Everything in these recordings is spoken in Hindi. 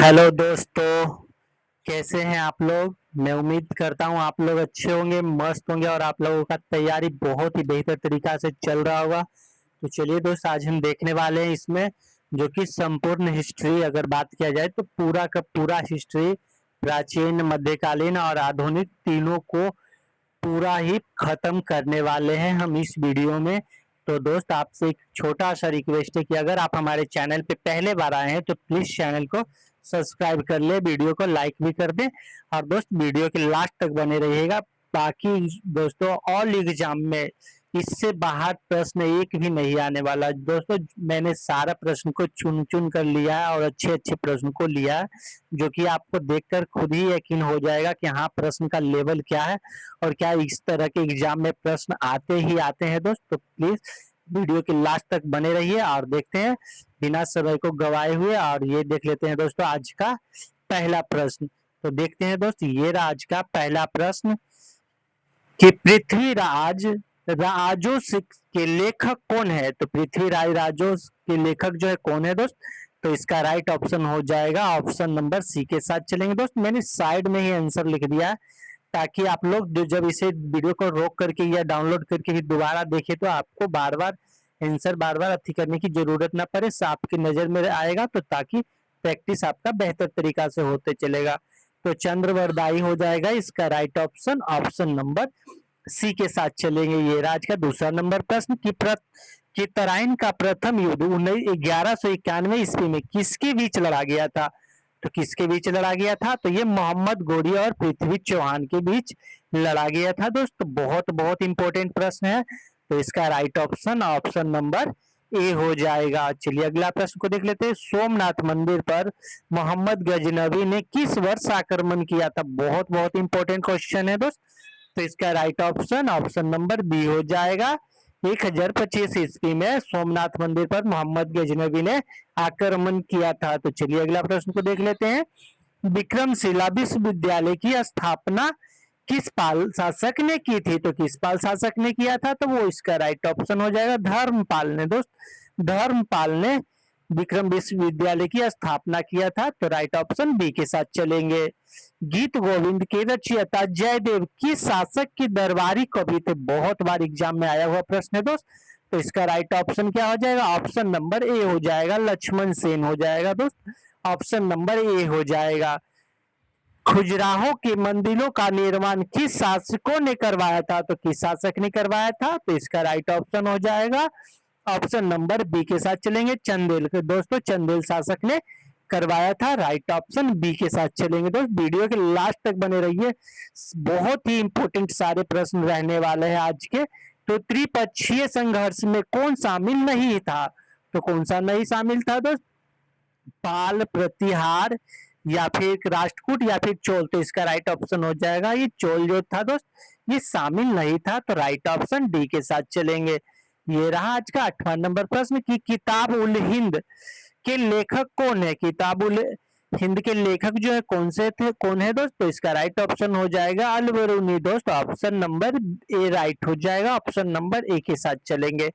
हेलो दोस्तों, कैसे हैं आप लोग। मैं उम्मीद करता हूं आप लोग अच्छे होंगे, मस्त होंगे और आप लोगों का तैयारी बहुत ही बेहतर तरीका से चल रहा होगा। तो चलिए दोस्त, आज हम देखने वाले हैं इसमें जो कि संपूर्ण हिस्ट्री अगर बात किया जाए तो पूरा का पूरा हिस्ट्री, प्राचीन, मध्यकालीन और आधुनिक तीनों को पूरा ही खत्म करने वाले हैं हम इस वीडियो में। तो दोस्त, आपसे एक छोटा सा रिक्वेस्ट है कि अगर आप हमारे चैनल पे पहले बार आए हैं तो प्लीज चैनल को सब्सक्राइब कर ले, वीडियो को लाइक भी कर दें और दोस्त वीडियो के लास्ट तक बने रहिएगा। बाकी दोस्तों, ऑल एग्जाम में इससे बाहर प्रश्न एक भी नहीं आने वाला दोस्तों। मैंने सारा प्रश्न को चुन चुन कर लिया है और अच्छे अच्छे प्रश्न को लिया है, जो कि आपको देखकर खुद ही यकीन हो जाएगा कि हाँ, प्रश्न का लेवल क्या है और क्या इस तरह के एग्जाम में प्रश्न आते ही आते हैं दोस्त। तो प्लीज वीडियो के लास्ट तक बने रहिए और देखते हैं बिना समय को गवाए हुए। और ये देख लेते हैं दोस्तों आज का पहला प्रश्न। तो देखते हैं दोस्त, ये रहा आज का पहला प्रश्न कि पृथ्वीराज राजो के लेखक कौन है। तो पृथ्वीराज राजो के लेखक जो है कौन है दोस्त। तो इसका राइट ऑप्शन हो जाएगा ऑप्शन नंबर सी के साथ चलेंगे दोस्त। मैंने साइड में ही आंसर लिख दिया है ताकि आप लोग जब इसे वीडियो को रोक करके या डाउनलोड करके भी दोबारा देखें तो आपको बार बार आंसर बार बार अथी करने की जरूरत ना पड़े, आपकी नजर में आएगा तो ताकि प्रैक्टिस आपका बेहतर तरीका से होते चलेगा। तो चंद्रवरदाई हो जाएगा इसका राइट ऑप्शन, ऑप्शन नंबर सी के साथ चलेंगे। ये आज का दूसरा नंबर प्रश्न कि तराइन का प्रथम युद्ध 1191 ईस्वी में किसके बीच लड़ा गया था। तो किसके बीच लड़ा गया था। तो ये मोहम्मद गोरी और पृथ्वी चौहान के बीच लड़ा गया था दोस्तों। बहुत बहुत इंपॉर्टेंट प्रश्न है। तो इसका राइट ऑप्शन ऑप्शन नंबर ए हो जाएगा। चलिए अगला प्रश्न को देख लेते हैं। सोमनाथ मंदिर पर मोहम्मद गजनवी ने किस वर्ष आक्रमण किया था। बहुत बहुत इंपॉर्टेंट क्वेश्चन है दोस्त। तो इसका right option option number B हो जाएगा। 1025 ईस्वी में सोमनाथ मंदिर पर मोहम्मद गजनवी ने आक्रमण किया था। तो चलिए अगला प्रश्न को देख लेते हैं। विक्रमशिला विश्वविद्यालय की स्थापना किस पाल शासक ने की थी। तो किस पाल शासक ने किया था। तो वो इसका राइट ऑप्शन हो जाएगा धर्मपाल ने दोस्त। धर्मपाल ने विक्रम विश्वविद्यालय की स्थापना किया था। तो राइट ऑप्शन बी के साथ चलेंगे। गीत गोविंद के रचयिता जयदेव किस शासक की दरबारी कवि थे। बहुत बार एग्जाम में आया हुआ प्रश्न है दोस्त। तो इसका राइट ऑप्शन क्या हो जाएगा, ऑप्शन नंबर ए हो जाएगा, लक्ष्मण सेन हो जाएगा दोस्त। ऑप्शन नंबर ए हो जाएगा। खजुराहो के मंदिरों का निर्माण किस शासकों ने करवाया था। तो किस शासक ने करवाया था। तो इसका राइट ऑप्शन हो जाएगा ऑप्शन नंबर बी के साथ चलेंगे, चंदेल के दोस्तों। चंदेल शासक ने करवाया था। राइट ऑप्शन बी के साथ चलेंगे दोस्त। वीडियो के लास्ट तक बने रहिए, बहुत ही इंपोर्टेंट सारे प्रश्न रहने वाले हैं आज के। तो त्रिपक्षीय संघर्ष में कौन शामिल नहीं था। तो कौन सा नहीं शामिल था दोस्त, पाल, प्रतिहार या फिर राष्ट्रकूट या फिर चोल। तो इसका राइट ऑप्शन हो जाएगा ये चोल जो था दोस्त, ये शामिल नहीं था। तो राइट ऑप्शन डी के साथ चलेंगे। ये रहा आज का 8वां नंबर प्रश्न कि किताब उल हिंद के लेखक कौन है। किताब उल हिंद के लेखक जो है कौन से थे, कौन है दोस्त। तो इसका राइट ऑप्शन हो जाएगा अल बरूनी दोस्त। ऑप्शन नंबर ए राइट हो जाएगा, ऑप्शन नंबर ए के साथ चलेंगे।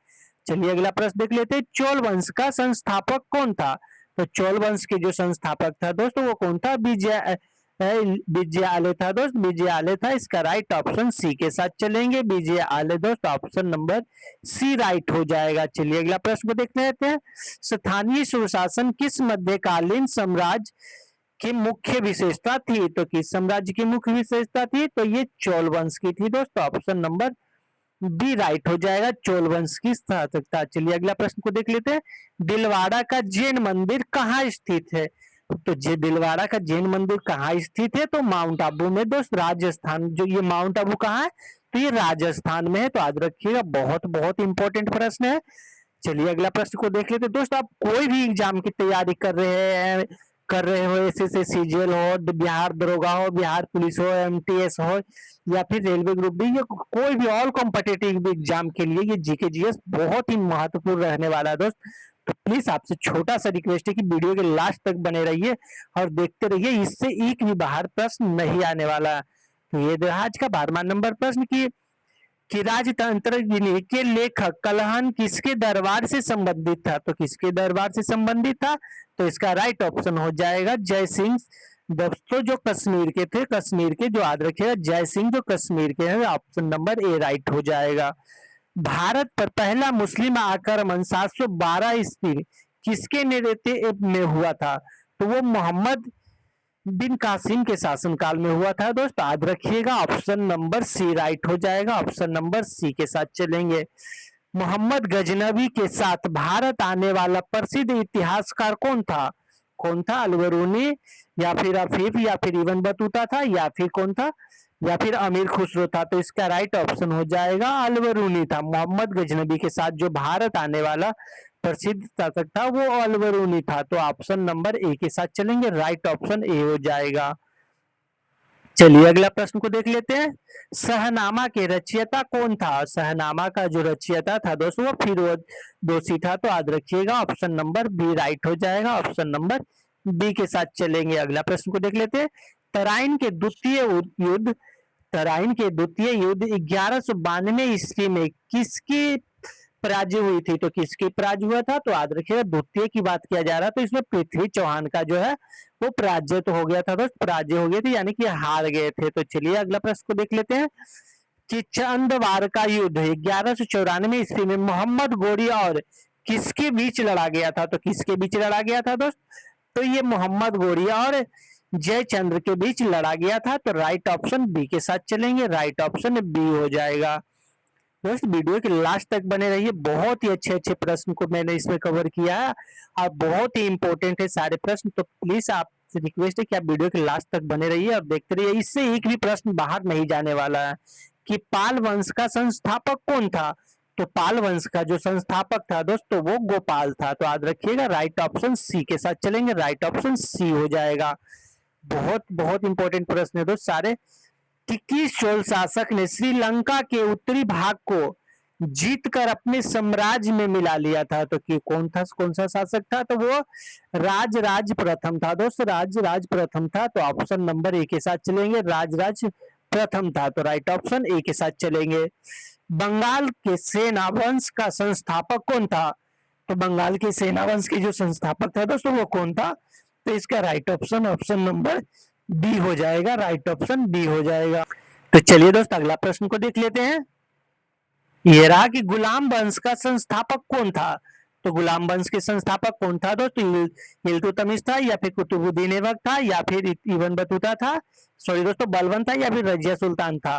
चलिए अगला प्रश्न देख लेते हैं। चोल वंश का संस्थापक कौन था। तो चोल वंश के जो संस्थापक था दोस्तों वो कौन था, विजय आले था दोस्त। विजय आले था। इसका राइट ऑप्शन सी के साथ चलेंगे, विजय आले दोस्त। ऑप्शन नंबर सी राइट हो जाएगा। चलिए अगला प्रश्न को देखते रहते हैं। स्थानीय सुशासन किस मध्यकालीन साम्राज्य की मुख्य विशेषता थी। तो किस साम्राज्य की मुख्य विशेषता थी। तो ये चोल वंश की थी दोस्तों। ऑप्शन नंबर बी राइट हो जाएगा, चोल वंश की स्थापकता। चलिए अगला प्रश्न को देख लेते हैं। दिलवाड़ा का जैन मंदिर कहाँ स्थित है। तो दिलवाड़ा का जैन मंदिर कहाँ स्थित है। तो माउंट आबू में दोस्त, राजस्थान। जो ये माउंट आबू कहाँ है, तो ये राजस्थान में है। तो याद रखिएगा, बहुत बहुत इंपॉर्टेंट प्रश्न है। चलिए अगला प्रश्न को देख लेते हैं। दोस्त, आप कोई भी एग्जाम की तैयारी कर रहे हो, एसएससी सीजीएल हो, बिहार दरोगा हो, बिहार पुलिस हो, एमटीएस हो या फिर रेलवे ग्रुप डी, ये कोई भी ऑल कॉम्पिटिटिव एग्जाम के लिए ये जीके जीएस बहुत ही महत्वपूर्ण रहने वाला है दोस्त। तो प्लीज आपसे छोटा सा रिक्वेस्ट है कि वीडियो के लास्ट तक बने रहिए और देखते रहिए, इससे एक भी बाहर प्रश्न नहीं आने वाला। तो ये आज का 12वां नंबर प्रश्न की कि राजतंत्र के लेखक कलहन किसके दरबार से संबंधित था? तो किसके दरबार से संबंधित था? तो इसका राइट ऑप्शन हो जाएगा जय सिंह। दोस्तों जो कश्मीर के थे, कश्मीर के जो याद रखिएगा जय सिंह जो कश्मीर के हैं, ऑप्शन नंबर ए राइट हो जाएगा। भारत पर पहला मुस्लिम आक्रमण 712 ईस्वी किसके नेतृत्व में हुआ था? तो वो मोहम्मद बिन कासिम के शासनकाल में हुआ था। दोस्त याद रखिएगा ऑप्शन नंबर सी राइट हो जाएगा। ऑप्शन नंबर सी के साथ चलेंगे। मोहम्मद गजनबी के साथ भारत आने वाला प्रसिद्ध इतिहासकार कौन था? कौन था? अलबरूनी या फिर अफीफ या फिर इब्न बतूता था या फिर कौन था? या फिर अमीर खुसरो था? तो इसका राइट ऑप्शन हो जाएगा अलबरूनी था। मोहम्मद गजनबी के साथ जो भारत आने वाला प्रसिद्ध शासक था वो अलबरूनी था। तो ऑप्शन नंबर ए के साथ चलेंगे, राइट ऑप्शन ए हो जाएगा। चलिए अगला प्रश्न को देख लेते हैं। शहनामा के रचयिता कौन था? शहनामा का जो रचयिता था दोस्तों वो फिरोज दोषी था। तो याद रखिएगा ऑप्शन नंबर बी राइट हो जाएगा। ऑप्शन नंबर बी के साथ चलेंगे। अगला प्रश्न को देख लेते हैं। तराइन के द्वितीय युद्ध, तराइन के द्वितीय युद्ध 1192 ईस्वी में किसकी पराजय हुई थी? तो किसकी पराजय हुआ था? तो याद रखिएगा द्वितीय की बात किया जा रहा है, तो इसमें पृथ्वी चौहान का जो है वो पराजय तो हो गया था दोस्त, पराजय हो गई थी यानी कि हार गए थे। तो चलिए अगला प्रश्न को देख लेते हैं कि चंदवार का युद्ध 1194 ईस्वी में मोहम्मद गोरी और किसके बीच लड़ा गया था? तो किसके बीच लड़ा गया था दोस्त? तो ये मोहम्मद गोरी और जयचंद्र के बीच लड़ा गया था। तो राइट ऑप्शन बी के साथ चलेंगे, राइट ऑप्शन बी हो जाएगा। दोस्त वीडियो के लास्ट तक बने रहिए, बहुत ही अच्छे अच्छे प्रश्न को मैंने इसमें कवर किया है और बहुत ही इंपॉर्टेंट है सारे प्रश्न। तो प्लीज आपसे रिक्वेस्ट है कि आप वीडियो के लास्ट तक बने रहिए और देखते रहिए। इससे एक भी प्रश्न बाहर नहीं जाने वाला है कि पाल वंश का संस्थापक कौन था? तो पाल वंश का जो संस्थापक था दोस्तों वो गोपाल था। तो याद रखिएगा राइट ऑप्शन सी के साथ चलेंगे, राइट ऑप्शन सी हो जाएगा। बहुत बहुत इंपॉर्टेंट प्रश्न है दोस्त सारे। कि किस चोल शासक ने श्रीलंका के उत्तरी भाग को जीतकर अपने साम्राज्य में मिला लिया था? तो कि कौन था, कौन सा शासक था? तो वो राजराज प्रथम था दोस्त, राजराज प्रथम था। तो ऑप्शन नंबर ए के साथ चलेंगे, राजराज प्रथम था। तो राइट ऑप्शन ए के साथ चलेंगे। बंगाल के सेना वंश का संस्थापक कौन था? तो बंगाल के सेना वंश के जो संस्थापक था दोस्तों वो कौन था? तो इसका right option option number B हो जाएगा, राइट ऑप्शन बी हो जाएगा। तो चलिए दोस्त अगला प्रश्न को देख लेते हैं। ये रहा कि गुलाम वंश का संस्थापक कौन था? तो गुलाम वंश के संस्थापक कौन था दोस्तों? इल्तुतमिश था या फिर कुतुबुद्दीन ऐबक था या फिर इब्न बतूता था, सॉरी दोस्तों बलबन था या फिर रजिया सुल्तान था?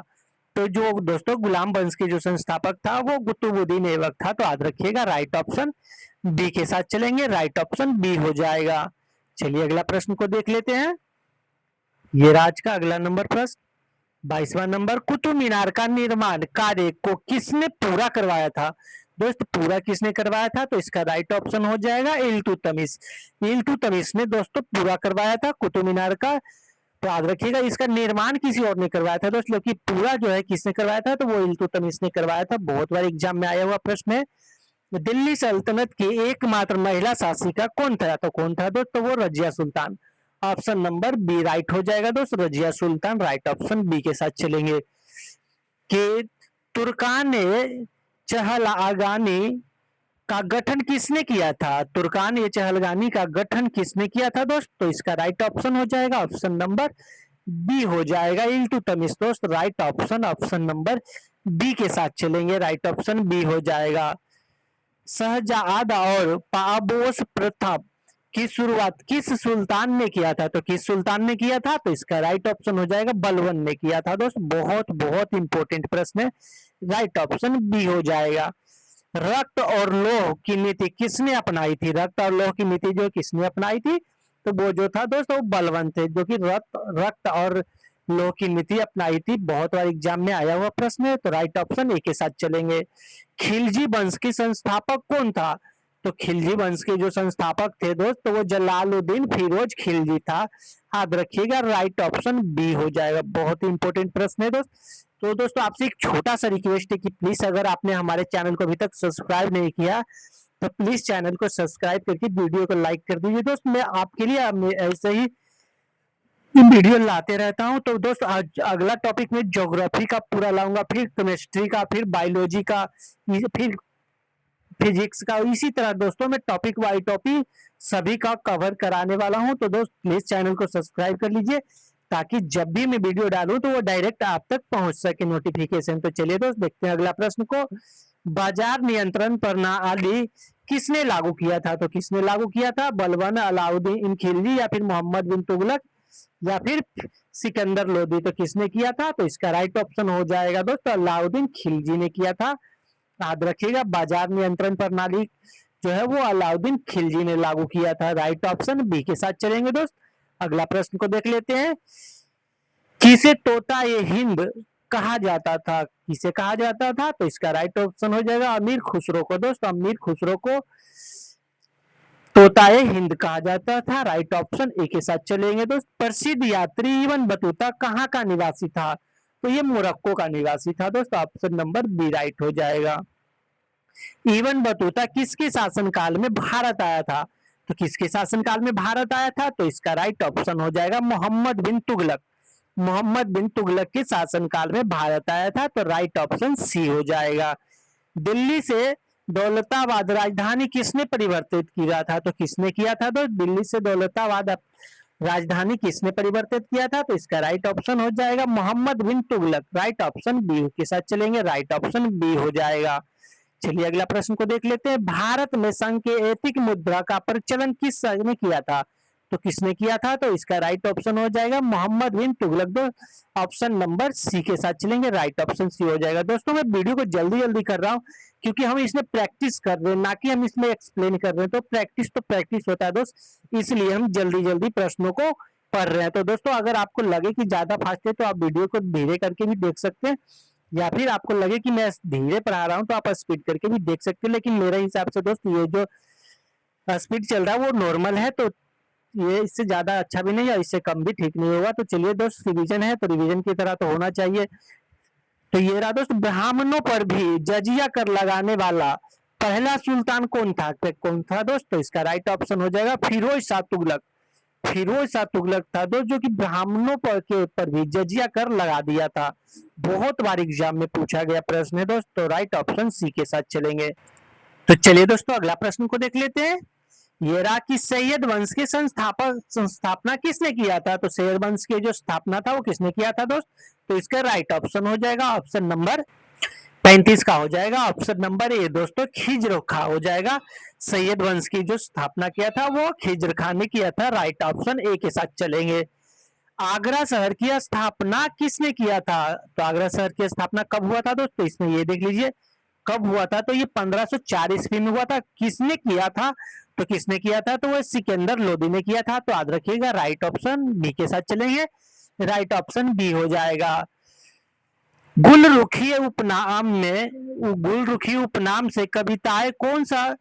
तो जो दोस्तों गुलाम वंश के जो संस्थापक था वो कुतुबुद्दीन ऐबक था। तो याद रखिएगा राइट ऑप्शन बी के साथ चलेंगे, राइट ऑप्शन बी हो जाएगा। चलिए अगला प्रश्न को देख लेते हैं। ये राज का अगला नंबर प्रश्न 22वां नंबर। कुतुब मीनार का निर्माण कार्य को किसने पूरा करवाया था? दोस्त पूरा किसने करवाया था? तो इसका राइट ऑप्शन हो जाएगा इल्तुतमिश। इल्तुतमिश ने दोस्तों पूरा करवाया था कुतुब मीनार का। तो याद रखिएगा इसका निर्माण किसी और ने करवाया था दोस्त, क्योंकि पूरा जो है किसने करवाया था? तो वो इल्तुतमिश ने करवाया था। बहुत बार एग्जाम में आया हुआ प्रश्न है। दिल्ली सल्तनत की एकमात्र महिला शासिका कौन था? तो कौन था दोस्त? तो वो Razia Sultan. Option number B right हो जाएगा दोस्त, Razia Sultan, right option B के साथ चलेंगे। कि तुर्कान चहलगानी का गठन किसने किया था? तुर्कान ये चहलगानी का गठन किसने किया था दोस्त? तो इसका राइट ऑप्शन हो जाएगा ऑप्शन नंबर बी हो जाएगा, इल्तुतमिश दोस्त, right option option number B के साथ चलेंगे, राइट ऑप्शन बी हो जाएगा। शहजादा और पाबोस प्रथा की शुरुआत किस सुल्तान ने किया था? तो किस सुल्तान ने किया था? तो इसका राइट ऑप्शन हो जाएगा बलबन ने किया था दोस्त। बहुत बहुत इंपॉर्टेंट प्रश्न है, राइट ऑप्शन बी हो जाएगा। रक्त और लौह की नीति किसने अपनाई थी? रक्त और लौह की नीति जो किसने अपनाई थी? तो वो जो था दोस्तों वो बलबन थे, जो कि रक्त और लौह की नीति अपनाई थी। बहुत बार एग्जाम में आया हुआ प्रश्न है। तो राइट ऑप्शन ए के साथ चलेंगे। खिलजी वंश के संस्थापक कौन था? तो खिलजी वंश के जो संस्थापक थे दोस्त तो वो जलालुद्दीन फिरोज खिलजी था। याद रखिएगा राइट ऑप्शन बी हो जाएगा। बहुत ही इंपॉर्टेंट प्रश्न है दोस्त। तो दोस्तों आपसे एक छोटा सा रिक्वेस्ट है कि प्लीज अगर आपने हमारे चैनल को अभी तक सब्सक्राइब नहीं किया तो प्लीज चैनल को सब्सक्राइब करके वीडियो को लाइक कर दीजिए दोस्त। मैं आपके लिए ऐसे ही वीडियो लाते रहता हूँ। तो दोस्त आज अगला टॉपिक में ज्योग्राफी का पूरा लाऊंगा, फिर केमिस्ट्री का, फिर बायोलॉजी का, फिर फिजिक्स का। इसी तरह दोस्तों मैं टॉपिक वाई टॉपिक सभी का कवर कराने वाला हूं। तो दोस्त प्लीज चैनल को सब्सक्राइब कर लीजिए, ताकि जब भी मैं वीडियो डालूं तो वो डायरेक्ट आप तक पहुंच सके नोटिफिकेशन। तो चलिए दोस्त देखते हैं अगला प्रश्न को। बाजार नियंत्रण प्रणाली किसने लागू किया था? तो किसने लागू किया था? बलबन, अलाउद्दीन खिलजी, या फिर मोहम्मद बिन तुगलक, या फिर सिकंदर लोदी। तो किसने किया था? तो इसका राइट ऑप्शन हो जाएगा दोस्तों अलाउद्दीन खिलजी ने किया था। याद रखिएगा बाजार नियंत्रण प्रणाली जो है वो अलाउद्दीन खिलजी ने लागू किया था। राइट ऑप्शन बी के साथ चलेंगे दोस्त। अगला प्रश्न को देख लेते हैं। किसे तोता ये हिंद कहा जाता था? किसे कहा जाता था? तो इसका राइट ऑप्शन हो जाएगा अमीर खुसरो को। दोस्त अमीर खुसरो को तोताए हिंद कहा जाता था। राइट ऑप्शन ए के साथ चलेंगे दोस्त। प्रसिद्ध यात्री इब्न बतूता कहाँ का निवासी था? तो ये मोरक्को का निवासी था दोस्त। ऑप्शन नंबर बी राइट हो जाएगा। इब्न बतूता किसके शासनकाल में भारत आया था? तो किसके शासनकाल में भारत आया था? तो इसका राइट ऑप्शन हो जाएगा मोहम्मद बिन तुगलक। मोहम्मद बिन तुगलक के शासनकाल में भारत आया था। तो राइट ऑप्शन सी हो जाएगा। दिल्ली से दौलताबाद राजधानी किसने परिवर्तित किया था? तो किसने किया था? तो दिल्ली से दौलताबाद राजधानी किसने परिवर्तित किया था? तो इसका राइट ऑप्शन हो जाएगा मोहम्मद बिन तुगलक। राइट ऑप्शन बी के साथ चलेंगे। राइट ऑप्शन बी हो जाएगा। चलिए अगला प्रश्न को देख लेते हैं। भारत में सांकेतिक मुद्रा का प्रचलन किस शख्स ने किया था? तो किसने किया था? तो इसका राइट ऑप्शन हो जाएगा मोहम्मद बिन तुगलक। दो ऑप्शन नंबर सी के साथ चलेंगे। राइट ऑप्शन सी हो जाएगा। दोस्तों मैं वीडियो को जल्दी जल्दी कर रहा हूँ, क्योंकि हम इसमें प्रैक्टिस कर रहे हैं, ना कि हम इसमें एक्सप्लेन कर रहे हैं। तो प्रैक्टिस होता है दोस्त, इसलिए हम जल्दी जल्दी प्रश्नों को पढ़ रहे हैं। तो दोस्तों अगर आपको लगे कि ज्यादा फास्ट है तो आप वीडियो को धीरे करके भी देख सकते हैं, या फिर आपको लगे कि मैं धीरे पढ़ा रहा हूँ तो आप स्पीड करके भी देख सकते हैं। लेकिन मेरे हिसाब से दोस्त ये जो स्पीड चल रहा है वो नॉर्मल है, तो ये इससे ज्यादा अच्छा भी नहीं है, इससे कम भी ठीक नहीं होगा। तो चलिए दोस्त रिवीजन है तो रिवीजन की तरह तो होना चाहिए। तो ये रहा दोस्त। ब्राह्मणों पर भी जजिया कर लगाने वाला पहला सुल्तान कौन था? कौन था दोस्त? तो इसका राइट ऑप्शन हो जाएगा फिरोज शाह तुगलक। फिरोज शाह तुगलक था दोस्त, जो कि ब्राह्मणों पर के ऊपर भी जजिया कर लगा दिया था। बहुत बार एग्जाम में पूछा गया प्रश्न है दोस्त। तो राइट ऑप्शन सी के साथ चलेंगे। तो चलिए दोस्तों अगला प्रश्न को देख लेते हैं। ये रहा कि सैयद वंश के संस्थापना किसने किया था? तो सैयद वंश की जो स्थापना था वो किसने किया था दोस्त? तो इसका राइट ऑप्शन हो जाएगा ऑप्शन नंबर 35 का हो जाएगा। ऑप्शन नंबर ए दोस्तों खिज्र खा हो जाएगा। सैयद वंश की जो स्थापना किया था वो खिज्र खान ने किया था। राइट ऑप्शन ए के साथ चलेंगे। आगरा शहर की स्थापना किसने किया था? तो आगरा शहर की स्थापना कब हुआ था दोस्तों? इसमें ये देख लीजिए कब हुआ था। तो ये 1504 ईस्वी में हुआ था। किसने किया था? तो किसने किया था? तो वो सिकंदर लोदी ने किया था। तो याद रखिएगा राइट ऑप्शन बी के साथ चलेंगे। राइट ऑप्शन बी हो जाएगा। गुलरुखी उपनाम में गुलरुखी उपनाम से कविताएं कौन सा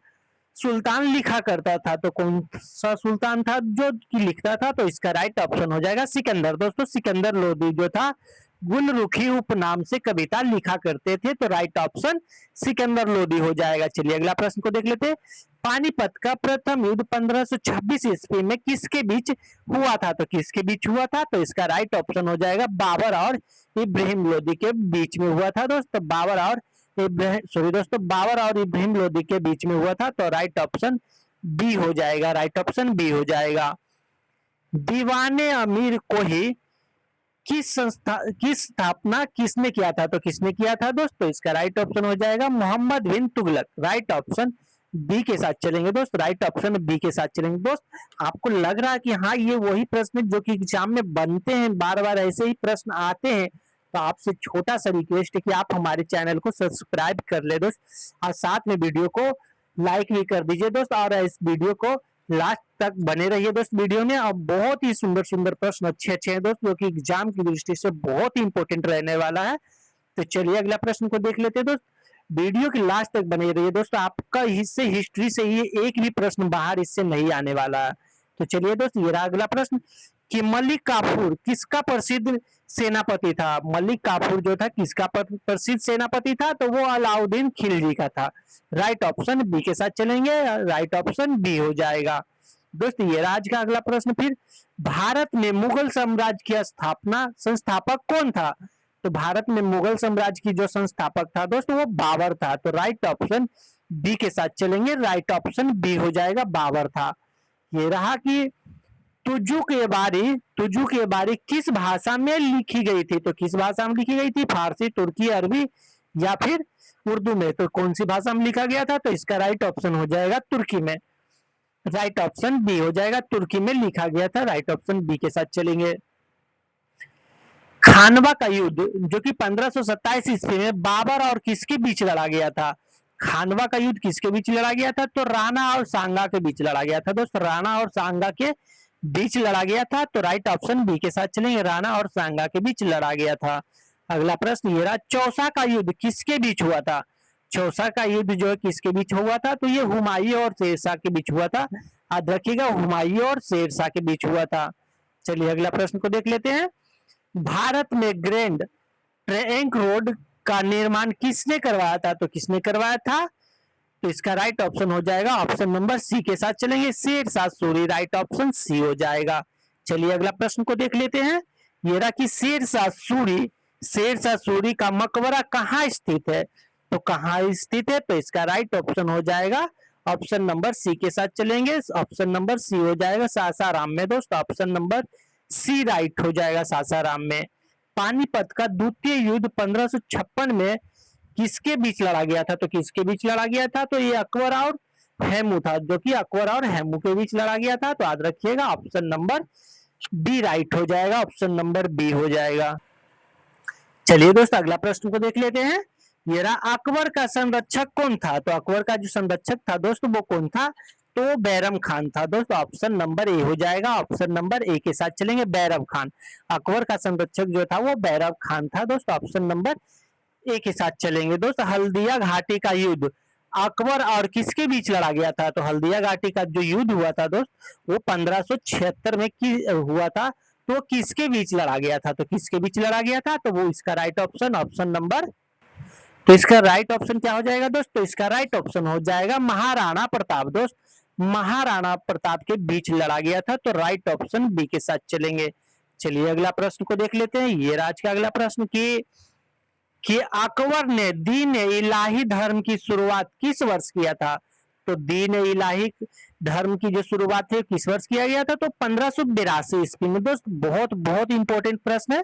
सुल्तान लिखा करता था? तो कौन सा सुल्तान था जो कि लिखता था? तो इसका राइट ऑप्शन हो जाएगा सिकंदर। दोस्तों सिकंदर लोदी जो था गुलरुखी उपनाम से कविता लिखा करते थे। तो राइट ऑप्शन सिकंदर लोदी हो जाएगा। चलिए अगला प्रश्न को देख लेते हैं। पानीपत का प्रथम युद्ध 1526 ईस्वी में किसके बीच हुआ था? तो किसके बीच हुआ था? तो इसका राइट ऑप्शन हो जाएगा बाबर और इब्राहिम लोदी के बीच में हुआ था दोस्तों। बाबर और इब्राहिम लोदी के बीच में हुआ था। तो राइट ऑप्शन बी हो जाएगा। राइट ऑप्शन बी हो जाएगा। दीवाने अमीर को ही की स्थापना किसने किया था? तो किसने किया था दोस्तों? इसका राइट ऑप्शन हो जाएगा मोहम्मद बिन तुगलक। राइट ऑप्शन बी के साथ चलेंगे दोस्त। राइट ऑप्शन बी के साथ चलेंगे दोस्त। आपको लग रहा है कि हाँ ये वही प्रश्न जो कि एग्जाम में बनते हैं, बार बार ऐसे ही प्रश्न आते हैं, तो आपसे छोटा सा रिक्वेस्ट है कि आप हमारे चैनल को सब्सक्राइब कर ले दोस्त, और साथ में वीडियो को लाइक भी कर दीजिए दोस्त, और इस वीडियो को लास्ट तक बने रहिए दोस्त वीडियो में। और बहुत ही सुंदर सुंदर प्रश्न अच्छे अच्छे हैं दोस्त, जो कि एग्जाम की दृष्टि से बहुत ही इंपॉर्टेंट रहने वाला है। तो चलिए अगला प्रश्न को देख लेते हैं दोस्त। वीडियो के लास्ट तक बने रहिए दोस्तों, आपका इससे हिस्ट्री से ये एक भी प्रश्न बाहर इससे नहीं आने वाला है। तो चलिए दोस्त ये रहा अगला प्रश्न कि मलिक काफूर किसका प्रसिद्ध सेनापति था? मलिक काफूर जो था किसका प्रसिद्ध सेनापति था? तो वो अलाउद्दीन खिलजी का था। राइट ऑप्शन बी के साथ चलेंगे। राइट ऑप्शन बी हो जाएगा। दोस्तों ये आज का अगला प्रश्न फिर, भारत में मुगल साम्राज्य की स्थापना संस्थापक कौन था? तो भारत में मुगल साम्राज्य की जो संस्थापक था दोस्तों वो बाबर था। तो राइट ऑप्शन बी के साथ चलेंगे, राइट ऑप्शन बी हो जाएगा, बाबर था। ये रहा कि तुजु के बारी किस भाषा में लिखी गई थी? तो किस भाषा में लिखी गई थी? फारसी, तुर्की, अरबी या फिर उर्दू में? तो कौन सी भाषा में लिखा गया था? तो इसका राइट ऑप्शन हो जाएगा तुर्की में, राइट ऑप्शन बी हो जाएगा, तुर्की में लिखा गया था। राइट ऑप्शन बी के साथ चलेंगे। खानवा का युद्ध जो कि 1527 ईस्वी में बाबर और किसके बीच लड़ा गया था? खानवा का युद्ध किसके बीच लड़ा गया था? तो राणा और सांगा के बीच लड़ा गया था दोस्त, राणा और सांगा के बीच लड़ा गया था। तो राइट ऑप्शन बी के साथ चलेंगे, राणा और सांगा के बीच लड़ा गया था। अगला प्रश्न ये रहा, चौसा का युद्ध किसके बीच हुआ था? चौसा का युद्ध जो है किसके बीच हुआ था? तो ये हुमायूं और शेरशाह के बीच हुआ था। याद रखिएगा, हुमायूं और शेरशाह के बीच हुआ था। चलिए अगला प्रश्न को देख लेते हैं। भारत में ग्रैंड ट्रंक रोड का निर्माण किसने करवाया था? तो किसने करवाया था? तो इसका राइट ऑप्शन हो जाएगा ऑप्शन नंबर सी के साथ चलेंगे, शेरशाह सूरी। राइट ऑप्शन सी हो जाएगा। चलिए अगला प्रश्न को देख लेते हैं। ये रहा कि शेरशाह सूरी का मकबरा कहाँ स्थित है? तो कहाँ स्थित है? तो इसका राइट ऑप्शन हो जाएगा ऑप्शन नंबर सी के साथ चलेंगे, ऑप्शन नंबर सी हो जाएगा सासाराम में दोस्त। ऑप्शन नंबर सी राइट हो जाएगा, सासाराम में। पानीपत का द्वितीय युद्ध 1556 में किसके बीच लड़ा गया था? तो किसके बीच लड़ा गया था? तो ये अकबर और हेमू था, जो कि अकबर और हेमू के बीच लड़ा गया था। तो याद रखिएगा ऑप्शन नंबर बी राइट हो जाएगा, ऑप्शन नंबर बी हो जाएगा। चलिए दोस्त अगला प्रश्न को देख लेते हैं। ये रहा, अकबर का संरक्षक कौन था? तो अकबर का जो संरक्षक था दोस्तों वो कौन था? तो बैरम खान था दोस्तों। ऑप्शन नंबर ए हो जाएगा, ऑप्शन नंबर ए के साथ चलेंगे, बैरम खान। अकबर का संरक्षक जो था वो बैरम खान था दोस्तों। ऑप्शन नंबर ए के साथ चलेंगे दोस्त। हल्दिया घाटी का युद्ध अकबर और किसके बीच लड़ा गया था? तो हल्दिया घाटी का जो युद्ध हुआ था दोस्त वो 1576 में हुआ था। तो किसके बीच लड़ा गया था? तो किसके बीच लड़ा गया था? तो वो इसका राइट ऑप्शन ऑप्शन नंबर, तो इसका राइट ऑप्शन क्या हो जाएगा दोस्त? तो इसका राइट ऑप्शन हो जाएगा महाराणा प्रताप दोस्त। महाराणा प्रताप के बीच लड़ा गया था। तो राइट ऑप्शन बी के साथ चलेंगे। चलिए अगला प्रश्न को देख लेते हैं। ये आज का अगला प्रश्न कि अकबर ने दीन इलाही धर्म की शुरुआत किस वर्ष किया था? तो दीन इलाही धर्म की जो शुरुआत है किस वर्ष किया गया था? तो 1582 ईस्वी में दोस्त। बहुत बहुत इंपॉर्टेंट प्रश्न है।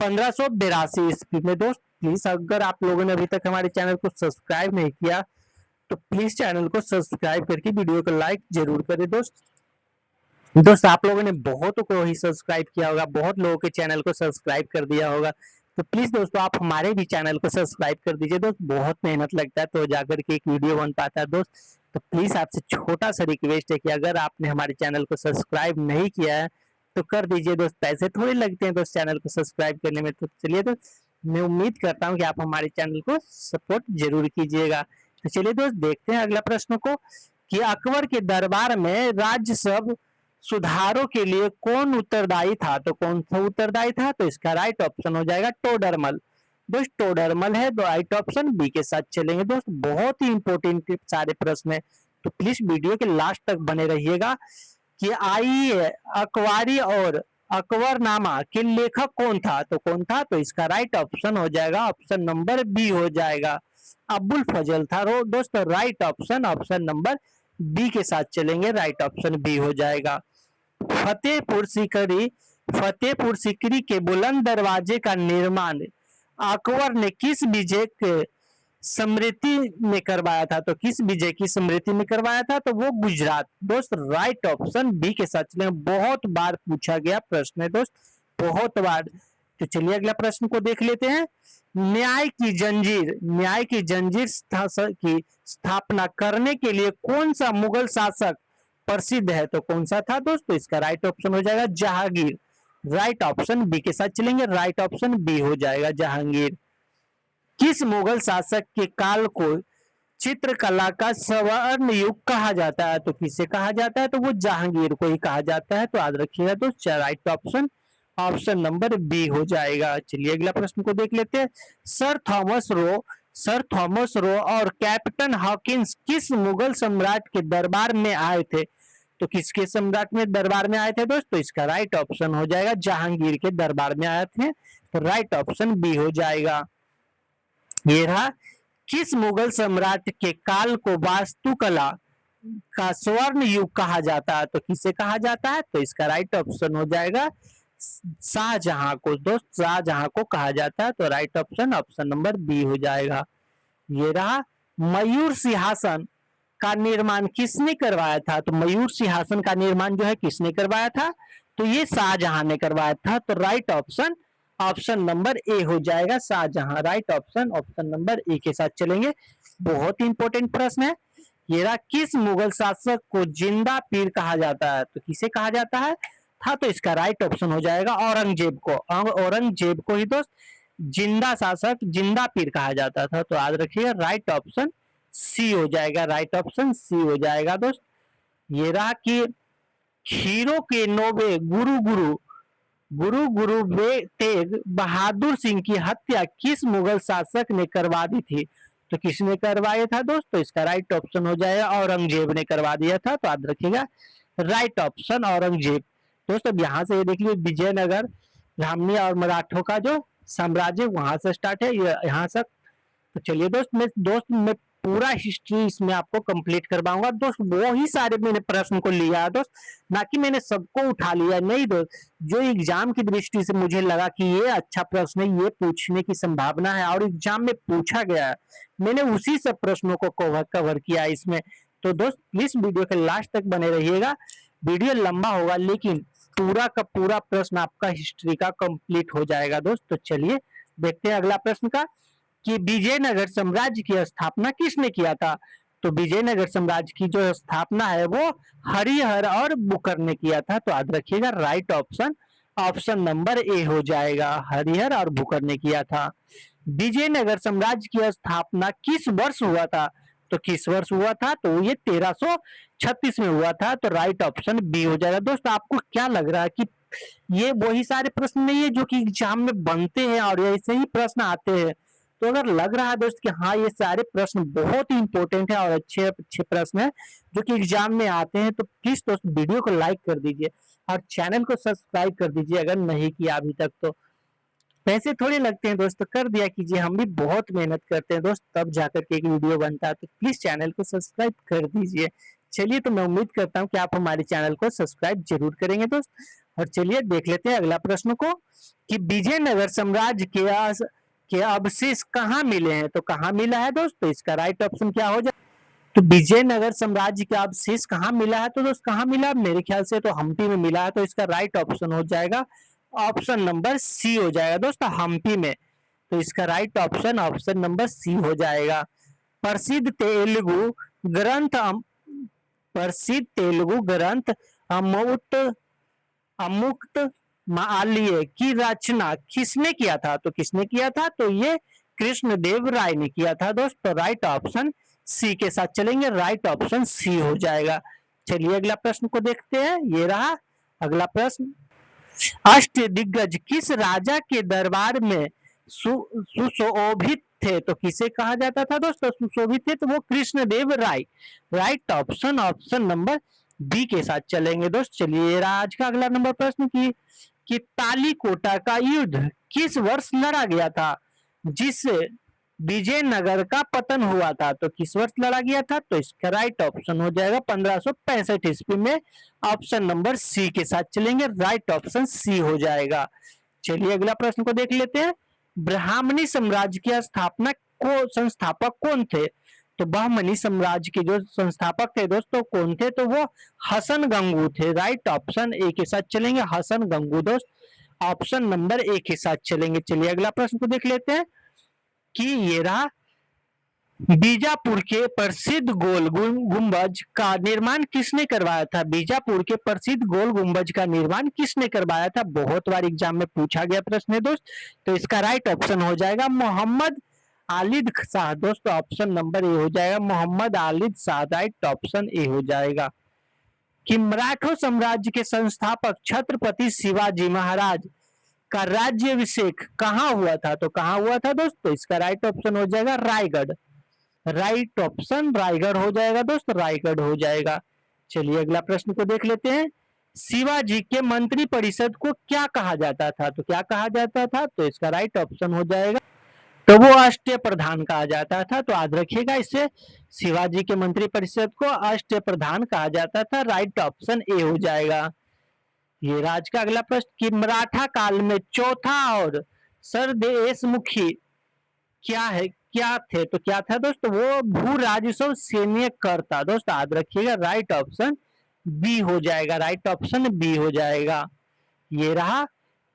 1582 ईस्वी में दोस्त। प्लीज अगर आप लोगों ने अभी तक हमारे चैनल को सब्सक्राइब नहीं किया तो प्लीज चैनल को सब्सक्राइब करके वीडियो को लाइक जरूर करें दोस्त आप लोगों ने बहुत को ही सब्सक्राइब किया होगा, बहुत लोगों के चैनल को सब्सक्राइब कर दिया होगा। तो प्लीज दोस्तों आप हमारे भी चैनल को सब्सक्राइब कर दीजिए दोस्त। बहुत मेहनत लगता है तो जाकर के एक वीडियो बन पाता है दोस्त। तो प्लीज आपसे छोटा सा रिक्वेस्ट है कि अगर आपने हमारे चैनल को सब्सक्राइब नहीं किया है तो कर दीजिए दोस्त। पैसे थोड़े लगते हैं दोस्त चैनल को सब्सक्राइब करने में। तो चलिए दोस्त मैं उम्मीद करता हूँ कि आप हमारे चैनल को सपोर्ट जरूर कीजिएगा। तो चलिए दोस्त देखते हैं अगला प्रश्न को कि अकबर के दरबार में राज्य सब सुधारों के लिए कौन उत्तरदायी था? तो कौन सा उत्तरदायी था? तो इसका राइट ऑप्शन हो जाएगा टोडरमल दोस्त। टोडरमल है तो राइट ऑप्शन बी के साथ चलेंगे दोस्त। बहुत ही इंपॉर्टेंट सारे प्रश्न है तो प्लीज वीडियो के लास्ट तक बने रहिएगा। कि आइए अकवारी और अकबरनामा के लेखक कौन था? तो कौन था? तो इसका राइट ऑप्शन हो जाएगा ऑप्शन नंबर बी हो जाएगा, अबुल फजल था दोस्त। Right option option number B के साथ चलेंगे, राइट ऑप्शन बी हो जाएगा। फतेहपुर सीकरी के बुलंद दरवाजे का निर्माण अकबर ने किस विजय के स्मृति में करवाया था? तो किस विजय की स्मृति में करवाया था? तो वो गुजरात दोस्त। राइट ऑप्शन बी के साथ चलेंगे। बहुत बार पूछा गया प्रश्न है दोस्त, बहुत बार। तो चलिए अगला प्रश्न को देख लेते हैं। न्याय की जंजीर की स्थापना करने के लिए कौन सा मुगल शासक प्रसिद्ध है? तो कौन सा था दोस्तों? इसका राइट ऑप्शन हो जाएगा जहांगीर। राइट ऑप्शन बी के साथ चलेंगे, राइट ऑप्शन बी हो जाएगा जहांगीर। किस मुगल शासक के काल को चित्रकला का स्वर्ण युग कहा जाता है? तो किसे कहा जाता है? तो वो जहांगीर को ही कहा जाता है। तो याद रखिएगा दोस्तों right option option number B हो जाएगा। चलिए अगला प्रश्न को देख लेते हैं। सर थॉमस रो और कैप्टन हॉकिंस किस मुगल सम्राट के दरबार में आए थे? तो किसके सम्राट में दरबार में आए थे दोस्त? तो इसका राइट ऑप्शन हो जाएगा जहांगीर के दरबार में आए थे, तो राइट ऑप्शन बी हो जाएगा। ये रहा, किस मुगल सम्राट के काल को वास्तुकला का स्वर्ण युग कहा जाता है? तो किसे कहा जाता है? तो इसका राइट ऑप्शन हो जाएगा शाहजहां को दोस्त, शाहजहां को कहा जाता है, तो right option option number B हो जाएगा। ये रहा, मयूर सिंहासन का निर्माण किसने करवाया था? तो मयूर सिंहासन का निर्माण जो है किसने करवाया था? तो ये शाहजहां ने करवाया था, तो राइट ऑप्शन ऑप्शन नंबर ए हो जाएगा, Shahjahan. Right option option number ए के साथ चलेंगे। बहुत ही इंपॉर्टेंट प्रश्न है ये रहा, किस मुगल शासक को जिंदा पीर कहा जाता है? तो किसे कहा जाता है था? तो इसका राइट ऑप्शन हो जाएगा औरंगजेब को। औरंगजेब को ही दोस्त जिंदा शासक, जिंदा पीर कहा जाता था, तो याद रखिएगा राइट ऑप्शन सी हो जाएगा, राइट ऑप्शन सी हो जाएगा दोस्त। ये रहा कि खीरों के नौवे गुरु गुरु गुरु गुरु तेग बहादुर सिंह की हत्या किस मुगल शासक ने करवा दी थी? तो किसने करवाया था दोस्त? तो इसका राइट ऑप्शन हो जाएगा औरंगजेब ने करवा दिया था, तो याद रखिएगा राइट ऑप्शन औरंगजेब। दोस्तों अब यहाँ से ये देखिए विजयनगर, ब्राह्मणी और मराठों का जो साम्राज्य वहां से स्टार्ट है यहाँ तक। तो चलिए मैं पूरा हिस्ट्री इसमें आपको कंप्लीट करवाऊंगा दोस्त। वो ही सारे मैंने प्रश्न को लिया है दोस्त, ना कि मैंने सबको उठा लिया नहीं दोस्त। जो एग्जाम की दृष्टि से मुझे लगा कि ये अच्छा प्रश्न है, ये पूछने की संभावना है और एग्जाम में पूछा गया है, मैंने उसी सब प्रश्नों को कवर किया इसमें। तो दोस्त प्लीज वीडियो के लास्ट तक बने रहिएगा। वीडियो लंबा होगा लेकिन पूरा का पूरा प्रश्न आपका हिस्ट्री का कंप्लीट हो जाएगा दोस्त। तो चलिए देखते हैं अगला प्रश्न का, कि विजयनगर साम्राज्य की स्थापना किसने किया था? तो विजयनगर साम्राज्य की जो स्थापना है वो हरिहर और बुकर ने किया था, तो याद रखिएगा राइट ऑप्शन ऑप्शन नंबर ए हो जाएगा, हरिहर और बुकर ने किया था। विजयनगर साम्राज्य की स्थापना किस वर्ष हुआ था? तो किस वर्ष हुआ था? तो ये 1336 में हुआ था, तो राइट ऑप्शन बी हो जाएगा। दोस्त आपको क्या लग रहा है कि ये वही सारे प्रश्न नहीं है जो कि एग्जाम में बनते हैं और ऐसे ही प्रश्न आते हैं? तो अगर लग रहा है दोस्त कि हाँ ये सारे प्रश्न बहुत ही इंपॉर्टेंट है और अच्छे अच्छे प्रश्न है जो कि एग्जाम में आते हैं, तो प्लीज दोस्त वीडियो को लाइक कर दीजिए और चैनल को सब्सक्राइब कर दीजिए अगर नहीं किया अभी तक। तो पैसे थोड़े लगते हैं दोस्त, कर दिया कीजिए, हम भी बहुत मेहनत करते हैं दोस्त तब जाकर के एक वीडियो बनता है, तो प्लीज चैनल को सब्सक्राइब कर दीजिए। चलिए तो मैं उम्मीद करता हूँ कि आप हमारे चैनल को सब्सक्राइब जरूर करेंगे दोस्त। और चलिए देख लेते हैं अगला प्रश्न को, कि विजयनगर साम्राज्य के अवशेष कहाँ मिले हैं? तो कहाँ मिला है दोस्त? तो इसका राइट ऑप्शन क्या हो जाए? तो विजयनगर साम्राज्य का अवशेष कहाँ मिला है? तो दोस्त कहाँ मिला? मेरे ख्याल से तो हम्पी में मिला है, तो इसका राइट ऑप्शन हो जाएगा ऑप्शन नंबर सी हो जाएगा दोस्त, हम्पी में। तो इसका राइट ऑप्शन ऑप्शन नंबर सी हो जाएगा। प्रसिद्ध तेलुगु ग्रंथ प्रसिद्ध तेलुगु ग्रंथ अमुक्त मालवीय की रचना किसने किया था? तो किसने किया था? तो ये कृष्णदेव राय ने किया था दोस्त, तो राइट ऑप्शन सी के साथ चलेंगे, राइट ऑप्शन सी हो जाएगा। चलिए अगला प्रश्न को देखते हैं, ये रहा अगला प्रश्न, अष्ट दिग्गज किस राजा के दरबार में सुशोभित थे? तो किसे कहा जाता था दोस्तों सुशोभित थे? तो वो Krishnadev Rai, right option option number B के साथ चलेंगे दोस्त। चलिए आज का अगला नंबर प्रश्न कि तालीकोटा का युद्ध किस वर्ष लड़ा गया था जिससे विजयनगर का पतन हुआ था? तो किस वर्ष लड़ा गया था? तो इसका राइट ऑप्शन हो जाएगा 1565 ईस्वी में, ऑप्शन नंबर सी के साथ चलेंगे, राइट ऑप्शन सी हो जाएगा। चलिए अगला प्रश्न को देख लेते हैं, ब्राह्मणी साम्राज्य की स्थापना को संस्थापक कौन थे? तो बहमनी साम्राज्य के जो संस्थापक थे दोस्तों कौन थे? तो वो हसन गंगू थे, राइट ऑप्शन ए के साथ चलेंगे, हसन गंगू दोस्त, ऑप्शन नंबर ए के साथ चलेंगे। चलिए अगला प्रश्न को देख लेते हैं, कि ये रहा, बीजापुर के प्रसिद्ध गोल गुंबज का निर्माण किसने करवाया था? बीजापुर के प्रसिद्ध गोल गुंबज का निर्माण किसने करवाया था? बहुत बार एग्जाम में पूछा गया प्रश्न है दोस्त, तो इसका राइट ऑप्शन हो जाएगा मोहम्मद आलिद शाह दोस्त, ऑप्शन नंबर ए हो जाएगा, Mohammed Alid Shah, right option A हो जाएगा। कि मराठा साम्राज्य के संस्थापक छत्रपति शिवाजी महाराज का राज्याभिषेक कहाँ हुआ था? तो कहाँ हुआ था दोस्त? तो इसका राइट ऑप्शन हो जाएगा रायगढ़, राइट ऑप्शन रायगढ़ हो जाएगा दोस्त, रायगढ़ हो जाएगा। चलिए अगला प्रश्न को देख लेते हैं। शिवाजी के मंत्री परिषद को क्या कहा जाता था? तो क्या कहा जाता था? तो इसका राइट ऑप्शन हो जाएगा, तो वो अष्टय प्रधान कहा जाता था। तो याद रखिएगा इसे, शिवाजी के मंत्री परिषद को अष्टय प्रधान कहा जाता था। राइट ऑप्शन ए हो जाएगा। ये राज का अगला प्रश्न कि मराठा काल में चौथा और सरदेशमुखी क्या है, क्या थे? तो क्या था दोस्त? वो भू राजस्व सैन्य कर था। दोस्त याद रखिएगा, राइट ऑप्शन बी हो जाएगा। राइट ऑप्शन बी हो जाएगा। ये रहा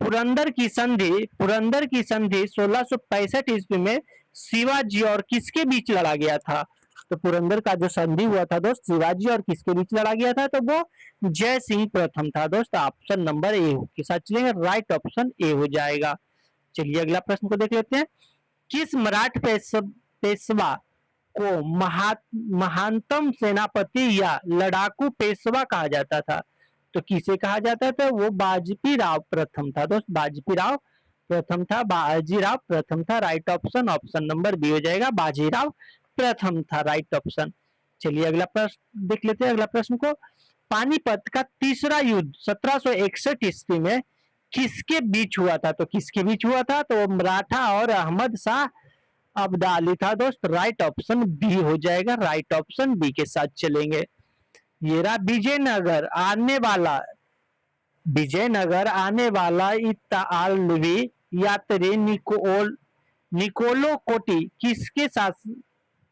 पुरंदर की संधि। पुरंदर की संधि 1665 ईस्वी में शिवाजी और किसके बीच लड़ा गया था? तो पुरंदर का जो संधि हुआ था दोस्त, शिवाजी और किसके बीच लड़ा गया था? तो वो जय सिंह प्रथम था। दोस्त ऑप्शन नंबर ए के साथ चलेंगे, राइट ऑप्शन ए हो जाएगा। चलिए अगला प्रश्न को देख लेते हैं। किस मराठ पेशवा को महानतम सेनापति या लड़ाकू पेशवा कहा जाता था? तो किसे कहा जाता था? वो बाजीपी राव प्रथम था। दोस्त बाजीपी राव प्रथम था, बाजीराव प्रथम था। Right option option number B हो जाएगा, बाजीराव प्रथम था। Right option. चलिए अगला प्रश्न देख लेते हैं। अगला प्रश्न को, पानीपत का तीसरा युद्ध 1761 ईस्वी में किसके बीच हुआ था? तो किसके बीच हुआ था? तो मराठा और अहमद शाह अब्दाली था। दोस्त राइट ऑप्शन बी हो जाएगा। राइट ऑप्शन बी के साथ चलेंगे। ये रहा विजयनगर आने वाला इतालवी यात्री निकोलो कोटी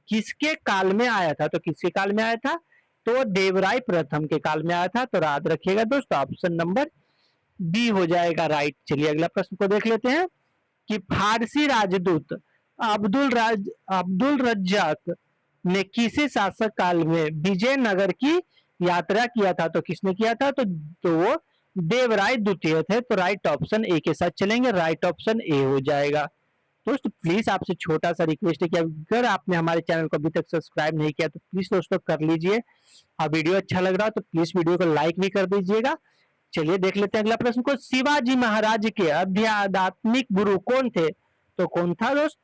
किसके काल में आया था? तो किसके काल में आया था? तो देवराय प्रथम के काल में आया था। तो याद रखिएगा दोस्तों, ऑप्शन नंबर बी हो जाएगा राइट। चलिए अगला प्रश्न को देख लेते हैं कि फारसी राजदूत अब्दुल रज्जाक ने किसे शासक काल में विजयनगर की यात्रा किया था? तो किसने किया था? तो वो देवराय द्वितीय थे। तो राइट ऑप्शन ए के साथ चलेंगे, राइट ऑप्शन ए हो जाएगा। दोस्तों प्लीज आपसे छोटा सा रिक्वेस्ट है कि अगर आपने हमारे चैनल को अभी तक सब्सक्राइब नहीं किया तो प्लीज दोस्तों कर लीजिए, और वीडियो अच्छा लग रहा हो तो प्लीज वीडियो को लाइक भी कर दीजिएगा। चलिए देख लेते हैं अगला प्रश्न को। शिवाजी महाराज के आध्यात्मिक गुरु कौन थे? तो कौन था दोस्त?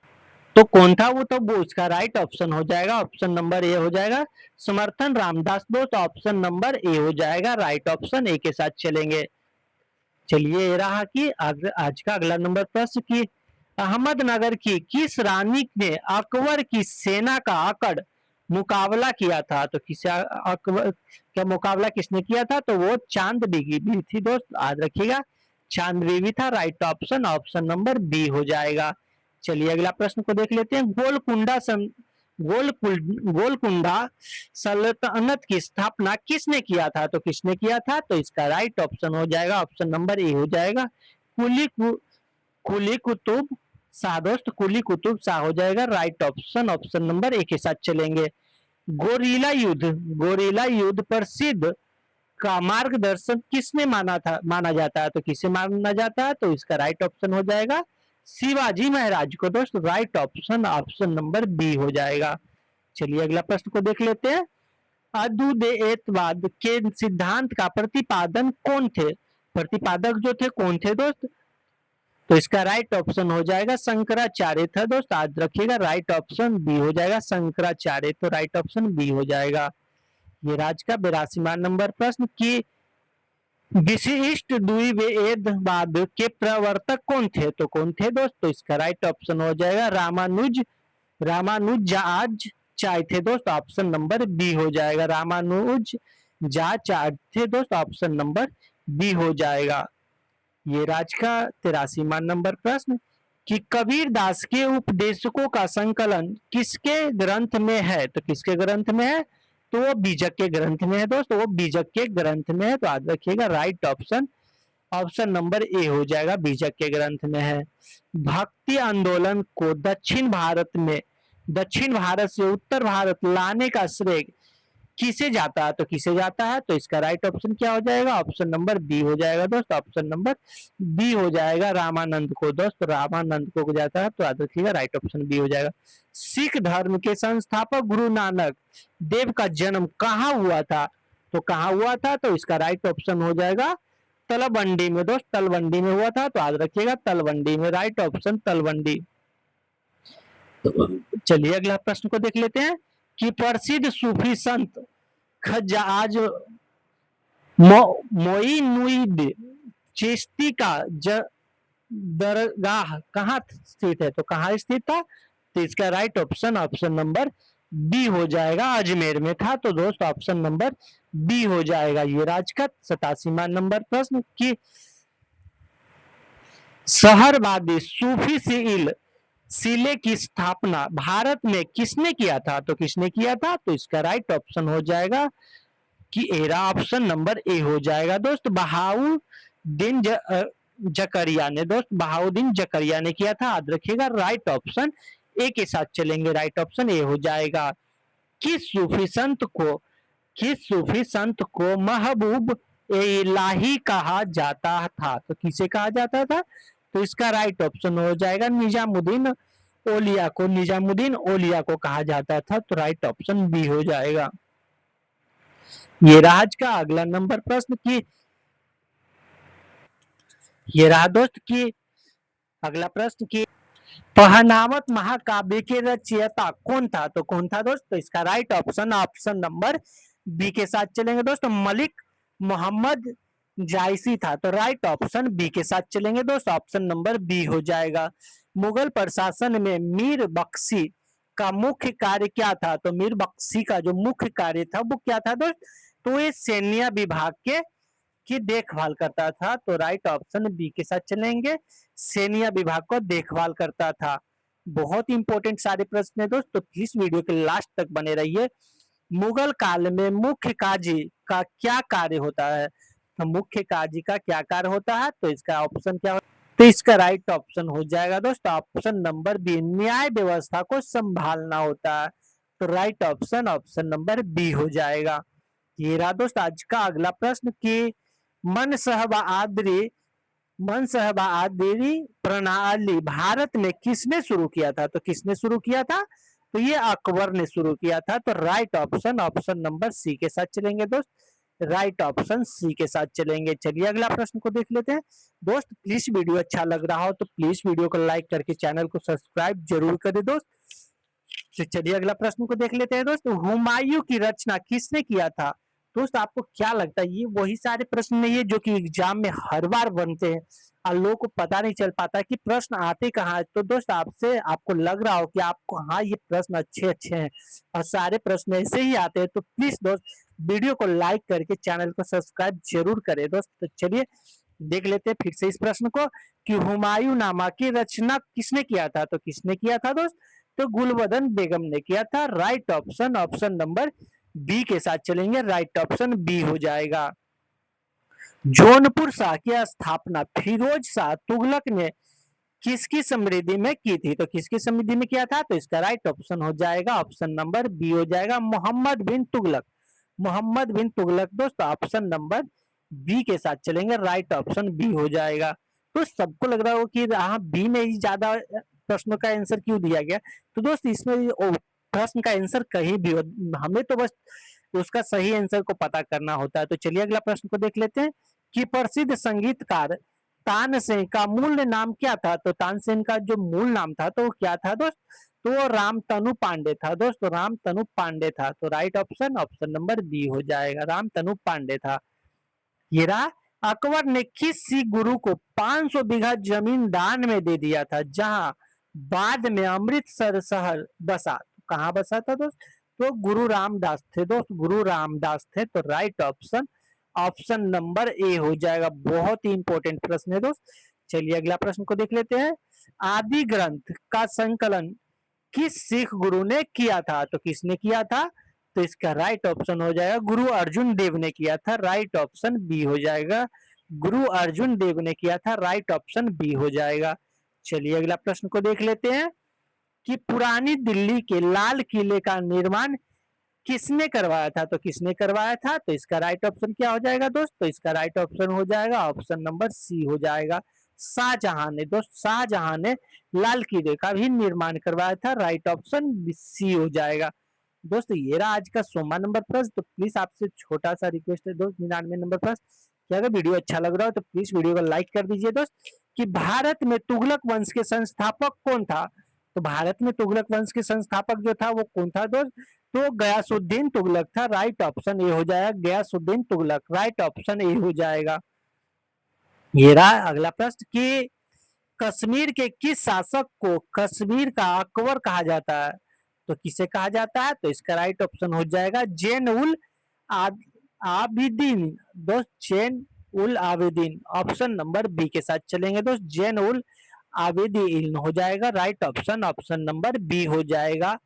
तो कौन था वो? तो वो उसका राइट ऑप्शन हो जाएगा, ऑप्शन नंबर ए हो जाएगा, समर्थन रामदास। दोस्त ऑप्शन नंबर ए हो जाएगा, राइट ऑप्शन ए के साथ चलेंगे। चलिए ये रहा कि आज का अगला नंबर प्रश्न की अहमदनगर की किस रानी ने अकबर की सेना का आकड़ मुकाबला किया था? तो किस अकबर का मुकाबला किसने किया था? तो वो चांद बीबी थी। दोस्त याद रखिएगा, चांद बीबी था। Right option option number B हो जाएगा। चलिए अगला प्रश्न को देख लेते हैं। गोलकुंडा सल्तनत की स्थापना किसने किया था? तो किसने किया था? तो इसका राइट ऑप्शन हो जाएगा, ऑप्शन नंबर ए हो जाएगा, कुली कुतुब शाह। दोस्त कुली कुतुब शाह हो जाएगा। राइट ऑप्शन ऑप्शन नंबर ए के साथ चलेंगे। गोरिल्ला युद्ध प्रसिद्ध का मार्गदर्शन किसने माना जाता है? तो किसे माना जाता है? तो इसका राइट ऑप्शन हो जाएगा शिवाजी महाराज को। दोस्त right option option number B हो जाएगा। चलिए अगला प्रश्न को देख लेते हैं। अद्वैतवाद के सिद्धांत का प्रतिपादन कौन थे? प्रतिपादक जो थे कौन थे दोस्त? तो इसका राइट ऑप्शन हो जाएगा शंकराचार्य था। दोस्त याद रखिएगा, राइट ऑप्शन बी हो जाएगा, शंकराचार्य। तो राइट ऑप्शन बी हो जाएगा। ये राज का 82वां नंबर प्रश्न की विशिष्ट द्विवेदवाद के प्रवर्तक कौन थे? तो कौन थे दोस्त? तो इसका राइट ऑप्शन हो जाएगा रामानुजाचार्य थे। दोस्त ऑप्शन नंबर बी हो जाएगा, रामानुजाचार्य थे। दोस्त ऑप्शन नंबर बी हो जाएगा। ये राज का 83वां नंबर प्रश्न कि कबीर दास के उपदेशकों का संकलन किसके ग्रंथ में है? तो किसके ग्रंथ में है? तो वो बीजक के ग्रंथ में है। दोस्तों वो बीजक के ग्रंथ में है। तो याद रखिएगा, राइट ऑप्शन ऑप्शन नंबर ए हो जाएगा, बीजक के ग्रंथ में है। भक्ति आंदोलन को दक्षिण भारत से उत्तर भारत लाने का श्रेय किसे जाता है? तो किसे जाता है? तो इसका राइट ऑप्शन क्या हो जाएगा? ऑप्शन नंबर बी हो जाएगा। दोस्त ऑप्शन नंबर बी हो जाएगा, रामानंद को। दोस्त रामानंद को जाता है। तो याद रखिएगा, राइट ऑप्शन बी हो जाएगा। सिख धर्म के संस्थापक गुरु नानक देव का जन्म कहाँ हुआ था? तो कहाँ हुआ था? तो इसका राइट ऑप्शन हो जाएगा तलवंडी में। दोस्त तलवंडी में हुआ था। तो याद रखिएगा, तलवंडी में। Right option Talwandi. चलिए अगला प्रश्न को देख लेते हैं कि प्रसिद्ध सूफी संत खजाज मोइनुद्दीन चिश्ती का दरगाह कहाँ स्थित है, तो कहाँ स्थित था, तो इसका right option option number B हो जाएगा, अजमेर में था। तो दोस्त ऑप्शन नंबर बी हो जाएगा। ये राज का 87वां नंबर प्रश्न की सहरवादी सूफी सिले की स्थापना भारत में किसने किया था, तो किसने किया था, तो इसका राइट ऑप्शन हो जाएगा कि एरा ऑप्शन नंबर ए हो जाएगा। दोस्त बहाउद्दीन जकरिया ने, दोस्त बहाउद्दीन जकरिया ने किया था, याद रखिएगा। राइट ऑप्शन ए के साथ चलेंगे, राइट ऑप्शन ए हो जाएगा। किस सूफी संत को महबूब इलाही कहा जाता था, तो किसे कहा जाता था, तो इसका राइट ऑप्शन हो जाएगा निजामुद्दीन ओलिया को कहा जाता था। तो राइट ऑप्शन बी हो जाएगा। ये राज का अगला नंबर प्रश्न की ये रहा दोस्त की अगला प्रश्न की पहनावत महाकाव्य के रचयिता कौन था, तो कौन था दोस्त, तो इसका right option option number B के साथ चलेंगे दोस्त, मलिक मोहम्मद जायसी था। तो राइट ऑप्शन बी के साथ चलेंगे दोस्त, ऑप्शन नंबर बी हो जाएगा। मुगल प्रशासन में मीर बख्शी का मुख्य कार्य क्या था, तो मीर बख्शी का जो मुख्य कार्य था वो क्या था दोस्त, तो ये सैन्य विभाग के की देखभाल करता था। तो राइट ऑप्शन बी के साथ चलेंगे, सैन्य विभाग को देखभाल करता था। बहुत इंपॉर्टेंट सारे प्रश्न है दोस्त, तो प्लीज वीडियो के लास्ट तक बने रहिए। मुगल काल में मुख्य काजी का क्या कार्य होता है, तो मुख्य काजी का क्या कार्य होता है, तो इसका ऑप्शन क्या होता है, तो इसका राइट ऑप्शन हो जाएगा दोस्त ऑप्शन नंबर बी, न्याय व्यवस्था को संभालना होता है। तो right option option number B हो जाएगा। ये रहा दोस्त आज का अगला प्रश्न की मनसहबादरी प्रणाली भारत में किसने शुरू किया था, तो किसने शुरू किया था, तो ये अकबर ने शुरू किया था। तो राइट ऑप्शन ऑप्शन नंबर सी के साथ चलेंगे दोस्त, राइट ऑप्शन सी के साथ चलेंगे। चलिए अगला प्रश्न को देख लेते हैं दोस्त। प्लीज वीडियो अच्छा लग रहा हो तो प्लीज वीडियो को लाइक करके चैनल को सब्सक्राइब जरूर करें दोस्त। तो चलिए अगला प्रश्न को देख लेते हैं दोस्त। हुमायूं की रचना किसने किया था, दोस्त आपको क्या लगता है, ये वही सारे प्रश्न नहीं है जो कि एग्जाम में हर बार बनते हैं और लोगों को पता नहीं चल पाता कि प्रश्न आते कहाँ है। तो दोस्त आपको लग रहा हो कि आपको हाँ ये प्रश्न अच्छे अच्छे हैं और सारे प्रश्न ऐसे ही आते हैं, तो प्लीज दोस्त वीडियो को लाइक करके चैनल को सब्सक्राइब जरूर करें दोस्त। तो चलिए देख लेते हैं फिर से इस प्रश्न को कि हुमायूं नामा की रचना किसने किया था, तो किसने किया था दोस्त, तो गुलबदन बेगम ने किया था। Right option option number B के साथ चलेंगे, राइट ऑप्शन बी हो जाएगा। जौनपुर शाह की स्थापना फिरोज शाह तुगलक ने किसकी समृद्धि में की थी, तो किसकी समृद्धि में किया था, तो इसका राइट ऑप्शन हो जाएगा ऑप्शन नंबर बी हो जाएगा, मोहम्मद बिन तुगलक दोस्त ऑप्शन नंबर बी के साथ चलेंगे, राइट ऑप्शन बी हो जाएगा। तो सबको लग रहा हो कि हाँ बी में ही ज्यादा प्रश्नों का आंसर क्यों दिया गया, तो दोस्त इसमें प्रश्न का आंसर कहीं भी हो, हमें तो बस उसका सही आंसर को पता करना होता है। तो चलिए अगला प्रश्न को देख लेते हैं कि प्रसिद्ध संगीतकार तानसेन का मूल नाम क्या था, तो तानसेन का जो मूल नाम था तो वो क्या था दोस्त, तो वो रामतनु पांडे था दोस्त, रामतनु पांडे था। तो right option option number B हो जाएगा, रामतनु पांडे था। ये रहा अकबर ने किस सिख गुरु को 500 बीघा जमीन दान में दे दिया था, जहां बाद में अमृतसर शहर बसा, कहाँ बसा था दोस्त, तो गुरु रामदास थे दोस्त, गुरु रामदास थे। तो राइट ऑप्शन ऑप्शन नंबर ए हो जाएगा। बहुत ही इंपॉर्टेंट प्रश्न है दोस्त। चलिए अगला प्रश्न को देख लेते हैं। आदि ग्रंथ का संकलन किस सिख गुरु ने किया था, तो किसने किया था, तो इसका राइट ऑप्शन हो जाएगा गुरु अर्जुन देव ने किया था, राइट ऑप्शन बी हो जाएगा, गुरु अर्जुन देव ने किया था, राइट ऑप्शन बी हो जाएगा। चलिए अगला प्रश्न को देख लेते हैं कि पुरानी दिल्ली के लाल किले का निर्माण किसने करवाया था, तो किसने करवाया था, तो इसका राइट ऑप्शन क्या हो जाएगा दोस्त, तो इसका राइट ऑप्शन हो जाएगा ऑप्शन नंबर सी हो जाएगा, शाहजहां ने दोस्त, शाहजहां ने लाल किले का भी निर्माण करवाया था, राइट ऑप्शन सी हो जाएगा। दोस्त ये रहा आज का 100वां नंबर प्रश्न। तो प्लीज आपसे छोटा सा रिक्वेस्ट है दोस्त, 99 नंबर प्रश्न कि अगर वीडियो अच्छा लग रहा हो तो प्लीज वीडियो को लाइक कर दीजिए दोस्त। कि भारत में तुगलक वंश के संस्थापक कौन था, तो भारत में तुगलक वंश के संस्थापक जो था वो कौन था दोस्त? तो गयासुद्दीन तुगलक था। राइट ऑप्शन ए हो जाएगा, Ghiyasuddin Tughlaq. Right option A हो जाएगा। ये रहा अगला प्रश्न कि कश्मीर के किस शासक को कश्मीर का अकबर कहा जाता है? तो किसे कहा जाता है? तो इसका राइट ऑप्शन हो जाएगा जैन उल आबिदीन। दोस्त Zain ul Abidin. Option number B के साथ चलेंगे दोस्त, जैन उल आबिदीन हो जाएगा। Right option option number B हो जाएगा।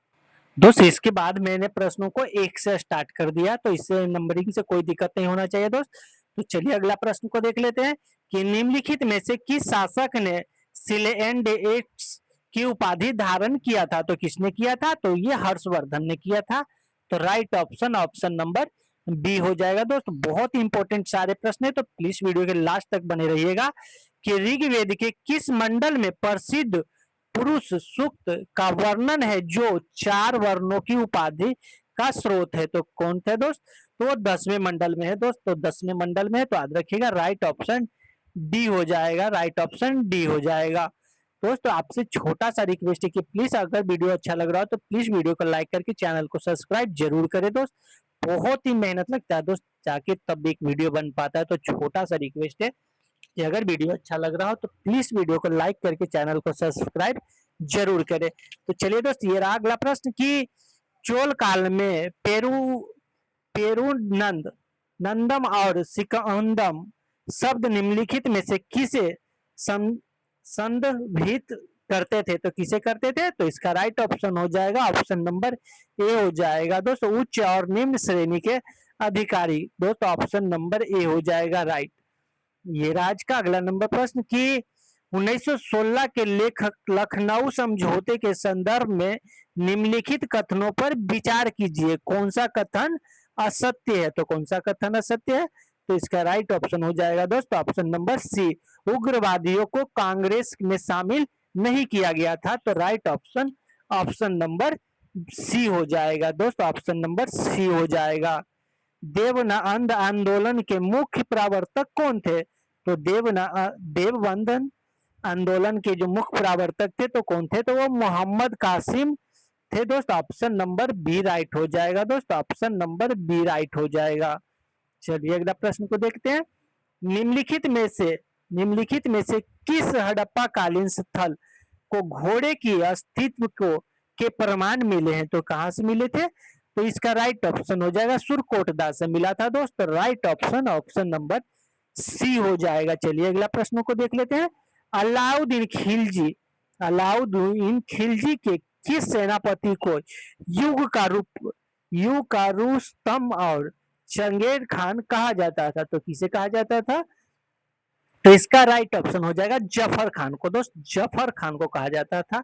दोस्त इसके बाद मैंने प्रश्नों को एक से स्टार्ट कर दिया, तो इससे नंबरिंग से कोई दिक्कत नहीं होना चाहिए दोस्त। तो चलिए अगला प्रश्न को देख लेते हैं कि निम्नलिखित में से किस शासक ने शिलान्यास की उपाधि धारण किया था? तो किसने किया था? तो ये हर्षवर्धन ने किया था। तो right option option number B हो जाएगा दोस्त। बहुत ही इंपॉर्टेंट सारे प्रश्न है, तो प्लीज वीडियो के लास्ट तक बने रहिएगा। कि ऋग्वेद के किस मंडल में प्रसिद्ध पुरुष सूक्त का वर्णन है जो 4 वर्णों की उपाधि का स्रोत है? तो कौन थे दोस्त? तो 10वें मंडल में है दोस्त। तो 10वें मंडल में है, तो याद रखिएगा राइट ऑप्शन डी हो जाएगा। राइट ऑप्शन डी हो जाएगा। दोस्तों आपसे छोटा सा रिक्वेस्ट है कि प्लीज अगर वीडियो अच्छा लग रहा हो तो प्लीज वीडियो को लाइक करके चैनल को सब्सक्राइब जरूर करें दोस्त। बहुत ही मेहनत लगता है दोस्त, जाके तब एक वीडियो बन पाता है। तो छोटा सा रिक्वेस्ट है कि अगर वीडियो अच्छा लग रहा हो तो प्लीज वीडियो को लाइक करके चैनल को सब्सक्राइब जरूर करें। तो चलिए दोस्त ये रहा अगला प्रश्न कि चोल काल में पेरुनंद नंदम और सिकंदम शब्द निम्नलिखित में से किसे संदर्भित करते थे? तो किसे करते थे? तो इसका राइट ऑप्शन हो जाएगा ऑप्शन नंबर ए हो जाएगा दोस्तों, उच्च और निम्न श्रेणी के अधिकारी। दोस्तों ऑप्शन नंबर ए हो जाएगा राइट। ये राज का अगला नंबर प्रश्न कि 1916 के लेखक लखनऊ समझौते के संदर्भ में निम्नलिखित कथनों पर विचार कीजिए। कौन सा कथन असत्य है? तो कौन सा कथन असत्य है? तो इसका राइट ऑप्शन हो जाएगा दोस्तों ऑप्शन नंबर सी, उग्रवादियों को कांग्रेस में शामिल नहीं किया गया था। तो राइट ऑप्शन ऑप्शन नंबर सी हो जाएगा दोस्तों, ऑप्शन नंबर सी हो जाएगा। देवबंद आंदोलन के मुख्य प्रवर्तक कौन थे? तो देवबंद आंदोलन के जो मुख्य प्रवर्तक थे तो कौन थे? तो वो मोहम्मद कासिम थे दोस्त। ऑप्शन नंबर बी राइट हो जाएगा दोस्त, ऑप्शन नंबर बी राइट हो जाएगा। चलिए अगला प्रश्न को देखते हैं। निम्नलिखित में से किस हड़प्पा कालीन स्थल को घोड़े की अस्तित्व को के प्रमाण मिले हैं? तो कहां से मिले थे? तो इसका राइट ऑप्शन हो जाएगा सुरकोटदा से मिला था दोस्त। राइट ऑप्शन ऑप्शन नंबर सी हो जाएगा। चलिए अगला प्रश्न को देख लेते हैं। अलाउद्दीन खिलजी के किस सेनापति को युग का रुस्तम और चंगेज खान कहा जाता था? तो किसे कहा जाता था? तो इसका राइट ऑप्शन हो जाएगा जफर खान को दोस्त, जफर खान को कहा जाता था।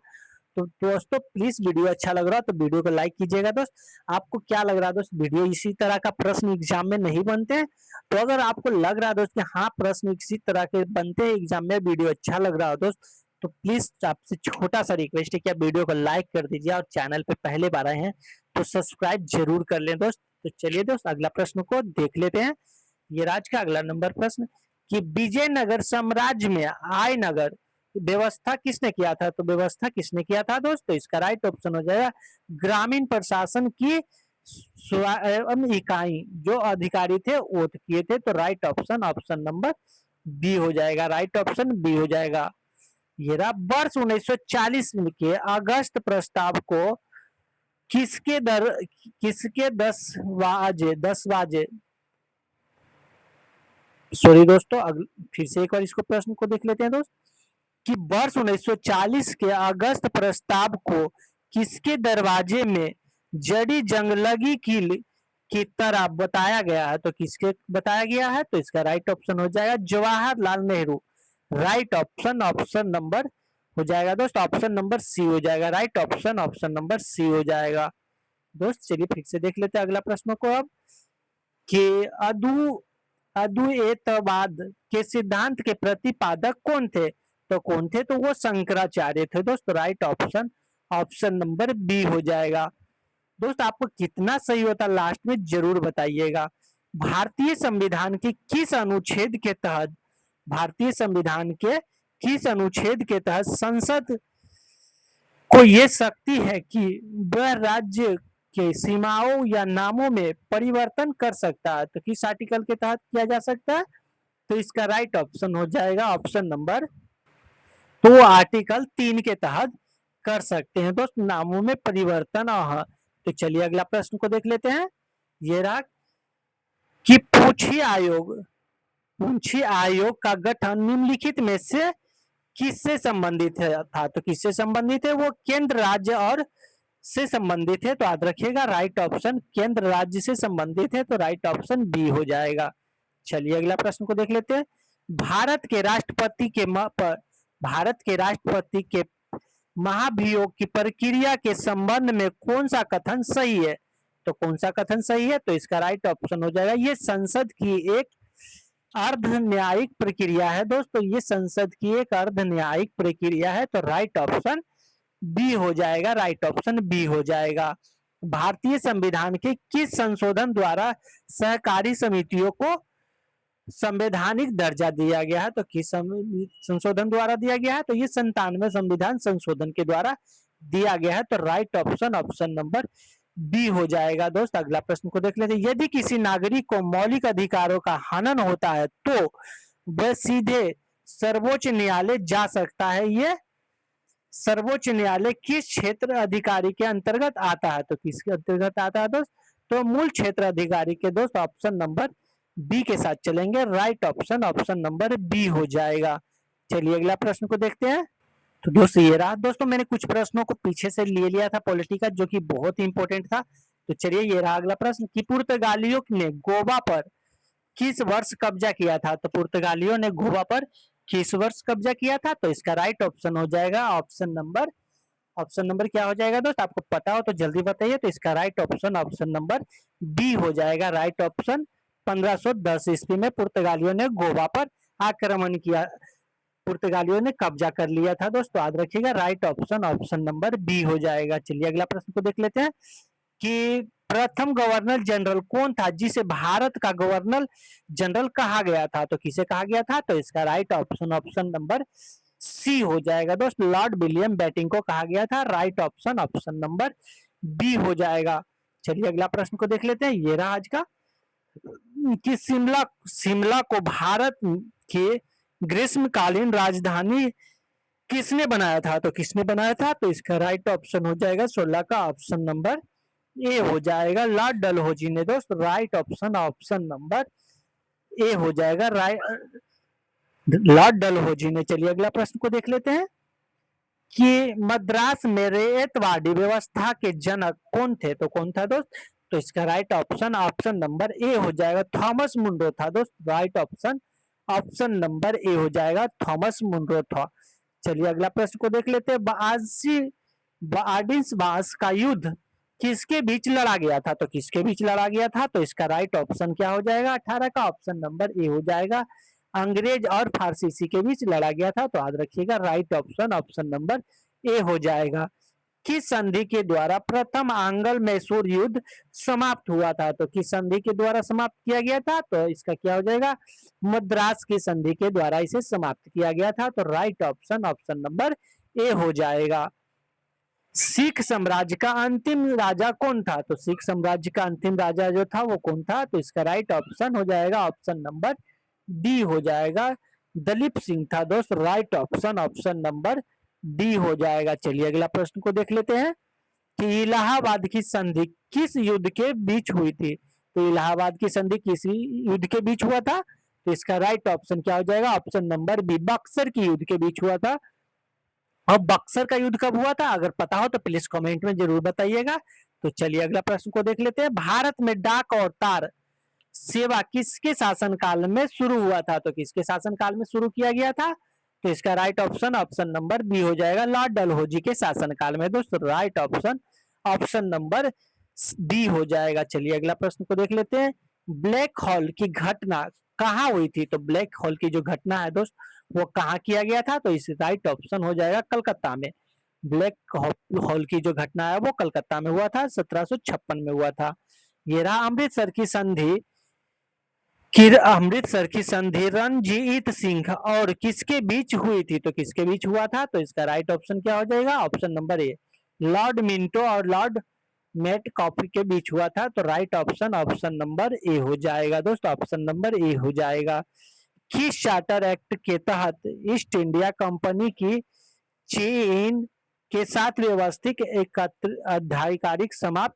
तो दोस्तों प्लीज वीडियो अच्छा लग रहा है तो वीडियो को लाइक कीजिएगा दोस्त। आपको क्या लग रहा है दोस्त, वीडियो इसी तरह का प्रश्न एग्जाम में नहीं बनते हैं? तो अगर आपको लग रहा है दोस्त कि हाँ प्रश्न इसी तरह के बनते हैं एग्जाम में, वीडियो अच्छा लग रहा हो दोस्त, तो प्लीज आपसे छोटा सा रिक्वेस्ट है कि आप वीडियो को लाइक कर दीजिए और चैनल पे पहले बार आए हैं तो सब्सक्राइब जरूर कर लें दोस्त। तो चलिए दोस्त अगला प्रश्न को देख लेते हैं। ये राज का अगला नंबर प्रश्न कि विजयनगर साम्राज्य में आय नगर व्यवस्था किसने किया था? तो व्यवस्था किसने किया था दोस्त? तो इसका राइट ऑप्शन हो जाएगा ग्रामीण प्रशासन की इकाई जो अधिकारी थे वो किए थे। तो right option option number B हो जाएगा, राइट ऑप्शन बी हो जाएगा। ये रहा वर्ष 1940 के अगस्त प्रस्ताव को किसके 10 वाजे सॉरी दोस्तों फिर से एक बार इसको प्रश्न को देख लेते हैं दोस्त कि वर्ष 1940 के अगस्त प्रस्ताव को किसके दरवाजे में जड़ी जंगलगी की तरह बताया गया है? तो किसके बताया गया है? तो इसका राइट ऑप्शन हो जाएगा Jawaharlal Nehru. Right option option number हो जाएगा दोस्त, ऑप्शन नंबर सी हो जाएगा। राइट ऑप्शन ऑप्शन नंबर सी हो जाएगा दोस्त। चलिए फिर से देख लेते हैं अगला प्रश्न को अब कि अद्वैतवाद के सिद्धांत के प्रतिपादक कौन थे? तो कौन थे? तो वो शंकराचार्य थे दोस्त। Right option option number B हो जाएगा दोस्त। आपको कितना सही होता लास्ट में जरूर बताइएगा। भारतीय संविधान के किस अनुच्छेद के तहत संसद को ये शक्ति है कि वह राज्य के सीमाओं या नामों में परिवर्तन कर सकता है। तो किस आर्टिकल के तहत किया जा सकता है? तो इसका राइट ऑप्शन हो जाएगा ऑप्शन नंबर, तो आर्टिकल 3 के तहत कर सकते हैं दोस्त, नामों में परिवर्तन। तो चलिए अगला प्रश्न को देख लेते हैं। ये रहा कि पूंछी आयोग का गठन निम्नलिखित में से किससे संबंधित है था? तो किससे संबंधित है? वो केंद्र, राज्य और से संबंधित है। तो याद रखिएगा राइट ऑप्शन केंद्र राज्य से संबंधित है, तो राइट ऑप्शन बी हो जाएगा। चलिए अगला प्रश्न को देख लेते हैं। भारत के राष्ट्रपति के महाभियोग की प्रक्रिया के संबंध में कौन सा कथन सही है? तो कौन सा कथन सही है? तो इसका राइट ऑप्शन हो जाएगा ये संसद की एक अर्ध न्यायिक प्रक्रिया है दोस्तों, ये संसद की एक अर्ध न्यायिक प्रक्रिया है। तो राइट ऑप्शन बी हो जाएगा, राइट ऑप्शन बी हो जाएगा। भारतीय संविधान के किस संशोधन द्वारा सहकारी समितियों को संवैधानिक दर्जा दिया गया है? तो किस संशोधन द्वारा दिया गया है? तो ये 97वें संविधान संशोधन के द्वारा दिया गया है। तो right option option number B हो जाएगा दोस्त। अगला प्रश्न को देख लेते हैं। यदि किसी नागरिक को मौलिक अधिकारों का हनन होता है तो वह सीधे सर्वोच्च न्यायालय जा सकता है। ये सर्वोच्च न्यायालय किस क्षेत्र अधिकारी के अंतर्गत आता है? तो किसके अंतर्गत आता है दोस्त? तो मूल क्षेत्र अधिकारी के दोस्त, ऑप्शन नंबर बी के साथ चलेंगे। Right option option number B हो जाएगा। चलिए अगला प्रश्न को देखते हैं। तो दोस्तों ये रहा दोस्तों, मैंने कुछ प्रश्नों को पीछे से ले लिया था पॉलिटी का, जो कि बहुत ही इंपॉर्टेंट था। तो चलिए ये रहा अगला प्रश्न कि पुर्तगालियों ने गोवा पर किस वर्ष कब्जा किया था? तो पुर्तगालियों ने गोवा पर किस वर्ष कब्जा किया था? तो इसका राइट ऑप्शन हो जाएगा ऑप्शन नंबर क्या हो जाएगा दोस्त? आपको पता हो तो जल्दी बताइए। तो इसका right option option number B हो जाएगा। राइट ऑप्शन 1510 ईस्वी में पुर्तगालियों ने गोवा पर आक्रमण किया, पुर्तगालियों ने कब्जा कर लिया था दोस्तों, याद रखिएगा। Right option option number B हो जाएगा। चलिए अगला प्रश्न को देख लेते हैं कि प्रथम गवर्नर जनरल कौन था जिसे भारत का गवर्नर जनरल कहा गया था? तो किसे कहा गया था? तो इसका राइट ऑप्शन ऑप्शन नंबर सी हो जाएगा दोस्त, लॉर्ड विलियम बेंटिंक को कहा गया था। Right option option number B हो जाएगा। चलिए अगला प्रश्न को देख लेते हैं। ये रहा आज का कि शिमला को भारत के ग्रीष्मकालीन राजधानी किसने बनाया था? तो किसने बनाया था? तो इसका राइट ऑप्शन हो जाएगा 16 का ऑप्शन नंबर ए हो जाएगा, लॉर्ड डलहौजी ने दोस्त। राइट ऑप्शन ऑप्शन नंबर ए हो जाएगा, लॉर्ड डलहौजी ने। चलिए अगला प्रश्न को देख लेते हैं कि मद्रास में रैयतवाड़ी व्यवस्था के जनक कौन थे? तो कौन था दोस्त? तो इसका राइट ऑप्शन ऑप्शन नंबर ए हो जाएगा, थॉमस मुनरो था दोस्त। राइट ऑप्शन ऑप्शन नंबर ए हो जाएगा, थॉमस मुनरो था। चलिए अगला प्रश्न को देख लेते हैं। बास का युद्ध किसके बीच लड़ा गया था? तो किसके बीच लड़ा गया था? तो इसका राइट ऑप्शन क्या हो जाएगा? 18 का ऑप्शन नंबर ए हो जाएगा, अंग्रेज और फारसीसी के बीच लड़ा गया था। तो याद रखिएगा राइट ऑप्शन ऑप्शन नंबर ए हो जाएगा। किस संधि के द्वारा प्रथम आंग्ल मैसूर युद्ध समाप्त हुआ था? तो किस संधि के द्वारा समाप्त किया गया था? तो इसका क्या हो जाएगा? मद्रास की संधि के द्वारा इसे समाप्त किया गया था। तो राइट ऑप्शन ऑप्शन नंबर ए हो जाएगा। सिख साम्राज्य का अंतिम राजा कौन था? तो सिख साम्राज्य का अंतिम राजा जो था वो कौन था? तो इसका राइट ऑप्शन हो जाएगा ऑप्शन नंबर डी हो जाएगा, दलीप सिंह था दोस्त। Right option option number D हो जाएगा। चलिए अगला प्रश्न को देख लेते हैं कि इलाहाबाद की संधि किस युद्ध के बीच हुई थी? तो इलाहाबाद की संधि किस युद्ध के बीच हुआ था? तो इसका राइट ऑप्शन क्या हो जाएगा? ऑप्शन नंबर बी, बक्सर की युद्ध के बीच हुआ था। और बक्सर का युद्ध कब हुआ था? अगर पता हो तो प्लीज कमेंट में जरूर बताइएगा। तो चलिए अगला प्रश्न को देख लेते हैं। भारत में डाक और तार सेवा किसके शासनकाल में शुरू हुआ था? तो किसके शासनकाल में शुरू किया गया था? तो इसका right option option number B हो जाएगा, लॉर्ड डलहौजी के शासनकाल में दोस्तों। Right option option number B हो जाएगा। चलिए अगला प्रश्न को देख लेते हैं। ब्लैक होल की घटना कहाँ हुई थी? तो ब्लैक होल की जो घटना है दोस्त वो कहाँ किया गया था? तो इस राइट ऑप्शन हो जाएगा कलकत्ता में। ब्लैक होल की जो घटना है वो कलकत्ता में हुआ था, 1756 में हुआ था। ये रहा अमृतसर की संधि कि अमृतसर की संधि रणजीत सिंह और किसके बीच हुई थी? तो किसके बीच हुआ था? तो इसका राइट ऑप्शन क्या हो जाएगा? ऑप्शन नंबर ए, लॉर्ड मिंटो और लॉर्ड मेट कॉफी के बीच हुआ था। तो राइट ऑप्शन ऑप्शन नंबर ए हो जाएगा दोस्तों, ऑप्शन नंबर ए हो जाएगा। किस चार्टर एक्ट के तहत ईस्ट इंडिया कंपनी की चीन के साथ व्यवस्थित एकत्र आधिकारिक समाप्त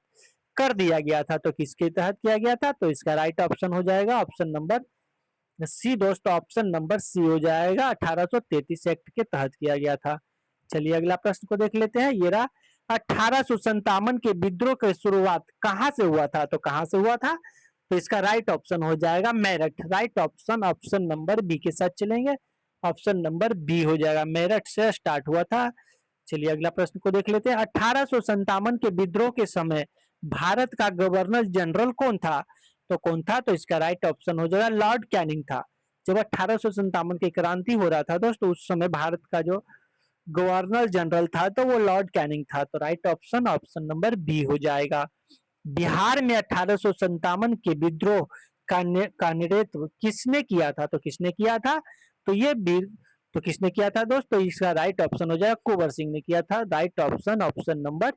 कर दिया गया था? तो किसके तहत किया गया था? तो इसका राइट ऑप्शन हो जाएगा ऑप्शन नंबर सी दोस्तों, ऑप्शन नंबर सी हो जाएगा। 1833 एक्ट के तहत किया गया था। चलिए अगला प्रश्न को देख लेते हैं। ये रहा, 1857 के विद्रोह की शुरुआत कहां से हुआ था? तो कहां से हुआ था? तो इसका राइट ऑप्शन हो जाएगा Meerut. Right option option number B के साथ चलेंगे, ऑप्शन नंबर बी हो जाएगा, मेरठ से स्टार्ट हुआ था। चलिए अगला प्रश्न को देख लेते हैं। 1857 के विद्रोह के समय भारत का गवर्नर जनरल कौन था? तो कौन था? तो इसका राइट ऑप्शन हो जाएगा लॉर्ड कैनिंग था। जब 1857 की क्रांति हो रहा था दोस्तों, उस समय भारत का जो गवर्नर जनरल था तो वो लॉर्ड कैनिंग था। तो right option option number B हो जाएगा। बिहार में 1857 के विद्रोह का नेतृत्व किसने किया था? तो किसने किया था? तो ये वीर तो किसने किया था दोस्तों? इसका राइट ऑप्शन हो जाएगा कुंवर सिंह ने किया था। Right option option number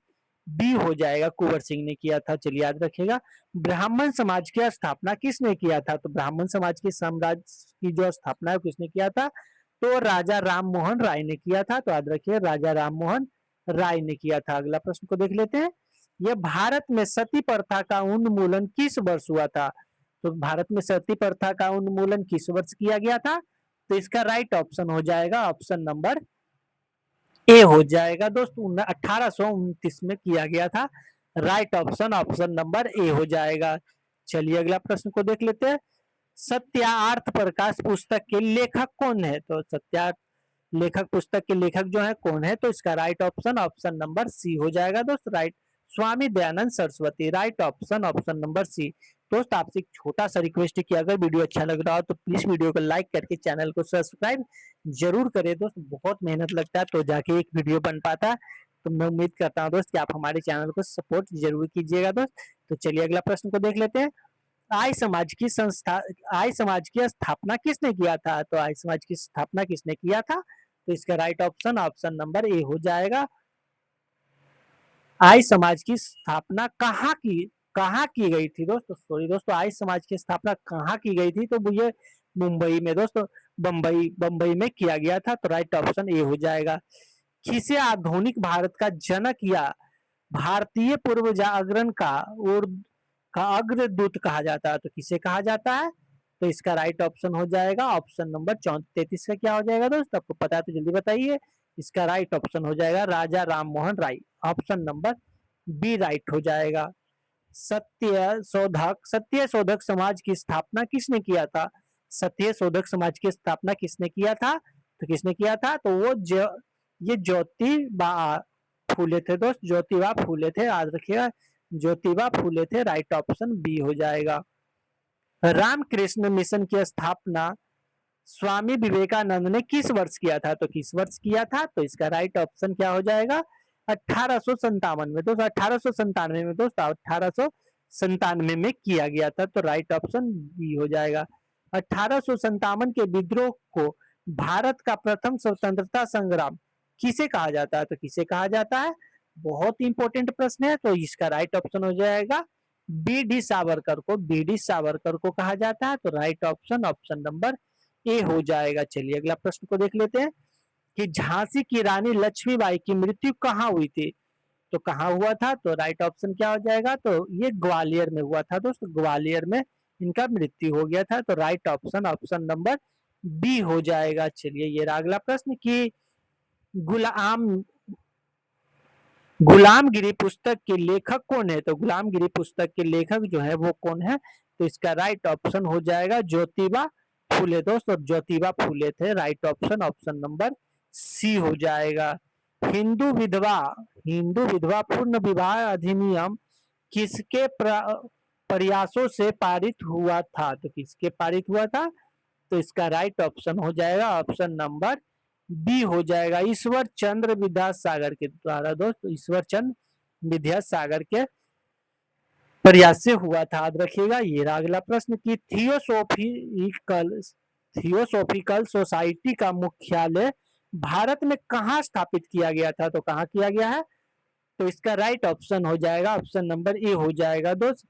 B हो जाएगा, कुंवर सिंह ने किया था। चलिए याद रखिएगा। ब्राह्मण समाज की स्थापना किसने किया था? तो ब्राह्मण समाज की साम्राज्य की जो स्थापना है किसने किया था? तो राजा राम मोहन राय ने किया था। तो याद रखिए राजा राम मोहन राय ने किया था। अगला प्रश्न को देख लेते हैं। यह भारत में सती प्रथा का उन्मूलन किस वर्ष हुआ था? तो भारत में सती प्रथा का उन्मूलन किस वर्ष किया गया था? तो इसका राइट ऑप्शन हो जाएगा ऑप्शन नंबर ए हो जाएगा दोस्तों, 1829 में किया गया था। राइट ऑप्शन ऑप्शन नंबर ए हो जाएगा। चलिए अगला प्रश्न को देख लेते हैं। सत्यार्थ प्रकाश पुस्तक के लेखक कौन है? तो सत्यार्थ लेखक पुस्तक के लेखक जो है कौन है? तो इसका राइट ऑप्शन ऑप्शन नंबर सी हो जाएगा दोस्त, right, Swami Dayanand Saraswati. Right option option number C. दोस्त आपसे एक छोटा सा रिक्वेस्ट है कि अगर वीडियो अच्छा लग रहा हो तो प्लीज वीडियो को लाइक करके चैनल को सब्सक्राइब जरूर करें दोस्त, बहुत मेहनत लगता है तो जाके एक वीडियो बन पाता है। तो मैं उम्मीद करता हूँ दोस्त कि आप हमारे चैनल को सपोर्ट जरूर कीजिएगा दोस्त। तो चलिए अगला प्रश्न को देख लेते हैं। आय समाज की संस्था आय समाज की स्थापना किसने किया था? तो आय समाज की स्थापना किसने किया था? तो इसका राइट ऑप्शन ऑप्शन नंबर ए हो जाएगा। आय समाज की स्थापना कहाँ की गई थी दोस्तों? सॉरी दोस्तों, आय समाज की स्थापना कहाँ की गई थी? तो ये मुंबई में दोस्तों, बम्बई में किया गया था। तो राइट ऑप्शन ए हो जाएगा। किसे आधुनिक भारत का जनक या भारतीय पूर्व जागरण का अग्रदूत कहा जाता है? तो किसे कहा जाता है? तो इसका राइट ऑप्शन हो जाएगा ऑप्शन नंबर 33 का क्या हो जाएगा दोस्त? आपको पता है तो जल्दी बताइए। इसका राइट ऑप्शन हो जाएगा राजा Ram Mohan Roy. Option number B right हो जाएगा। सत्य शोधक समाज की स्थापना किसने किया था? सत्य शोधक समाज की स्थापना किसने किया था? तो किसने किया था? तो ये ज्योतिबा फूले थे दोस्त, ज्योतिबा फूले थे, याद रखिएगा ज्योतिबा फूले थे। राइट ऑप्शन बी हो जाएगा। रामकृष्ण मिशन की स्थापना स्वामी विवेकानंद ने किस वर्ष किया था? तो किस वर्ष किया था? तो इसका राइट ऑप्शन क्या हो जाएगा? 1857 में दोस्तों, 1897 में दोस्तों, 1897 में किया गया था। तो राइट ऑप्शन बी हो जाएगा। 1857 के विद्रोह को भारत का प्रथम स्वतंत्रता संग्राम किसे कहा जाता है? तो किसे कहा जाता है? बहुत इंपॉर्टेंट प्रश्न है। तो इसका राइट ऑप्शन हो जाएगा बी डी सावरकर को, बी डी सावरकर को कहा जाता है। तो राइट ऑप्शन ऑप्शन नंबर ए हो जाएगा। चलिए अगला प्रश्न को देख लेते हैं कि झांसी की रानी लक्ष्मीबाई की मृत्यु कहाँ हुई थी? तो कहाँ हुआ था? तो राइट ऑप्शन क्या हो जाएगा? तो ये ग्वालियर में हुआ था दोस्तों, ग्वालियर में इनका मृत्यु हो गया था। तो right option option number B हो जाएगा। चलिए ये अगला प्रश्न कि गुलाम गुलामगिरी पुस्तक के लेखक कौन है? तो गुलामगिरी पुस्तक के लेखक जो है वो कौन है? तो इसका राइट ऑप्शन हो जाएगा ज्योतिबा फूले दोस्त, और ज्योतिबा फूले थे। राइट ऑप्शन ऑप्शन नंबर सी हो जाएगा। हिंदू विधवा हिंदू विधवा पूर्ण विवाह अधिनियम किसके प्रयासों से पारित हुआ था? तो किसके पारित हुआ था? तो इसका राइट ऑप्शन हो जाएगा ऑप्शन नंबर बी हो जाएगा, ईश्वर चंद्र विद्यासागर के द्वारा दोस्त, ईश्वर चंद्र विद्यासागर के प्रयास से हुआ था, याद रखिएगा। ये रहा अगला प्रश्न कि थियोसॉफिकल सोसाइटी का मुख्यालय भारत में कहाँ स्थापित किया गया था, तो कहाँ किया गया है, तो इसका राइट ऑप्शन हो जाएगा ऑप्शन नंबर ए हो जाएगा दोस्त।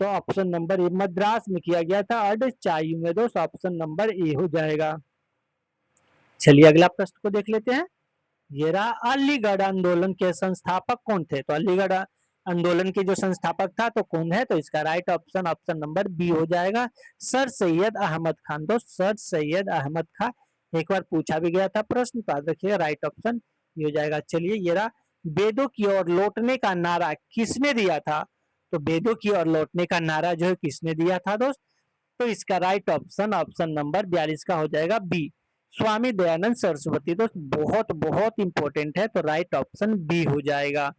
तो ऑप्शन नंबर ए मद्रास में किया गया था, अर्धचायु में दोस्त, ऑप्शन नंबर ए हो जाएगा। चलिए अगला प्रश्न को देख लेते हैं। ये रहा अलीगढ़ आंदोलन के संस्थापक कौन थे, तो अलीगढ़ आंदोलन के जो संस्थापक था तो कौन है, तो इसका right option option number B हो जाएगा, सर सैयद अहमद खान दोस्त, सर सैयद अहमद खान। एक बार पूछा भी गया था प्रश्न, तो याद रखिएगा राइट ऑप्शन ये हो जाएगा। चलिए ये रहा वेदों की ओर लौटने का नारा किसने दिया था, तो वेदों की ओर लौटने का नारा जो है किसने दिया था दोस्त, तो इसका राइट ऑप्शन ऑप्शन नंबर 42 का हो जाएगा बी, स्वामी दयानंद सरस्वती दोस्त। बहुत बहुत इंपॉर्टेंट है, तो राइट ऑप्शन बी हो जाएगा।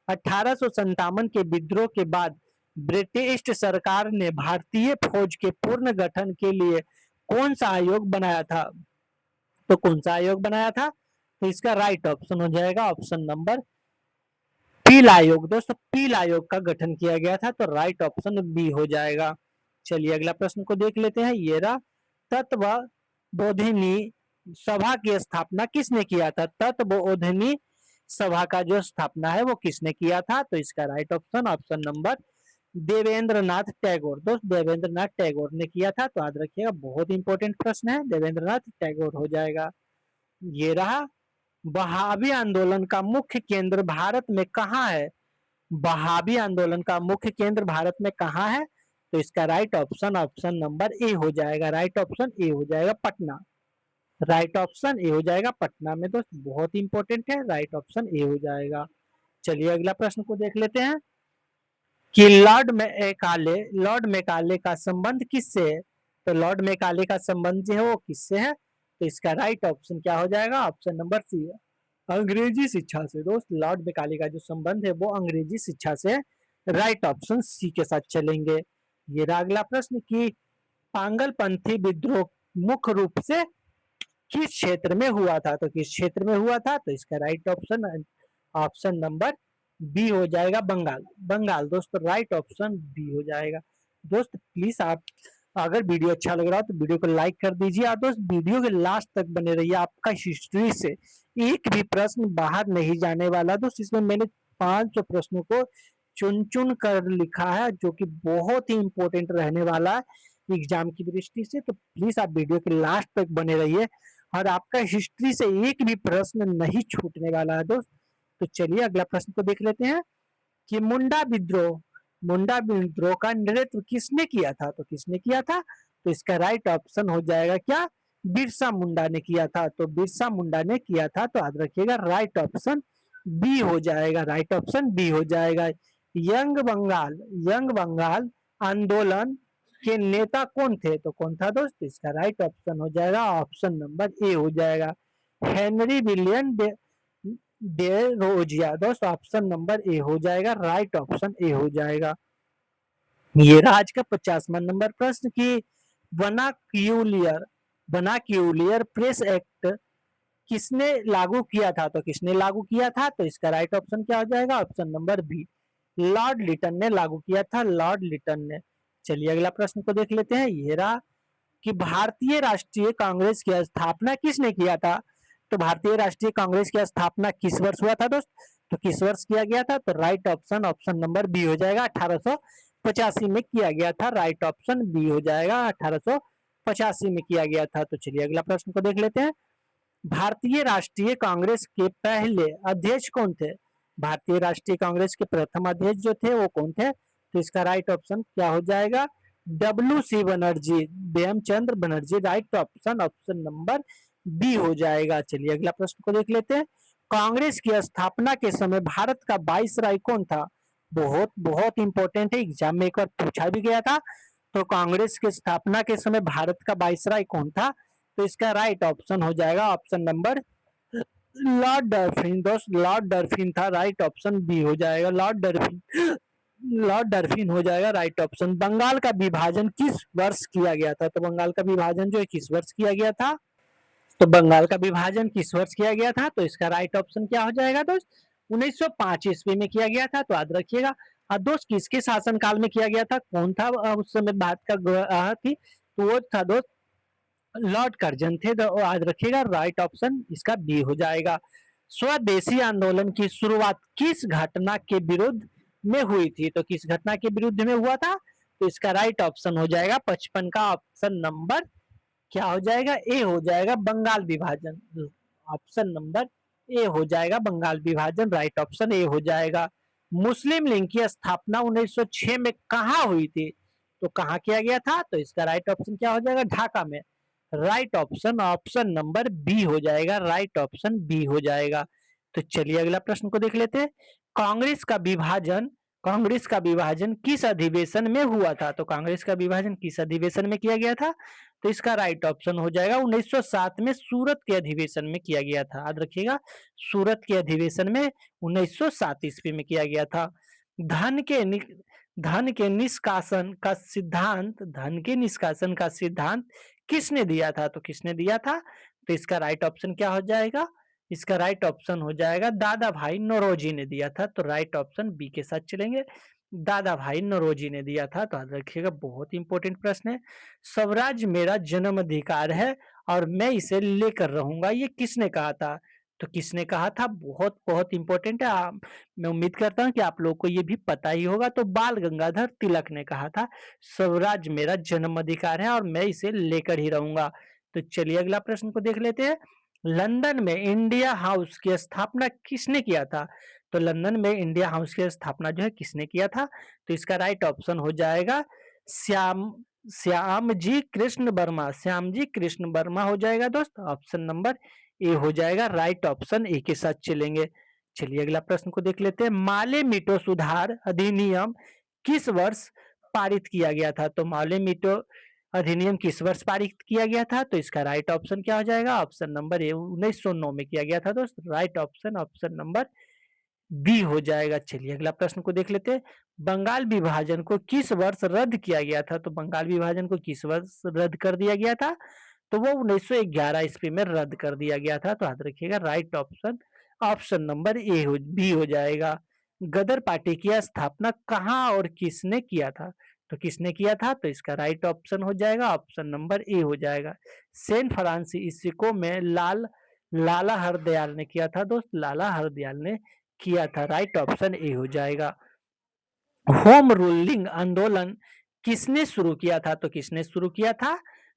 1857 के विद्रोह के बाद ब्रिटिश सरकार ने भारतीय फौज के पूर्ण गठन के लिए कौन सा आयोग बनाया था, तो कौन सा आयोग बनाया था, तो इसका राइट ऑप्शन हो जाएगा ऑप्शन नंबर पील आयोग दोस्तों, पील आयोग का गठन किया गया था, तो राइट ऑप्शन बी हो जाएगा। चलिए अगला प्रश्न को देख लेते हैं। ये रहा तत्वबोधिनी सभा की स्थापना किसने किया था, तत्वबोधिनी सभा का जो स्थापना है वो किसने किया था, तो इसका right option option number Devendra Nath Tagore दोस्त, देवेंद्र नाथ टैगोर ने किया था, तो याद रखिएगा बहुत इंपॉर्टेंट प्रश्न है, देवेंद्र नाथ टैगोर हो जाएगा। ये रहा वहाबी आंदोलन का मुख्य केंद्र भारत में कहाँ है, वहाबी आंदोलन का मुख्य केंद्र भारत में कहाँ है, तो इसका राइट ऑप्शन ऑप्शन नंबर ए हो जाएगा, राइट ऑप्शन ए हो जाएगा पटना, राइट ऑप्शन ए हो जाएगा पटना में दोस्त, बहुत इंपॉर्टेंट है, राइट ऑप्शन ए हो जाएगा। चलिए अगला प्रश्न को देख लेते हैं कि लॉर्ड मैकाले का संबंध किससे है, तो लॉर्ड मैकाले का संबंध जो है वो किससे है, तो इसका राइट ऑप्शन क्या हो जाएगा ऑप्शन नंबर सी है, अंग्रेजी शिक्षा से दोस्त। लॉर्ड मैकाले का जो संबंध है वो अंग्रेजी शिक्षा से है, राइट ऑप्शन सी के साथ चलेंगे। ये रहा अगला प्रश्न कि पागलपंथी विद्रोह मुख्य रूप से किस क्षेत्र में हुआ था, तो किस क्षेत्र में हुआ था, तो इसका right option option number B हो जाएगा, बंगाल, बंगाल दोस्तों, राइट ऑप्शन बी हो जाएगा। दोस्त प्लीज आप अगर वीडियो अच्छा लग रहा हो तो वीडियो को लाइक कर दीजिए, और दोस्त वीडियो के लास्ट तक बने रहिए, आपका हिस्ट्री से एक भी प्रश्न बाहर नहीं जाने वाला दोस्त। इसमें मैंने 500 प्रश्नों को चुन चुन कर लिखा है, जो कि बहुत ही इंपॉर्टेंट रहने वाला है एग्जाम की दृष्टि से, तो प्लीज आप वीडियो के लास्ट तक बने रहिए, और आपका हिस्ट्री से एक भी प्रश्न नहीं छूटने वाला है दोस्त। तो चलिए अगला प्रश्न को देख लेते हैं कि मुंडा विद्रोह का नेतृत्व किसने किया था, तो किसने किया था, तो इसका राइट ऑप्शन हो जाएगा क्या, बिरसा मुंडा ने किया था, तो बिरसा मुंडा ने किया था, तो याद रखिएगा राइट ऑप्शन बी हो जाएगा, राइट ऑप्शन बी हो जाएगा। यंग बंगाल आंदोलन के नेता कौन थे, तो कौन था दोस्त, इसका राइट ऑप्शन हो जाएगा ऑप्शन नंबर ए हो जाएगा, हेनरी विलियम डे रोजिया दोस्त, ऑप्शन नंबर ए हो जाएगा, राइट ऑप्शन ए हो जाएगा। ये रहा आज का 50वां नंबर प्रश्न की वनाक्यूलियर प्रेस एक्ट किसने लागू किया था, तो किसने लागू किया था, तो इसका राइट ऑप्शन क्या हो जाएगा option number B, Lord Lytton ने लागू किया था, लॉर्ड लिटन ने। चलिए अगला प्रश्न को देख लेते हैं। ये रहा कि भारतीय राष्ट्रीय कांग्रेस की स्थापना किसने किया था, तो भारतीय राष्ट्रीय कांग्रेस की स्थापना किस वर्ष हुआ था दोस्त, तो किस वर्ष किया गया था, तो right option option number B हो जाएगा, 1885 में किया गया था, राइट ऑप्शन बी हो जाएगा, 1885 में किया गया था। तो चलिए अगला प्रश्न को देख लेते हैं। भारतीय राष्ट्रीय कांग्रेस के पहले अध्यक्ष कौन थे, भारतीय राष्ट्रीय कांग्रेस के प्रथम अध्यक्ष जो थे वो कौन थे, तो इसका राइट ऑप्शन क्या हो जाएगा, WC Banerjee, Hemchandra Banerjee, right option option number B हो जाएगा। चलिए अगला प्रश्न को देख लेते हैं। कांग्रेस की स्थापना के समय भारत का वाइसराय कौन था, बहुत बहुत इंपॉर्टेंट है, एग्जाम में एक बार पूछा भी गया था, तो कांग्रेस की स्थापना के समय भारत का वाइसराय कौन था, तो इसका राइट ऑप्शन हो जाएगा ऑप्शन नंबर लॉर्ड डर्फिन दोस्त, लॉर्ड डर्फिन था, राइट ऑप्शन बी हो जाएगा, लॉर्ड डर्फिन हो जाएगा, राइट ऑप्शन। बंगाल का विभाजन किस वर्ष किया गया था, तो बंगाल का विभाजन जो है किस वर्ष किया गया था, तो बंगाल का विभाजन किस वर्ष किया गया था, तो इसका राइट ऑप्शन क्या हो जाएगा दोस्त, 1905 ईस्वी में किया गया था, तो याद रखिएगा दोस्त किसके शासनकाल में किया गया था, कौन था उस समय भारत का थी, तो वो था दोस्त लॉर्ड कर्जन थे। तो याद रखिएगा, राइट ऑप्शन इसका बी हो जाएगा। स्वदेशी आंदोलन की शुरुआत किस घटना के विरुद्ध में हुई थी, तो किस घटना के विरुद्ध में हुआ था, तो इसका राइट ऑप्शन हो जाएगा 55 का ऑप्शन नंबर क्या हो जाएगा, ए हो जाएगा, बंगाल विभाजन। ऑप्शन नंबर ए हो जाएगा, बंगाल विभाजन, राइट ऑप्शन ए हो जाएगा। मुस्लिम लीग की स्थापना 1906 में कहा हुई थी, तो कहाँ किया गया था, तो इसका राइट ऑप्शन क्या हो जाएगा, ढाका में। Right option option number B हो जाएगा, राइट ऑप्शन बी हो जाएगा। तो चलिए अगला प्रश्न को देख लेते हैं। कांग्रेस का विभाजन कांग्रेस का विभाजन किस अधिवेशन में हुआ था, तो कांग्रेस का विभाजन किस अधिवेशन में किया गया था, तो इसका राइट ऑप्शन हो जाएगा 1907 में सूरत के अधिवेशन में किया गया था। याद रखिएगा, सूरत के अधिवेशन में 1907 ईस्वी में किया गया था। धन के धन के निष्कासन का सिद्धांत धन के निष्कासन का सिद्धांत किसने दिया था, तो किसने दिया था, तो इसका राइट ऑप्शन क्या हो जाएगा, इसका राइट ऑप्शन हो जाएगा दादा भाई नौरोजी ने दिया था। तो राइट ऑप्शन बी के साथ चलेंगे, दादा भाई नौरोजी ने दिया था। तो याद रखिएगा, बहुत इंपॉर्टेंट प्रश्न है। स्वराज मेरा जन्म अधिकार है और मैं इसे लेकर रहूंगा, ये किसने कहा था, तो किसने कहा था, बहुत बहुत इंपॉर्टेंट है। मैं उम्मीद करता हूँ कि आप लोग को ये भी पता ही होगा। तो बाल गंगाधर तिलक ने कहा था, स्वराज मेरा जन्म अधिकार है और मैं इसे लेकर ही रहूंगा। तो चलिए अगला प्रश्न को देख लेते हैं। लंदन में इंडिया हाउस की स्थापना किसने किया था, तो लंदन में इंडिया हाउस की स्थापना जो है किसने किया था, तो इसका राइट ऑप्शन हो जाएगा श्याम श्याम जी कृष्ण वर्मा हो जाएगा दोस्त। ऑप्शन नंबर ए हो जाएगा, राइट ऑप्शन ए के साथ चलेंगे। चलिए अगला प्रश्न को देख लेते हैं। माले मीटो सुधार अधिनियम किस वर्ष पारित किया गया था, तो माले मीटो अधिनियम किस वर्ष पारित किया गया था, तो इसका राइट ऑप्शन क्या हो जाएगा, ऑप्शन नंबर ए 1909 में किया गया था दोस्त। Right option option number B हो जाएगा। चलिए अगला प्रश्न को देख लेते हैं। बंगाल विभाजन को किस वर्ष रद्द किया गया था, तो बंगाल विभाजन को किस वर्ष रद्द कर दिया गया था, तो वो 1911 ईस्वी में रद्द कर दिया गया था। तो याद रखिएगा, right option option number B हो जाएगा। गदर पार्टी की स्थापना कहाँ और किसने किया था, तो किसने किया था, तो इसका राइट ऑप्शन हो जाएगा, ऑप्शन नंबर ए हो जाएगा। सैन फ्रांसिस्को में लाला हरदयाल ने किया था दोस्त, लाला हरदयाल ने किया था। राइट ऑप्शन ए हो जाएगा। होम रूलिंग आंदोलन किसने शुरू किया था, तो किसने शुरू किया था,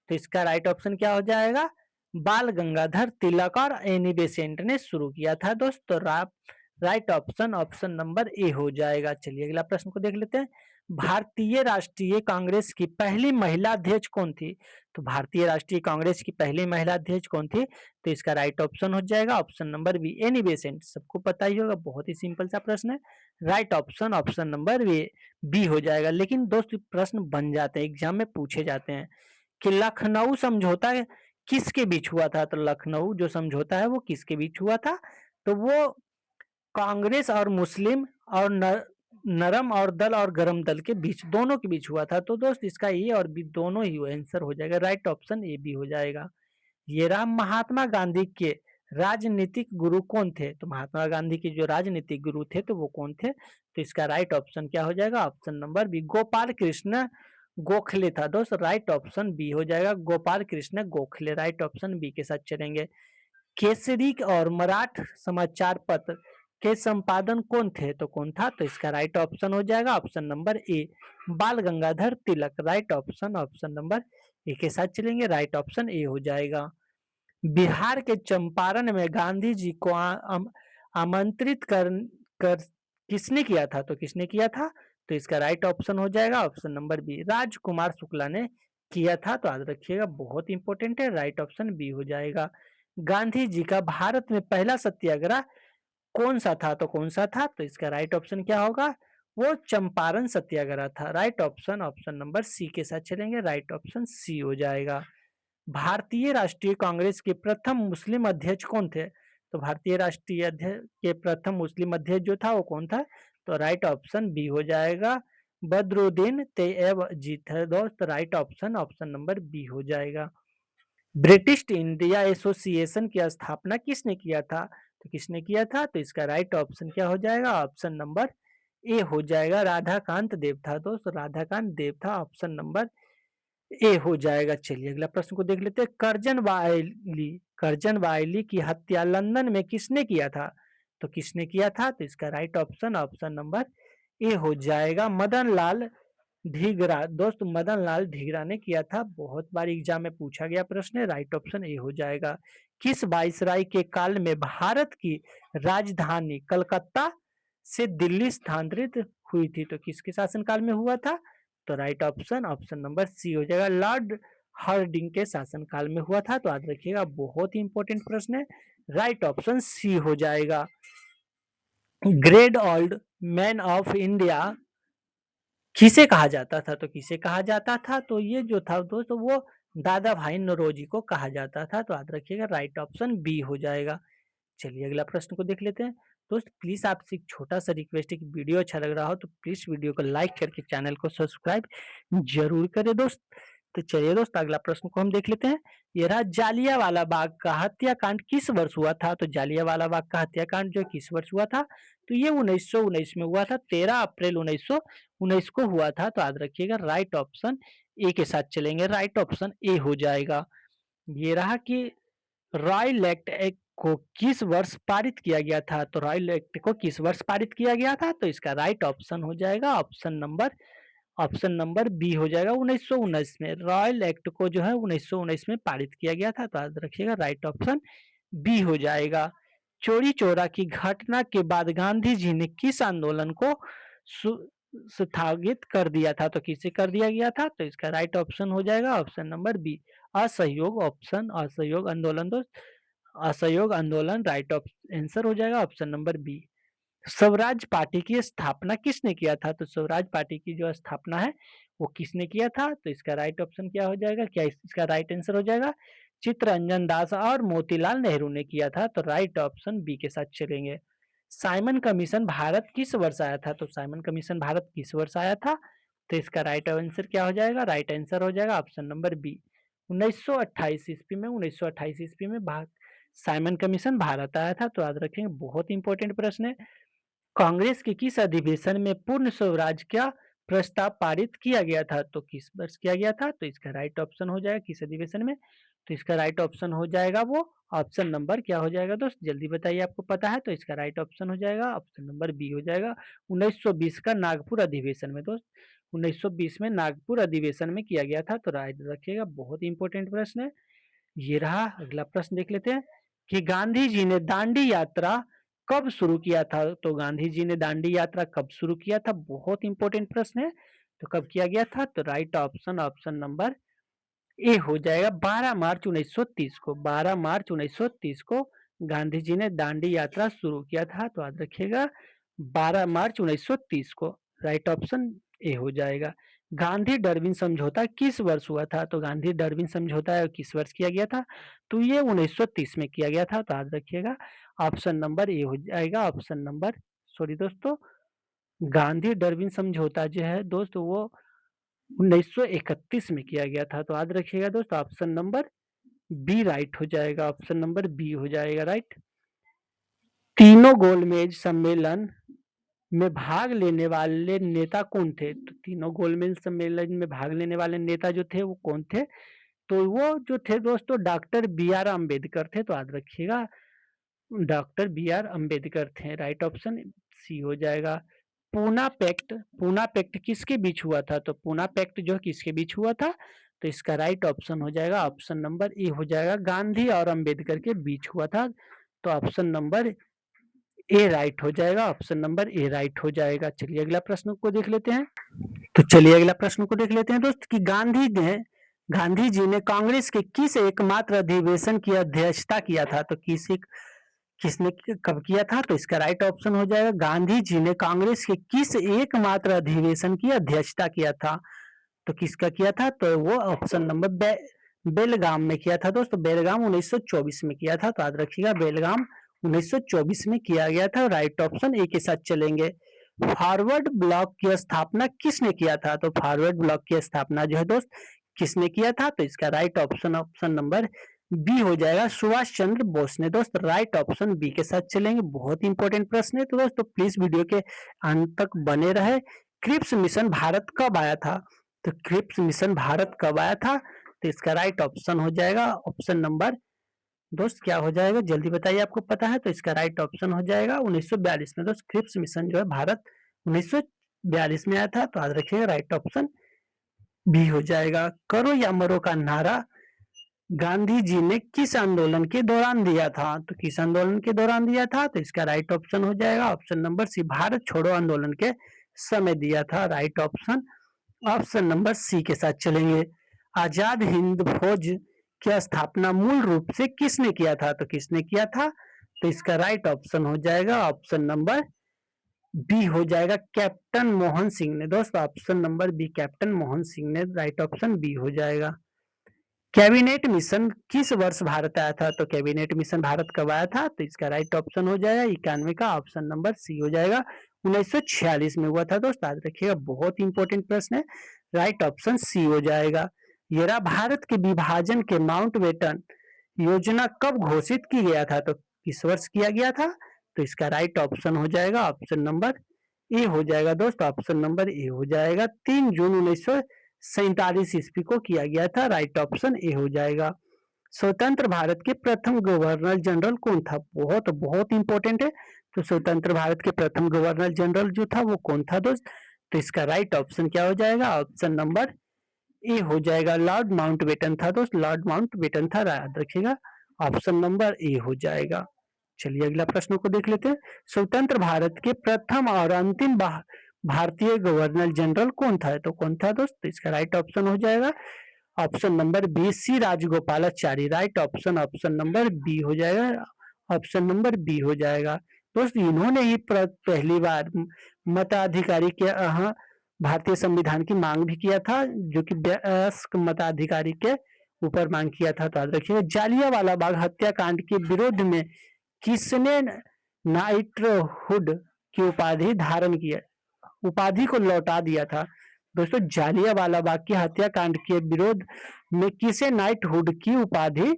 तो इसका राइट ऑप्शन क्या हो जाएगा, बाल गंगाधर तिलक और एनी बेसेंट ने शुरू किया था दोस्त। तो राइट ऑप्शन ऑप्शन नंबर ए हो जाएगा। चलिए अगला प्रश्न को देख लेते हैं। भारतीय राष्ट्रीय कांग्रेस की पहली महिला अध्यक्ष कौन थी, तो भारतीय राष्ट्रीय कांग्रेस की पहली महिला अध्यक्ष कौन थी, तो इसका राइट ऑप्शन हो जाएगा, option number be Annie Besant. सबको पता ही होगा, बहुत ही सिंपल सा प्रश्न है। Right option option number B हो जाएगा। लेकिन दोस्त प्रश्न बन जाते हैं, एग्जाम में पूछे जाते हैं कि लखनऊ समझौता किसके बीच हुआ था, तो लखनऊ जो समझौता है वो किसके बीच हुआ था, तो वो कांग्रेस और मुस्लिम और नरम और दल और गरम दल के बीच, दोनों के बीच हुआ था। तो दोस्त इसका ए और बी दोनों ही आंसर हो जाएगा, राइट ऑप्शन ए बी हो जाएगा। ये रहा महात्मा गांधी के राजनीतिक गुरु कौन थे, तो महात्मा गांधी के जो राजनीतिक गुरु थे तो वो कौन थे, तो इसका राइट ऑप्शन क्या हो जाएगा, option number B Gopal Krishna Gokhale था दोस्त। राइट ऑप्शन बी हो जाएगा, Gopal Krishna Gokhale. Right option B के साथ चलेंगे। केसरी और मराठ समाचार पत्र के संपादन कौन थे, तो कौन था, तो इसका राइट ऑप्शन हो जाएगा, option number A Bal Gangadhar Tilak. Right option option number ए के साथ चलेंगे, राइट ऑप्शन ए हो जाएगा। बिहार के चंपारण में गांधी जी को आमंत्रित कर किसने किया था, तो किसने किया था, तो इसका राइट ऑप्शन हो जाएगा, option number B Rajkumar Shukla ने किया था। तो याद रखिएगा, बहुत इंपॉर्टेंट है, राइट ऑप्शन बी हो जाएगा। गांधी जी का भारत में पहला सत्याग्रह कौन सा था, तो कौन सा था, तो इसका राइट ऑप्शन क्या होगा, वो चंपारण सत्याग्रह था। राइट ऑप्शन ऑप्शन नंबर सी के साथ चलेंगे, राइट ऑप्शन सी हो जाएगा। भारतीय राष्ट्रीय कांग्रेस के प्रथम मुस्लिम अध्यक्ष कौन थे, तो भारतीय राष्ट्रीय अध्यक्ष के प्रथम मुस्लिम अध्यक्ष जो था वो कौन था, तो राइट ऑप्शन बी हो जाएगा, बदरुद्दीन तैयबजी थे दोस्त। Right option option number B हो जाएगा। ब्रिटिश इंडिया एसोसिएशन की स्थापना किसने किया था, तो किसने किया था, तो इसका राइट ऑप्शन क्या हो जाएगा, ऑप्शन नंबर ए हो जाएगा, राधाकांत देव था दोस्त, राधाकांत देव था, ऑप्शन नंबर ए हो जाएगा। चलिए अगला प्रश्न को देख लेते हैं। कर्जन वायली की हत्या लंदन में किसने किया था? तो किसने किया था? तो इसका राइट ऑप्शन ऑप्शन नंबर ए हो जाएगा, मदन लाल ढीगरा। दोस्त मदन लाल ढीगरा ने किया था, बहुत बार एग्जाम में पूछा गया प्रश्न है, राइट ऑप्शन ए हो जाएगा। किस वायसराय के काल में भारत की राजधानी कलकत्ता से दिल्ली स्थानांतरित हुई थी? तो किसके शासनकाल में हुआ था? तो राइट ऑप्शन ऑप्शन नंबर सी हो जाएगा, लॉर्ड हार्डिंग के शासनकाल में हुआ था। तो याद रखिएगा, बहुत ही इंपॉर्टेंट प्रश्न है, राइट ऑप्शन सी हो जाएगा। Great old man of India किसे कहा जाता था? तो किसे कहा जाता था? तो ये जो था दोस्तों वो दादा भाई नौरोजी को कहा जाता था। तो याद रखिएगा, राइट ऑप्शन बी हो जाएगा। चलिए अगला प्रश्न को देख लेते हैं। दोस्त प्लीज आपसे एक छोटा सा रिक्वेस्ट है कि वीडियो अच्छा लग रहा हो तो प्लीज वीडियो को लाइक करके चैनल को सब्सक्राइब जरूर करें दोस्त। तो चलिए दोस्त अगला प्रश्न को हम देख लेते हैं। ये रहा, जालियांवाला बाग का हत्याकांड किस वर्ष हुआ था? तो जालियांवाला बाग का हत्याकांड जो किस वर्ष हुआ था? तो ये 1919 में हुआ था, 13 अप्रैल 1919 को हुआ था। तो याद रखिएगा, राइट ऑप्शन ए के साथ चलेंगे, राइट ऑप्शन ए हो जाएगा। ये रहा कि रॉयल एक्ट को किस वर्ष पारित किया गया था? तो रॉयल एक्ट को किस वर्ष पारित किया गया था? तो इसका राइट ऑप्शन हो जाएगा ऑप्शन नंबर बी हो जाएगा, 1919 में। रॉयल एक्ट को जो है 1919 में पारित किया गया था। तो याद रखिएगा, राइट ऑप्शन बी हो जाएगा। चोरी चोरा की घटना के बाद गांधी जी ने किस आंदोलन को स्थगित कर दिया था? तो किसे कर दिया गया था? तो इसका राइट ऑप्शन हो जाएगा ऑप्शन नंबर बी, असहयोग असहयोग आंदोलन दोस्त, असहयोग आंदोलन राइट आंसर हो जाएगा option number B. Swaraj party की स्थापना किसने किया था? तो स्वराज पार्टी की जो स्थापना है वो किसने किया था? तो इसका राइट ऑप्शन क्या हो जाएगा, क्या इसका राइट आंसर हो जाएगा? चित्तरंजन दास और मोतीलाल नेहरू ने किया था। तो राइट ऑप्शन बी के साथ चलेंगे। साइमन कमीशन भारत किस वर्ष आया था? तो साइमन कमीशन भारत किस वर्ष आया था? तो इसका राइट आंसर क्या हो जाएगा? राइट आंसर हो जाएगा ऑप्शन नंबर बी, 1928 ईस्वी में। 1928 ईस्वी में साइमन कमीशन भारत आया था। तो याद रखेंगे, बहुत इंपॉर्टेंट प्रश्न है। कांग्रेस के किस अधिवेशन में पूर्ण स्वराज का प्रस्ताव पारित किया गया था? तो किस वर्ष किया गया था? तो इसका राइट ऑप्शन हो जाएगा, किस अधिवेशन में? तो इसका राइट ऑप्शन हो जाएगा वो ऑप्शन नंबर क्या हो जाएगा दोस्त, जल्दी बताइए, आपको पता है? तो इसका राइट ऑप्शन हो जाएगा ऑप्शन नंबर बी हो जाएगा, 1920 का नागपुर अधिवेशन में दोस्त। 1920 में नागपुर अधिवेशन में किया गया था। तो राइट रखिएगा, बहुत इंपॉर्टेंट प्रश्न है। ये रहा, अगला प्रश्न देख लेते हैं कि गांधी जी ने दांडी यात्रा कब शुरू किया था? तो गांधी जी ने दांडी यात्रा कब शुरू किया था? बहुत इंपॉर्टेंट प्रश्न है। तो कब किया गया था? तो राइट ऑप्शन ऑप्शन नंबर ए हो जाएगा, 12 मार्च 1930 को। 12 मार्च 1930 को गांधी जी ने दांडी यात्रा शुरू किया था। तो याद रखिएगा, 12 मार्च 1930 को, राइट ऑप्शन ए हो जाएगा। गांधी डरबिन समझौता किस वर्ष हुआ था? तो गांधी डरबिन समझौता किस वर्ष किया गया था? तो ये 1930 में किया गया था। तो याद रखिएगा, ऑप्शन नंबर ए हो जाएगा, ऑप्शन नंबर सॉरी दोस्तों, गांधी डरबिन समझौता जो है दोस्त वो 1931 में किया गया था। तो याद रखिएगा दोस्त, ऑप्शन नंबर बी राइट हो जाएगा, ऑप्शन नंबर बी हो जाएगा राइट। तीनों गोलमेज सम्मेलन में भाग लेने वाले नेता कौन थे? तो तीनों गोलमेज सम्मेलन में भाग लेने वाले नेता जो थे वो कौन थे? तो वो जो थे दोस्तों डॉक्टर बी आर अम्बेडकर थे। तो याद रखिएगा, डॉक्टर बी आर अम्बेडकर थे, राइट ऑप्शन सी हो जाएगा। पूना पैक्ट किसके बीच हुआ था? तो पूना पैक्ट जो किसके बीच हुआ था? तो इसका राइट ऑप्शन हो जाएगा, ऑप्शन नंबर ए हो जाएगा, गांधी और अम्बेडकर के बीच हुआ था। तो ऑप्शन नंबर ए राइट हो जाएगा, ऑप्शन नंबर ए राइट हो जाएगा। चलिए अगला प्रश्न को देख लेते हैं। तो चलिए अगला प्रश्न को देख लेते हैं दोस्त कि गांधी जी ने कांग्रेस के किस एकमात्र अधिवेशन की अध्यक्षता किया था? तो किसने कब किया था? तो इसका राइट ऑप्शन हो जाएगा, गांधी जी ने कांग्रेस के किस एकमात्र अधिवेशन की अध्यक्षता किया था? तो किसका किया था? तो वो ऑप्शन नंबर बेलगाम में किया था दोस्तों। बेलगाम 1924 में किया था। तो याद रखिएगा, बेलगाम 1924 में किया गया था। राइट ऑप्शन ए के साथ चलेंगे। फॉरवर्ड ब्लॉक की स्थापना किसने किया था? तो फॉरवर्ड ब्लॉक की स्थापना जो है दोस्त किसने किया था? तो इसका right option option number B हो जाएगा सुभाष चंद्र बोस ने। दोस्त राइट ऑप्शन बी के साथ चलेंगे, बहुत इंपॉर्टेंट प्रश्न है। तो दोस्तों प्लीज वीडियो के अंत तक बने रहे। क्रिप्स मिशन भारत कब आया था? तो क्रिप्स मिशन भारत कब आया था? तो इसका राइट ऑप्शन हो जाएगा ऑप्शन नंबर, दोस्त क्या हो जाएगा जल्दी बताइए, आपको पता है? तो इसका राइट ऑप्शन हो जाएगा 1942 में। दोस्त क्रिप्स मिशन जो है भारत 1942 में आया था, तो याद रखिएगा राइट ऑप्शन बी हो जाएगा। करो या मरो का नारा गांधी जी ने किस आंदोलन के दौरान दिया था? तो किस आंदोलन के दौरान दिया था? तो इसका राइट ऑप्शन हो जाएगा ऑप्शन नंबर सी, भारत छोड़ो आंदोलन के समय दिया था। राइट ऑप्शन ऑप्शन नंबर सी के साथ चलेंगे। आजाद हिंद फौज की स्थापना मूल रूप से किसने किया था? तो किसने किया था? तो इसका राइट ऑप्शन हो जाएगा ऑप्शन नंबर बी हो जाएगा कैप्टन मोहन सिंह ने। दोस्तों option number B captain Mohan Singh ने, राइट ऑप्शन बी हो जाएगा। कैबिनेट मिशन किस वर्ष भारत आया था? तो कैबिनेट मिशन भारत कब आया था? तो इसका राइट ऑप्शन हो जाएगा 91 का, ऑप्शन नंबर सी हो जाएगा 1946 में हुआ था। दोस्त याद रखिएगा बहुत इंपॉर्टेंट प्रश्न है, राइट ऑप्शन सी हो जाएगा। ये रहा भारत के विभाजन के माउंटबेटन योजना कब घोषित की गया था? तो किस वर्ष किया गया था? तो इसका राइट ऑप्शन हो जाएगा ऑप्शन नंबर ए हो जाएगा। दोस्त ऑप्शन नंबर ए हो जाएगा 3 जून 1947 ईस्वी को किया गया था। राइट ऑप्शन ए हो जाएगा। स्वतंत्र भारत के प्रथम गवर्नर जनरल कौन था? बहुत बहुत इंपॉर्टेंट है। तो स्वतंत्र भारत के प्रथम गवर्नर जनरल जो था वो कौन था दोस्त? तो इसका राइट ऑप्शन क्या हो जाएगा? ऑप्शन नंबर ए हो जाएगा, लॉर्ड माउंटबेटन था। दोस्त लॉर्ड माउंटबेटन था, याद रखिएगा ऑप्शन नंबर ए हो जाएगा। चलिए अगला प्रश्न को देख लेते हैं। स्वतंत्र भारत के प्रथम और अंतिम भारतीय गवर्नर जनरल कौन था? तो कौन था दोस्त? तो इसका राइट ऑप्शन हो जाएगा option number B C Rajagopalachari. Right option option number B हो जाएगा, ऑप्शन नंबर बी हो जाएगा। दोस्त इन्होंने ही पहली बार मताधिकारी के भारतीय संविधान की मांग भी किया था, जो कि वयस्क मताधिकारी के ऊपर मांग किया था। तो याद रखिएगा जालियांवाला बाग हत्याकांड के विरोध में किसने नाइटहुड की उपाधि धारण किया, उपाधि को लौटा दिया था? दोस्तों जालियांवाला बाग की हत्याकांड के विरोध में किसे नाइटहुड की उपाधि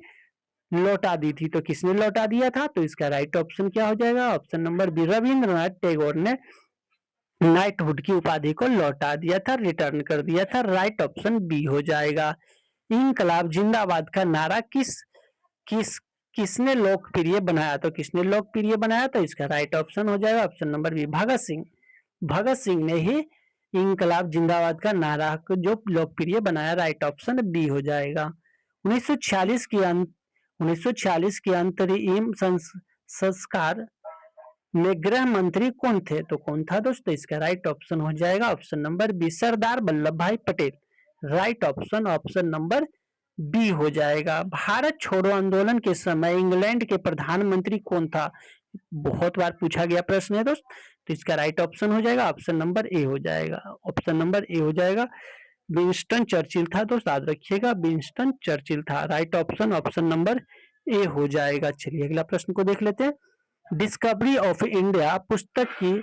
लौटा दी थी? तो किसने लौटा दिया था? तो इसका राइट ऑप्शन क्या हो जाएगा? Option number B Rabindranath Tagore ने नाइटहुड की उपाधि को लौटा दिया था, रिटर्न कर दिया था। राइट ऑप्शन बी हो जाएगा। इंकलाब जिंदाबाद का नारा किस किस किसने लोकप्रिय बनाया? तो किसने लोकप्रिय बनाया? तो इसका राइट ऑप्शन हो जाएगा option number B Bhagat Singh. Bhagat Singh ने ही इंकलाब जिंदाबाद का नारा को जो लोकप्रिय बनाया। राइट ऑप्शन बी हो जाएगा। 1946 की 1946 के अंतरिम संस्कार में गृह मंत्री कौन थे? तो कौन था दोस्तों? इसका राइट ऑप्शन हो जाएगा option number B Sardar Vallabh Bhai Patel. Right option option number B हो जाएगा। भारत छोड़ो आंदोलन के समय इंग्लैंड के प्रधानमंत्री कौन था? बहुत बार पूछा गया प्रश्न है दोस्त, तो इसका राइट ऑप्शन हो जाएगा ऑप्शन नंबर ए हो जाएगा, ऑप्शन नंबर ए हो जाएगा। विंस्टन चर्चिल था दोस्त, याद रखिएगा विंस्टन चर्चिल था। राइट ऑप्शन ऑप्शन नंबर ए हो जाएगा। चलिए अगला प्रश्न को देख लेते हैं। डिस्कवरी ऑफ इंडिया पुस्तक की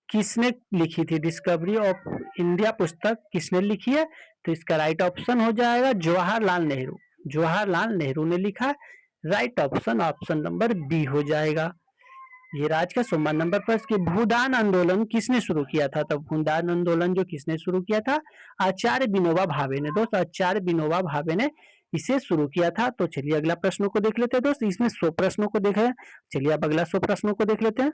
किसने लिखी थी? डिस्कवरी ऑफ इंडिया पुस्तक किसने लिखी है? तो इसका राइट ऑप्शन हो जाएगा जवाहरलाल नेहरू। जवाहरलाल नेहरू ने लिखा। Right option option number B हो जाएगा। ये राज का 16 नंबर प्रश्न की भूदान आंदोलन किसने शुरू किया था? तो भूदान आंदोलन जो किसने शुरू किया था? आचार्य विनोबा भावे ने। दोस्त आचार्य विनोबा भावे ने इसे शुरू किया था। तो चलिए अगला प्रश्नों को देख लेते हैं दोस्त, इसमें 100 प्रश्नों को देख रहे हैं। चलिए अब अगला 100 प्रश्नों को देख लेते हैं।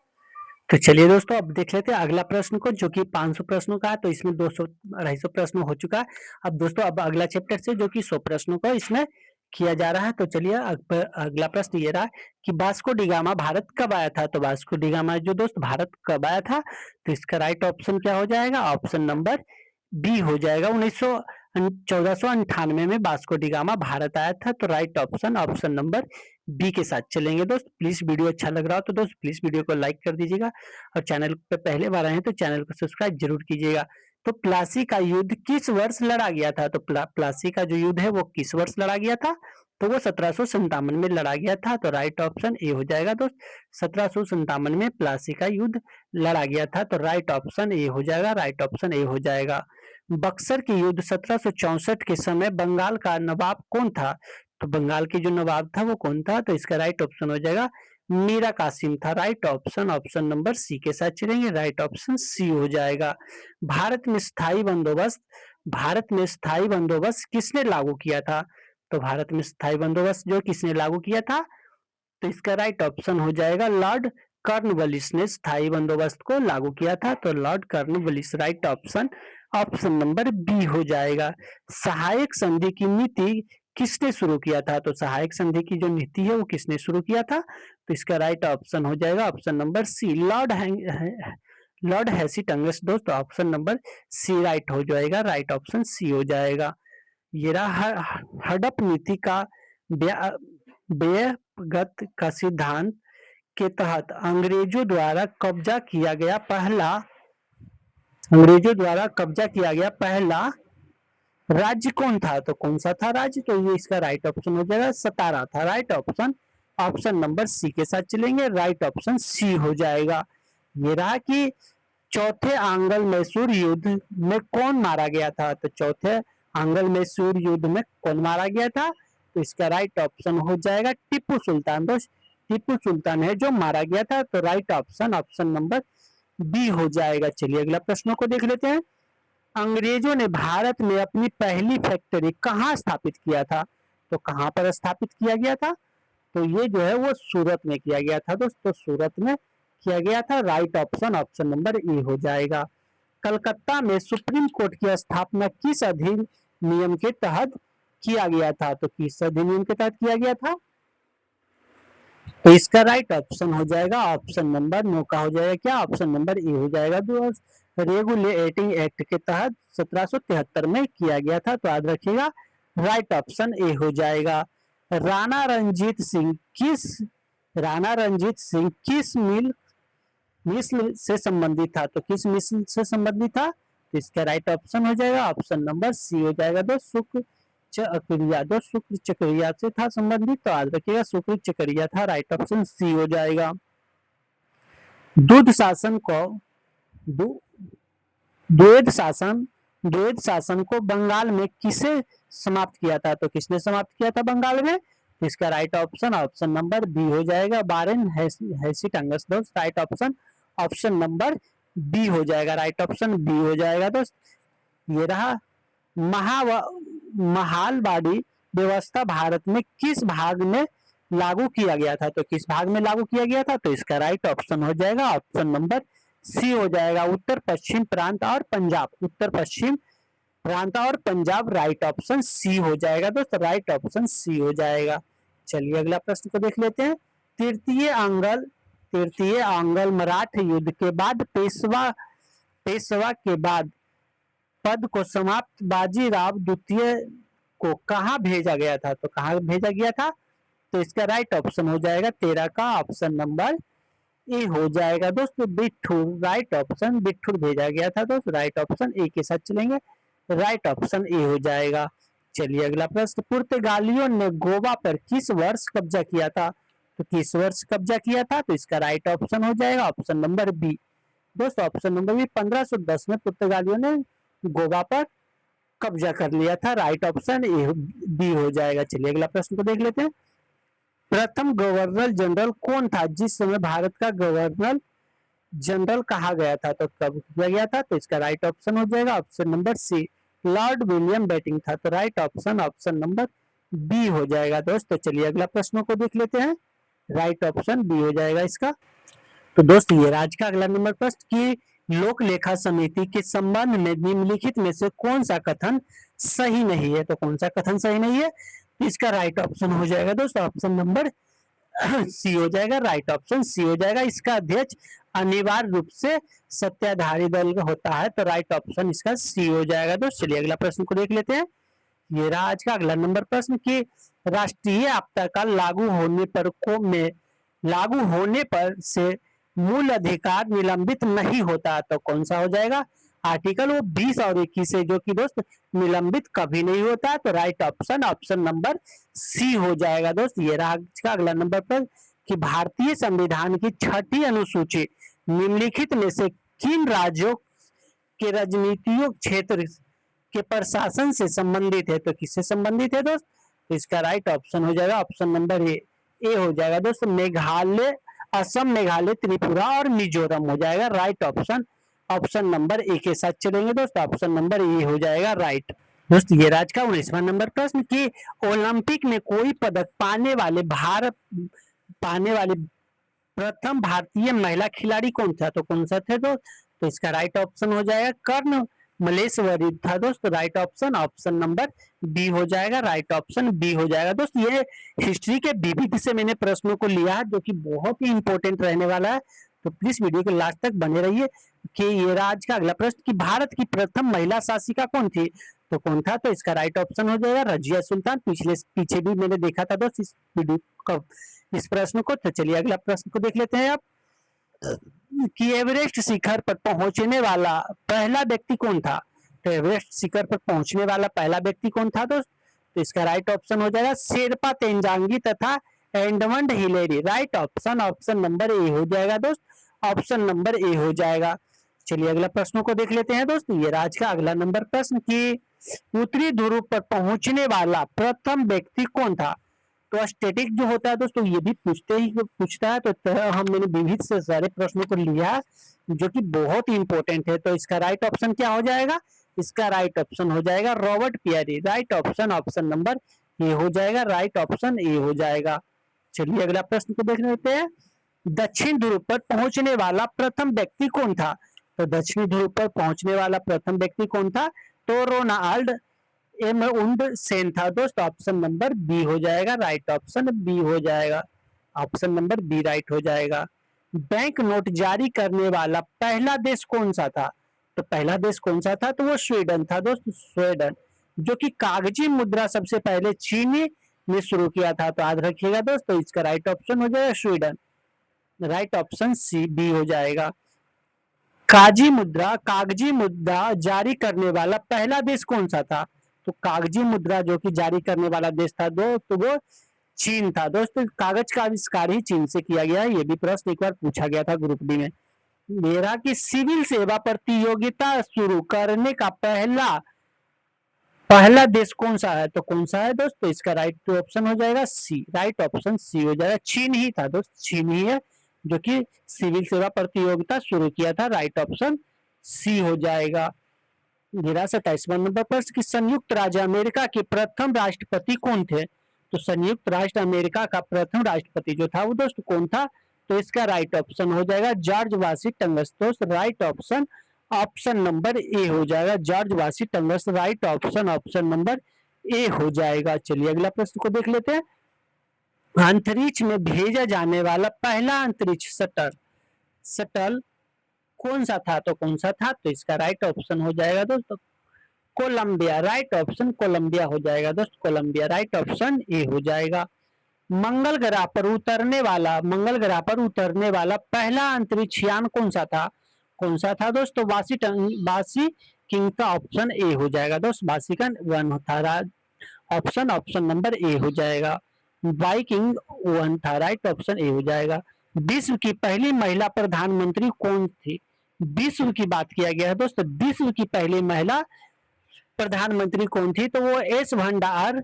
तो चलिए दोस्तों अब देख लेते हैं अगला प्रश्न को, जो कि 500 प्रश्नों का है। तो इसमें 200 250 प्रश्न हो चुका है। अब दोस्तों अब अगला चैप्टर से जो कि 100 प्रश्नों का इसमें किया जा रहा है। तो चलिए अगला प्रश्न ये रहा कि वास्को डी गामा भारत कब आया था? तो वास्को डी गामा जो दोस्त भारत कब आया था? तो इसका राइट ऑप्शन क्या हो जाएगा? ऑप्शन नंबर बी हो जाएगा। 1498 में वास्को डी गामा भारत आया था। तो right option option number B के साथ चलेंगे। दोस्त प्लीज वीडियो अच्छा लग रहा हो तो दोस्त प्लीज वीडियो को लाइक कर दीजिएगा, और चैनल पे पहले बार आए हैं तो चैनल को सब्सक्राइब जरूर कीजिएगा। तो प्लासी का युद्ध किस वर्ष लड़ा गया था? तो प्लासी का जो युद्ध है वो किस वर्ष लड़ा गया था? तो वो 1757 में लड़ा गया था। तो राइट ऑप्शन ए हो जाएगा दोस्त, 1757 में प्लासी का युद्ध लड़ा गया था। तो राइट ऑप्शन ए हो जाएगा, राइट ऑप्शन ए हो जाएगा। बक्सर के युद्ध 1764 के समय बंगाल का नवाब कौन था? तो बंगाल के जो नवाब था वो कौन था? तो इसका राइट ऑप्शन हो जाएगा मीरा कासिम था। राइट ऑप्शन, ऑप्शन नंबर सी के साथ चलेंगे, राइट ऑप्शन सी हो जाएगा। भारत में स्थायी बंदोबस्त, भारत में स्थायी बंदोबस्त किसने लागू किया था? तो भारत में स्थायी बंदोबस्त जो किसने लागू किया था? तो इसका राइट ऑप्शन हो जाएगा लॉर्ड कॉर्नवालिस ने स्थायी बंदोबस्त को लागू किया था। तो Lord Cornwallis right option, option number B हो जाएगा। सहायक संधि की नीति किसने शुरू किया था? तो सहायक संधि की जो नीति है वो किसने शुरू किया था? तो इसका राइट ऑप्शन हो जाएगा ऑप्शन नंबर सी, लॉर्ड हैसिटंगस। दोस्तों ऑप्शन नंबर सी राइट हो जाएगा, राइट ऑप्शन सी हो जाएगा। ये रहा हड़प नीति का व्ययगत का सिद्धांत के तहत अंग्रेजों द्वारा कब्जा किया गया पहला राज्य कौन था? तो कौन सा था राज्य? तो ये इसका राइट ऑप्शन हो जाएगा सतारा था। राइट ऑप्शन, ऑप्शन नंबर सी के साथ चलेंगे, राइट ऑप्शन सी हो जाएगा। ये रहा कि चौथे आंग्ल मैसूर युद्ध में कौन मारा गया था? तो चौथे आंग्ल मैसूर युद्ध में कौन मारा गया था? तो इसका राइट ऑप्शन हो जाएगा टीपू सुल्तान। दोस्त टीपू सुल्तान है जो मारा गया था। तो right option, option number B हो जाएगा। चलिए अगला प्रश्नों को देख लेते हैं। अंग्रेजों ने भारत में अपनी पहली फैक्ट्री कहाँ स्थापित किया था? तो कहाँ पर स्थापित किया गया था? तो ये जो है वो सूरत में किया गया था। दोस्तों सूरत में किया गया था। राइट ऑप्शन, ऑप्शन नंबर ए हो जाएगा। कलकत्ता में सुप्रीम कोर्ट की स्थापना किस अधिनियम के तहत किया गया था? तो किस अधिनियम के तहत किया गया था? तो इसका राइट ऑप्शन हो जाएगा ऑप्शन नंबर नो का हो जाएगा क्या? ऑप्शन नंबर ए हो जाएगा। रेगुलेटिंग एक्ट के तहत 1773 में किया गया था। तो याद रखिएगा राइट ऑप्शन ए हो जाएगा। राणा रंजीत सिंह किस मिसल से संबंधित था? तो किस मिसल से संबंधित था? तो इसका राइट ऑप्शन हो जाएगा ऑप्शन नंबर सी हो जाएगा। शुक्र चक्रिया से था संबंधित। तो याद रखिएगा शुक्र चक्रिया था। राइट ऑप्शन सी हो जाएगा। द्वैध शासन को बंगाल में किसे समाप्त किया था? तो किसने समाप्त किया था बंगाल में? तो इसका right option, option number B हो जाएगा, वारेन हैसिटंगस। दोस्त right option, option number B हो जाएगा, राइट ऑप्शन बी हो जाएगा। दोस्त ये रहा महालवाड़ी व्यवस्था भारत में किस भाग में लागू किया गया था? तो किस भाग में लागू किया गया था? तो इसका राइट ऑप्शन हो जाएगा ऑप्शन नंबर सी हो जाएगा, उत्तर पश्चिम प्रांत और पंजाब। उत्तर पश्चिम प्रांत और पंजाब राइट ऑप्शन सी हो जाएगा। दोस्तों राइट ऑप्शन सी हो जाएगा। चलिए अगला प्रश्न को देख लेते हैं। तृतीय आंग्ल मराठा युद्ध के बाद पेशवा के बाद पद को समाप्त बाजीराव द्वितीय को कहाँ भेजा गया था? तो कहाँ भेजा गया था? तो इसका राइट ऑप्शन हो जाएगा 13 का ऑप्शन नंबर ए हो जाएगा। दोस्तों बिठूर, राइट ऑप्शन बिठूर भेजा गया था। दोस्तों राइट ऑप्शन ए के साथ चलेंगे, राइट ऑप्शन ए हो जाएगा। चलिए अगला प्रश्न। पुर्तगालियों ने गोवा पर किस वर्ष कब्जा किया था? तो किस वर्ष कब्जा किया था? तो इसका राइट ऑप्शन हो जाएगा ऑप्शन नंबर बी। दोस्तों ऑप्शन नंबर बी 1510 में पुर्तगालियों ने गोवा पर कब्जा कर लिया था। राइट ऑप्शन ए बी हो जाएगा। चलिए अगला प्रश्न को देख लेते हैं। प्रथम गवर्नर जनरल कौन था जिस समय भारत का गवर्नर जनरल कहा गया था? तो कब किया गया था? तो इसका राइट ऑप्शन हो जाएगा option number C, Lord William Bentinck था। तो right option, option number B हो जाएगा। दोस्तों चलिए अगला प्रश्नों को देख लेते हैं। राइट ऑप्शन बी हो जाएगा इसका। तो दोस्तों ये आज का अगला नंबर प्रश्न की लोक लेखा समिति के संबंध में निम्नलिखित में से कौन सा कथन सही नहीं है? तो कौन सा कथन सही नहीं है? इसका राइट ऑप्शन हो जाएगा दोस्तों ऑप्शन नंबर सी हो जाएगा, राइट ऑप्शन सी हो जाएगा। इसका अध्यक्ष अनिवार्य रूप से सत्ताधारी दल का होता है। तो राइट ऑप्शन इसका सी हो जाएगा। दोस्तों चलिए अगला प्रश्न को देख लेते हैं। ये रहा आज का अगला नंबर प्रश्न कि राष्ट्रीय आपदा लागू होने पर से मूल अधिकार निलंबित नहीं होता। तो कौन सा हो जाएगा? आर्टिकल वो 20 और 21 है जो कि दोस्त निलंबित कभी नहीं होता। तो राइट ऑप्शन, ऑप्शन नंबर सी हो जाएगा। दोस्त ये रहा का अगला नंबर पर कि भारतीय संविधान की 6ठी अनुसूची निम्नलिखित में से किन राज्यों के राजनीतिक क्षेत्र के प्रशासन से संबंधित है? तो किससे संबंधित है दोस्त? तो इसका राइट ऑप्शन हो जाएगा ऑप्शन नंबर ए हो जाएगा दोस्तों। मेघालय, असम, मेघालय, त्रिपुरा और मिजोरम हो जाएगा राइट ऑप्शन। ऑप्शन नंबर ए के साथ चलेंगे दोस्तों, ऑप्शन नंबर ए हो जाएगा राइट। दोस्तों ये राज का 19वां नंबर प्रश्न कि ओलंपिक में कोई पदक पाने वाले प्रथम भारतीय महिला खिलाड़ी कौन था, तो कौन सा थे दोस्त, तो इसका राइट ऑप्शन हो जाएगा कर्ण मलेश्वरी था दोस्तों, right option, option number B हो जाएगा, राइट ऑप्शन बी हो जाएगा। दोस्त ये हिस्ट्री के विविध से मैंने प्रश्नों को लिया है जो कि बहुत ही इंपॉर्टेंट रहने वाला है, तो प्लीज वीडियो के लास्ट तक बने रहिए। कि ये आज का अगला प्रश्न कि भारत की प्रथम महिला शासिका कौन थी, तो कौन था, तो इसका राइट ऑप्शन हो जाएगा रजिया सुल्तान। पीछे भी मैंने देखा था दोस्त इस वीडियो को, इस प्रश्न को। तो चलिए अगला प्रश्न को देख लेते हैं आप कि एवरेस्ट शिखर पर पहुंचने वाला पहला व्यक्ति कौन था, तो एवरेस्ट शिखर पर पहुंचने वाला पहला व्यक्ति कौन था दोस्त, तो इसका राइट ऑप्शन हो जाएगा शेरपा तेंजांगी तथा Edmund Hillary, right option, option number ए हो जाएगा दोस्त, ऑप्शन नंबर ए हो जाएगा। चलिए अगला प्रश्नों को देख लेते हैं दोस्तों। ये आज का अगला नंबर प्रश्न कि उत्तरी ध्रुव पर पहुंचने वाला प्रथम व्यक्ति कौन था, तो स्टैटिक जो होता है दोस्तों ये भी पूछता है, तो मैंने विविध से सारे प्रश्नों को लिया जो कि बहुत ही इंपॉर्टेंट है। तो इसका राइट ऑप्शन क्या हो जाएगा, इसका राइट ऑप्शन हो जाएगा Robert Peary, right option, option number ए हो जाएगा, राइट ऑप्शन ए हो जाएगा। चलिए अगला प्रश्न को देख लेते हैं। दक्षिण ध्रुव पर पहुंचने वाला प्रथम व्यक्ति कौन था, तो दक्षिण ध्रुव पर पहुंचने वाला प्रथम व्यक्ति कौन था, तो रोनाल्ड एम उंड सेन था दोस्त, ऑप्शन नंबर बी हो जाएगा, राइट ऑप्शन बी हो जाएगा, ऑप्शन नंबर बी राइट हो जाएगा। बैंक नोट जारी करने वाला पहला देश कौन सा था, तो पहला देश कौन सा था, तो वो स्वीडन था दोस्त, स्वीडन, जो कि कागजी मुद्रा सबसे पहले चीनी ने शुरू किया था, तो याद रखिएगा दोस्तों इसका राइट ऑप्शन हो जाएगा Sweden, right option C B हो जाएगा। कागजी मुद्रा जारी करने वाला पहला देश कौन सा था, तो कागजी मुद्रा जो कि जारी करने वाला देश था तो वो चीन था दोस्तों, कागज का आविष्कार ही चीन से किया गया है। ये भी प्रश्न एक बार पूछा गया था ग्रुप डी में। मेरा कि सिविल सेवा प्रतियोगिता शुरू करने का पहला देश कौन सा है, तो कौन सा है दोस्तों, इसका राइट ऑप्शन हो जाएगा सी, राइट ऑप्शन सी हो जाएगा, चीन ही था दोस्त, चीन ही है जो कि सिविल सेवा प्रतियोगिता शुरू किया था, राइट ऑप्शन सी हो जाएगा। मेरा 27वां नंबर प्रश्न कि संयुक्त राज्य अमेरिका के प्रथम राष्ट्रपति कौन थे, तो संयुक्त राष्ट्र अमेरिका का प्रथम राष्ट्रपति जो था वो दोस्त कौन था, तो इसका राइट ऑप्शन हो जाएगा जॉर्ज वाशिंगटन दोस्त, राइट ऑप्शन, ऑप्शन नंबर ए हो जाएगा, George Washington, right option, option number ए हो जाएगा। चलिए अगला प्रश्न को देख लेते हैं। अंतरिक्ष में भेजा जाने वाला पहला अंतरिक्ष शटल कौन सा था, तो कौन सा था, तो इसका राइट ऑप्शन हो जाएगा दोस्तों कोलंबिया, राइट ऑप्शन कोलंबिया हो जाएगा दोस्त, कोलंबिया, राइट ऑप्शन ए हो जाएगा। मंगल ग्रह पर उतरने वाला पहला अंतरिक्ष यान कौन सा था दोस्तों, वाशिंगटन का ऑप्शन ए हो जाएगा दोस्त, वाशिंगटन 1 था, ऑप्शन, ऑप्शन नंबर ए हो जाएगा, वाइकिंग 1 था, राइट ऑप्शन ए हो जाएगा। विश्व की पहली महिला प्रधानमंत्री कौन थी, विश्व की बात किया गया है दोस्तों, विश्व की पहली महिला प्रधानमंत्री कौन थी, तो वो एस भंडार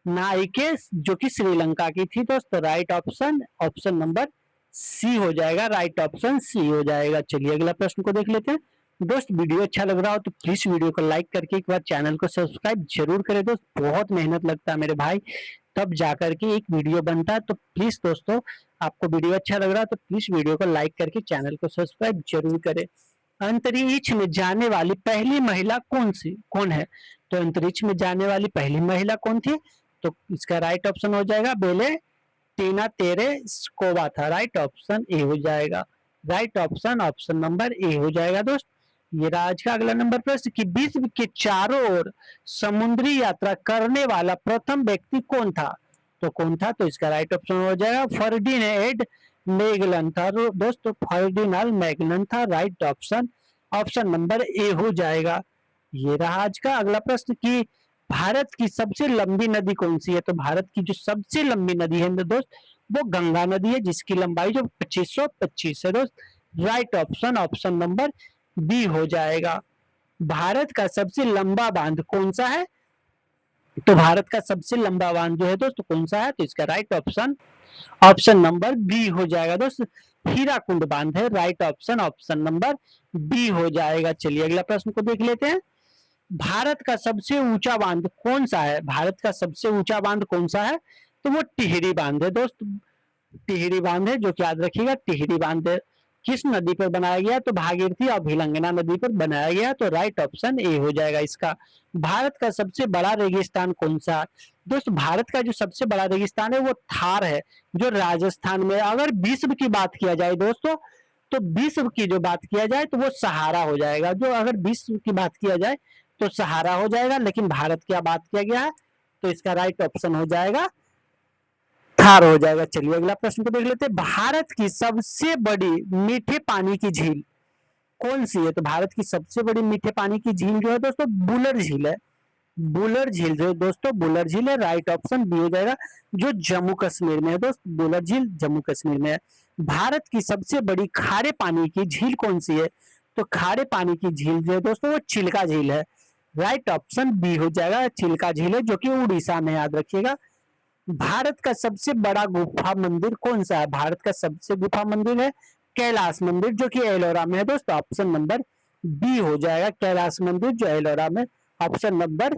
नाइके जो कि श्रीलंका की थी दोस्तों, राइट ऑप्शन, ऑप्शन नंबर सी हो जाएगा, राइट ऑप्शन सी हो जाएगा। चलिए अगला प्रश्न को देख लेते हैं। दोस्त वीडियो अच्छा लग रहा हो तो प्लीज वीडियो को लाइक करके एक बार चैनल को सब्सक्राइब जरूर करें दोस्त, बहुत मेहनत लगता है मेरे भाई तब जाकर के एक वीडियो बनता है, तो प्लीज दोस्तों आपको वीडियो अच्छा लग रहा है तो प्लीज वीडियो को लाइक करके चैनल को सब्सक्राइब जरूर करें। अंतरिक्ष में जाने वाली पहली महिला कौन है, तो अंतरिक्ष में जाने वाली पहली महिला कौन थी, तो इसका राइट ऑप्शन हो जाएगा टीना तेरेस्कोवा था, राइट ऑप्शन ए हो जाएगा, राइट ऑप्शन, ऑप्शन नंबर ए हो जाएगा दोस्त। ये आज का अगला नंबर प्रश्न कि विश्व के चारों ओर समुद्री यात्रा करने वाला प्रथम व्यक्ति कौन था, तो इसका राइट ऑप्शन हो जाएगा फर्डिनेंड मैगलन था दोस्तों, फर्डिनांड मैगलन था, राइट ऑप्शन, ऑप्शन नंबर ए हो जाएगा। ये रहा आज का अगला प्रश्न कि भारत की सबसे लंबी नदी कौन सी है, तो भारत की जो सबसे लंबी नदी है दोस्त वो गंगा नदी है, जिसकी लंबाई जो 2525 है दोस्त, right option, option number B हो जाएगा। भारत का सबसे लंबा बांध कौन सा है, तो भारत का सबसे लंबा बांध जो है दोस्तों कौन सा है, तो इसका right option option number B हो जाएगा दोस्त, हीराकुंड बांध है, right option option number B हो जाएगा। चलिए अगला प्रश्न को देख लेते हैं। भारत का सबसे ऊंचा बांध कौन सा है, भारत का सबसे ऊंचा बांध कौन सा है, तो वो टिहरी बांध है दोस्त, टिहरी बांध है, जो कि याद रखिएगा टिहरी बांध है। किस नदी पर बनाया गया, तो भागीरथी और भिलंगना नदी पर बनाया गया, तो राइट ऑप्शन ए हो जाएगा इसका। भारत का सबसे बड़ा रेगिस्तान कौन सा है, दोस्तों भारत का जो सबसे बड़ा रेगिस्तान है वो थार है, जो राजस्थान में। अगर विश्व की बात किया जाए दोस्तों, तो विश्व की जो बात किया जाए तो वो सहारा हो जाएगा, जो अगर विश्व की बात किया जाए तो सहारा हो जाएगा, लेकिन भारत की बात किया गया है तो इसका राइट ऑप्शन हो जाएगा थार हो जाएगा। चलिए अगला प्रश्न को देख लेते हैं। भारत की सबसे बड़ी मीठे पानी की झील कौन सी है, तो भारत की सबसे बड़ी मीठे पानी की झील जो है दोस्तों बुलर झील है, बुलर झील जो है दोस्तों बुलर झील है, राइट ऑप्शन बी हो जाएगा, जो जम्मू कश्मीर में है दोस्त, बुलर झील जम्मू कश्मीर में है। भारत की सबसे बड़ी खारे पानी की झील कौन सी है, तो खारे पानी की झील जो है दोस्तों वो चिल्का झील है, राइट ऑप्शन बी हो जाएगा, चिल्का झील है, जो कि उड़ीसा में, याद रखिएगा। भारत का सबसे बड़ा गुफा मंदिर कौन सा है, भारत का सबसे गुफा मंदिर है कैलाश मंदिर, जो कि एलोरा में है दोस्तों, ऑप्शन नंबर बी हो जाएगा, कैलाश मंदिर जो एलोरा में, ऑप्शन नंबर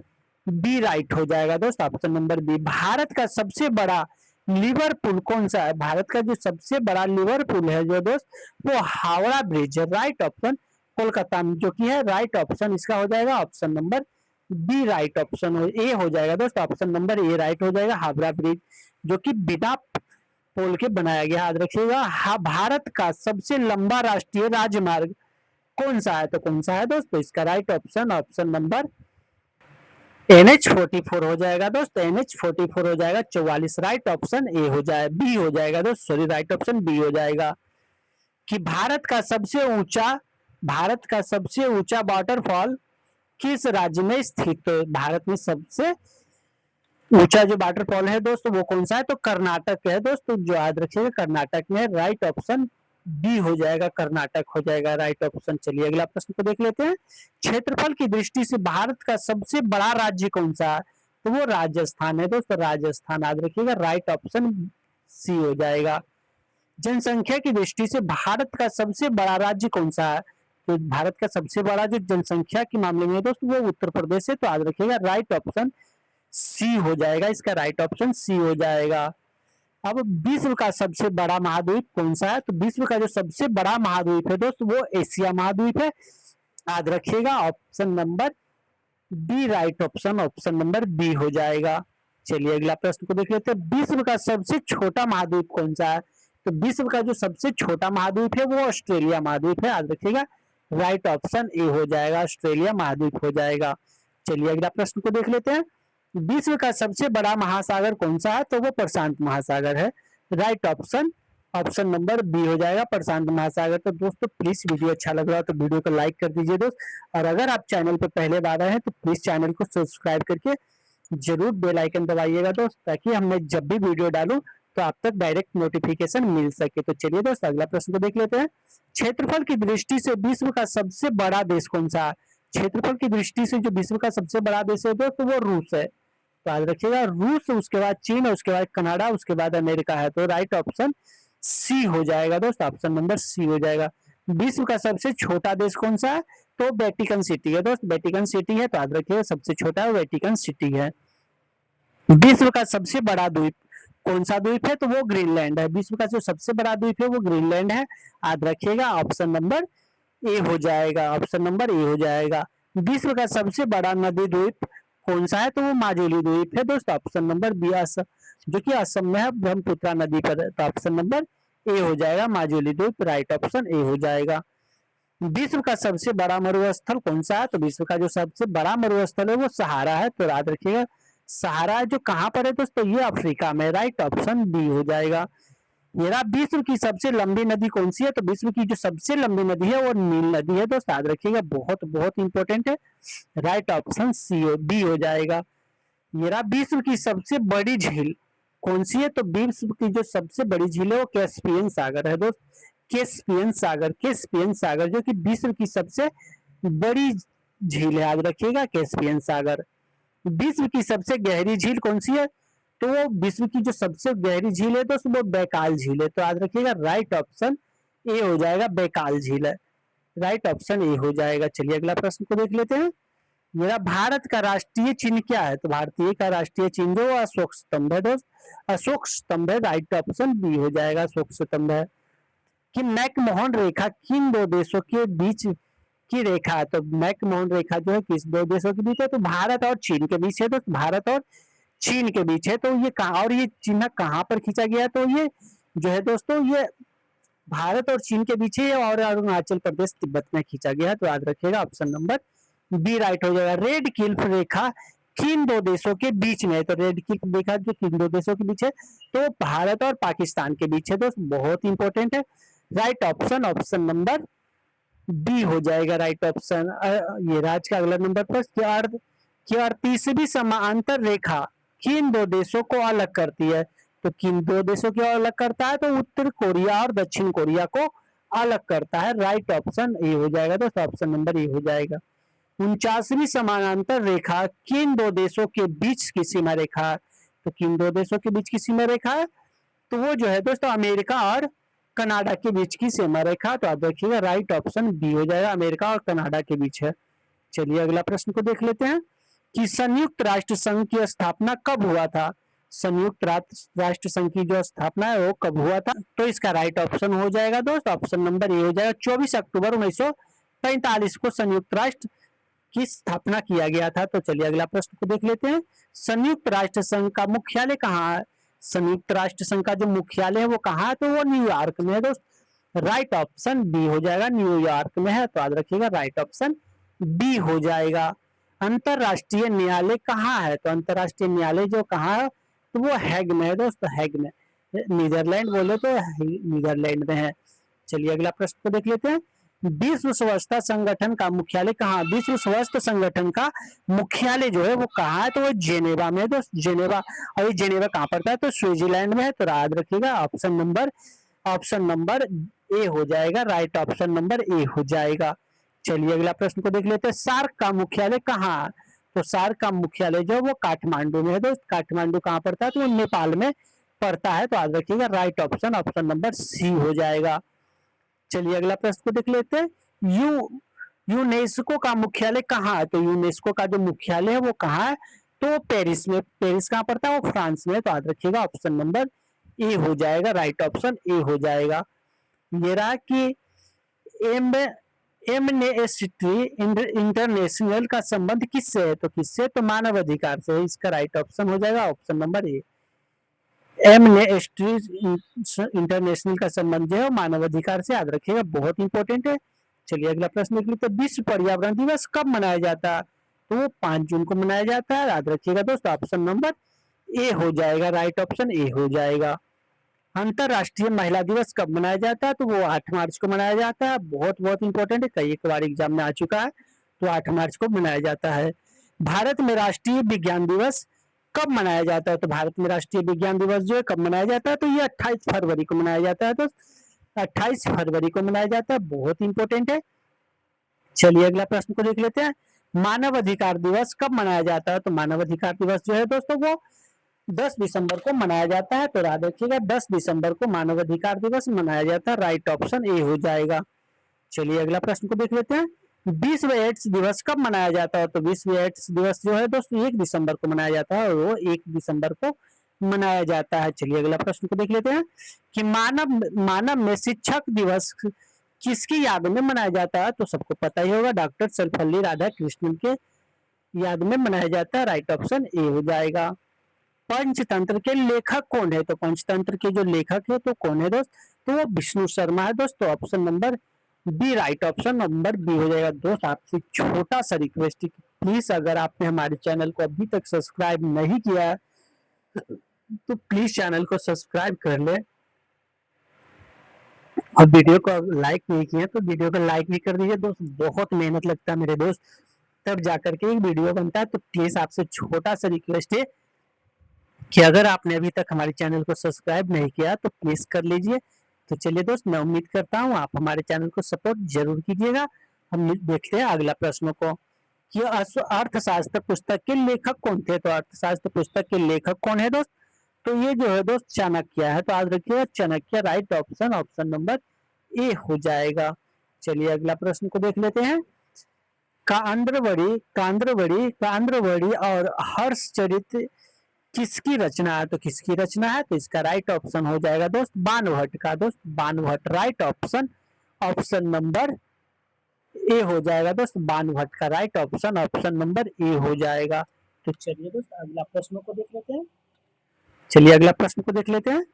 बी राइट हो जाएगा दोस्त, ऑप्शन नंबर बी। भारत का सबसे बड़ा लिवरपूल कौन सा है, भारत का जो सबसे बड़ा लिवरपूल है जो दोस्त वो हावड़ा ब्रिज है, राइट ऑप्शन कोलकाता में जो कि है, राइट ऑप्शन इसका हो जाएगा option number B right option A हो जाएगा दोस्त, ऑप्शन नंबर ए राइट हो जाएगा, हावड़ा ब्रिज जो कि बिना पोल के बनाया गया, याद रखिएगा। भारत का सबसे लंबा राष्ट्रीय राजमार्ग कौन सा है, तो कौन सा है दोस्तों, इसका right option option number NH44 हो जाएगा दोस्त, NH44 हो जाएगा 44, राइट ऑप्शन ए हो जाए बी हो जाएगा दोस्त, सॉरी राइट ऑप्शन बी हो जाएगा। कि भारत का सबसे ऊंचा वाटरफॉल किस राज्य में स्थित, तो भारत में सबसे ऊंचा जो वाटरफॉल है दोस्तों वो कौन सा है, तो कर्नाटक है दोस्तों, जो याद रखिएगा कर्नाटक में, राइट ऑप्शन बी हो जाएगा, कर्नाटक हो जाएगा, राइट ऑप्शन। चलिए अगला प्रश्न को देख लेते हैं। क्षेत्रफल की दृष्टि से भारत का सबसे बड़ा राज्य कौन सा है, तो वो राजस्थान है दोस्तों, राजस्थान याद रखिएगा, राइट ऑप्शन सी हो जाएगा। जनसंख्या की दृष्टि से भारत का सबसे बड़ा राज्य कौन सा है, तो भारत का सबसे बड़ा जो जनसंख्या के मामले में दोस्तों वो उत्तर प्रदेश है, तो याद रखिएगा राइट ऑप्शन सी हो जाएगा, इसका राइट ऑप्शन सी हो जाएगा। अब विश्व का सबसे बड़ा महाद्वीप कौन सा है, तो विश्व का जो सबसे बड़ा महाद्वीप है दोस्त वो एशिया महाद्वीप है, याद रखिएगा option number B right option option number B हो जाएगा। चलिए अगला प्रश्न को देख लेते हैं। विश्व का सबसे छोटा महाद्वीप कौन सा है, तो विश्व का जो सबसे छोटा महाद्वीप है वो ऑस्ट्रेलिया महाद्वीप है, याद रखिएगा राइट ऑप्शन ए हो जाएगा, ऑस्ट्रेलिया महाद्वीप हो जाएगा। चलिए अगला प्रश्न को देख लेते हैं। विश्व का सबसे बड़ा महासागर कौन सा है, तो वो प्रशांत महासागर है, right option option number B हो जाएगा, प्रशांत महासागर। तो दोस्तों प्लीज वीडियो अच्छा लग रहा है तो वीडियो को लाइक कर दीजिए दोस्त, और अगर आप चैनल पर पहले बार आए हैं तो प्लीज चैनल को सब्सक्राइब करके जरूर बेल आइकन दबाइएगा दोस्त, ताकि हमने जब भी वीडियो डालूं तो आप तक डायरेक्ट नोटिफिकेशन मिल सके। तो चलिए दोस्त अगला प्रश्न को देख लेते हैं। क्षेत्रफल की दृष्टि से विश्व का सबसे बड़ा देश कौन सा है, क्षेत्रफल की दृष्टि से जो विश्व का सबसे बड़ा देश है दोस्त वो रूस है, तो याद रखिएगा रूस, उसके बाद चीन, उसके बाद कनाडा, उसके बाद अमेरिका है, तो राइट ऑप्शन सी हो जाएगा दोस्त, ऑप्शन नंबर सी हो जाएगा। विश्व का सबसे छोटा देश कौन सा है, तो वेटिकन सिटी है दोस्त, वेटिकन सिटी है, तो याद रखिएगा सबसे छोटा वेटिकन सिटी है। विश्व का सबसे बड़ा द्वीप कौन सा द्वीप है, तो वो ग्रीनलैंड है, विश्व का जो सबसे बड़ा द्वीप है वो ग्रीनलैंड है, याद रखिएगा ऑप्शन नंबर ए हो जाएगा, ऑप्शन नंबर ए हो जाएगा। विश्व का सबसे बड़ा नदी द्वीप कौन सा है, तो वो माजुली द्वीप है दोस्त, ऑप्शन नंबर बी, जो कि असम में है, ब्रह्मपुत्र नदी पर है, तो ऑप्शन नंबर ए हो जाएगा, माजुली द्वीप, राइट ऑप्शन ए हो जाएगा। विश्व का सबसे बड़ा मरुस्थल कौन सा है, तो विश्व का जो सबसे बड़ा मरुस्थल है वो सहारा है, तो याद रखिएगा सहारा जो कहाँ पर है दोस्तों, ये अफ्रीका में, राइट ऑप्शन बी हो जाएगा। मेरा विश्व की सबसे लंबी नदी कौन सी है, तो विश्व की जो सबसे लंबी नदी है वो नील नदी है दोस्त, याद रखिएगा बहुत बहुत इंपॉर्टेंट है, राइट ऑप्शन सी बी हो जाएगा। मेरा विश्व की सबसे बड़ी झील कौन सी है, तो विश्व की जो सबसे बड़ी झील है वो कैस्पियन सागर है दोस्त, कैस्पियन सागर, कैस्पियन सागर जो कि विश्व की सबसे बड़ी झील है, याद रखिएगा कैस्पियन सागर। विश्व की सबसे गहरी झील कौन सी है? तो वो विश्व की जो सबसे गहरी झील है दोस्तों वो बैकाल झील है। तो याद रखिएगा राइट ऑप्शन ए हो जाएगा, बैकाल झील है। राइट ऑप्शन ए हो जाएगा। चलिए अगला प्रश्न को देख लेते हैं। मेरा भारत का राष्ट्रीय चिन्ह क्या है? तो भारतीय का राष्ट्रीय चिन्ह जो अशोक स्तंभ है दोस्त, अशोक स्तंभ है। राइट ऑप्शन बी हो जाएगा, अशोक स्तंभ है। कि मैकमोहन रेखा किन दो देशों के बीच की रेखा है? तो मैकमोहन रेखा जो है किस दो देशों के बीच है? तो भारत और चीन के बीच है। तो भारत और चीन के बीच है। तो ये कहाँ, और ये चिन्ह कहाँ पर खींचा गया? तो ये जो है दोस्तों ये भारत और चीन के बीच है और अरुणाचल प्रदेश तिब्बत में खींचा गया है। तो याद रखिएगा ऑप्शन नंबर बी राइट हो जाएगा। रेड क्लिफ रेखा किन दो देशों के बीच में है? तो रेड क्लिफ रेखा जो किन दो देशों के बीच है? तो भारत और पाकिस्तान के बीच है। दोस्त बहुत इंपॉर्टेंट है। Right option option number B हो जाएगा राइट ऑप्शन। ये राज का अगला नंबर पर क्या 38वीं समांतर रेखा किन दो देशों को अलग करती है? तो किन दो देशों को अलग करता है? तो उत्तर कोरिया और दक्षिण कोरिया को अलग करता है। राइट ऑप्शन ए हो जाएगा दोस्तों, ऑप्शन नंबर ए हो जाएगा। 49वीं समानांतर रेखा किन दो देशों के बीच की सीमा रेखा है? तो किन दो देशों के बीच की सीमा रेखा है? तो वो जो है दोस्तों अमेरिका और कनाडा के बीच की सीमा रेखा। तो आप देखिएगा राइट ऑप्शन बी हो जाएगा, अमेरिका और कनाडा के बीच है। चलिए अगला प्रश्न को देख लेते हैं कि संयुक्त राष्ट्र संघ की स्थापना कब हुआ था? संयुक्त राष्ट्र संघ की जो स्थापना है वो कब हुआ था? तो इसका राइट ऑप्शन हो जाएगा दोस्त, ऑप्शन नंबर ए हो जाएगा। 24 अक्टूबर 1945 को संयुक्त राष्ट्र की स्थापना किया गया था। तो चलिए अगला प्रश्न को देख लेते हैं। संयुक्त राष्ट्र संघ का मुख्यालय कहाँ है? संयुक्त राष्ट्र संघ का जो मुख्यालय है वो कहाँ है? तो वो न्यूयॉर्क में है दोस्त। राइट ऑप्शन बी हो जाएगा, न्यूयॉर्क में है। तो याद रखिएगा राइट ऑप्शन बी हो जाएगा। अंतरराष्ट्रीय न्यायालय कहाँ है? तो अंतरराष्ट्रीय न्यायालय जो कहाँ है तो वो हैग में है दोस्त, हैग में। नीदरलैंड बोले तो नीदरलैंड में है। चलिए अगला प्रश्न को देख लेते हैं। विश्व स्वास्थ्य संगठन का मुख्यालय कहाँ? विश्व स्वास्थ्य संगठन का मुख्यालय जो है वो कहाँ है? तो वो जेनेवा में है दोस्त, जेनेवा। और ये जेनेवा कहाँ पड़ता है? तो स्विट्जरलैंड में है। तो याद रखिएगा ऑप्शन नंबर ए हो जाएगा, राइट ऑप्शन नंबर ए हो जाएगा। चलिए अगला प्रश्न को देख लेते हैं। सार्क का मुख्यालय कहाँ है? तो सार्क का मुख्यालय जो वो काठमांडू में है दोस्त। काठमांडू कहाँ पड़ता है? तो वो नेपाल में पड़ता है। तो याद रखिएगा राइट ऑप्शन ऑप्शन नंबर सी हो जाएगा। चलिए अगला प्रश्न को देख लेते हैं। यूनेस्को का मुख्यालय कहाँ है? तो यूनेस्को का जो मुख्यालय है वो कहाँ है? तो पेरिस में। पेरिस कहाँ पड़ता है? वो फ्रांस में। तो याद रखिएगा ऑप्शन नंबर ए हो जाएगा, राइट ऑप्शन ए हो जाएगा। ये रहा कि एम एमनेस्टी इंटरनेशनल का संबंध किससे है? तो किससे? तो मानव अधिकार से। इसका राइट ऑप्शन हो जाएगा ऑप्शन नंबर ए। एमनेस्टी इंटरनेशनल का संबंध जो है मानव अधिकार से। याद रखिएगा बहुत इंपॉर्टेंट है। चलिए अगला प्रश्न देख लेते हैं। विश्व पर्यावरण दिवस कब मनाया जाता है? तो वो 5 जून को मनाया जाता है। याद रखिएगा दोस्तों ऑप्शन नंबर ए हो जाएगा, राइट ऑप्शन ए हो जाएगा। अंतरराष्ट्रीय महिला दिवस कब मनाया जाता है? तो वो 8 मार्च को मनाया जाता है। बहुत बहुत इंपॉर्टेंट है, कई एक बार एग्जाम में आ चुका है। तो 8 मार्च को मनाया जाता है। भारत में राष्ट्रीय विज्ञान दिवस कब मनाया जाता है? तो भारत में राष्ट्रीय विज्ञान दिवस जो है कब मनाया जाता है? तो ये 28 फरवरी को मनाया जाता है। तो 28 फरवरी को मनाया जाता है, बहुत इंपॉर्टेंट है। चलिए अगला प्रश्न को देख लेते हैं। मानव अधिकार दिवस कब मनाया जाता है? तो मानव अधिकार दिवस जो है दोस्तों वो 10 दिसंबर को मनाया जाता है। तो याद रखिएगा 10 दिसंबर को मानव अधिकार दिवस मनाया जाता है। राइट ऑप्शन ए हो जाएगा। चलिए अगला प्रश्न को देख लेते हैं। विश्व एड्स दिवस कब मनाया जाता है? तो विश्व एड्स दिवस जो है दोस्तों 1 दिसंबर को मनाया जाता है और वो 1 दिसंबर को मनाया जाता है। चलिए अगला प्रश्न को देख लेते हैं कि मानव में शिक्षक दिवस किसकी याद में मनाया जाता है? तो सबको पता ही होगा, डॉक्टर सर्वपल्ली राधाकृष्णन के याद में मनाया जाता है। राइट ऑप्शन ए हो जाएगा। पंचतंत्र के लेखक कौन है? तो पंचतंत्र के जो लेखक है तो कौन है दोस्त? तो वो विष्णु शर्मा है दोस्त। तो option number B, right option number B हो जाएगा। दोस्त आपसे छोटा सा रिक्वेस्ट है, प्लीज अगर आपने हमारे चैनल को अभी तक सब्सक्राइब नहीं किया है तो प्लीज चैनल को सब्सक्राइब कर ले, और वीडियो को लाइक नहीं किया तो वीडियो को लाइक भी कर दीजिए दोस्त। बहुत मेहनत लगता है मेरे दोस्त, तब जाकर के एक वीडियो बनता है। तो प्लीज आपसे छोटा सा रिक्वेस्ट है कि अगर आपने अभी तक हमारे चैनल को सब्सक्राइब नहीं किया तो प्लीज कर लीजिए। तो चलिए दोस्त, मैं उम्मीद करता हूँ आप हमारे चैनल को सपोर्ट जरूर कीजिएगा। हम देखते हैं अगला प्रश्नों को। कि अर्थशास्त्र पुस्तक के लेखक कौन थे। तो अर्थशास्त्र पुस्तक के लेखक कौन है दोस्त, तो ये जो है दोस्त चाणक्य है। तो याद रखिएगा Chanakya right option, option number ए हो जाएगा। चलिए अगला प्रश्न को देख लेते हैं। कांद्रवड़ी कांद्रवड़ी कांद्रवड़ी और हर्षचरित किसकी रचना है। तो किसकी रचना है, तो इसका राइट ऑप्शन हो जाएगा दोस्त बाणभट्ट का। दोस्त Banabhatta right option, option number ए हो जाएगा दोस्त। बाणभट्ट का राइट ऑप्शन, ऑप्शन नंबर ए हो जाएगा। तो चलिए दोस्त अगला प्रश्न को देख लेते हैं। चलिए अगला प्रश्न को देख लेते हैं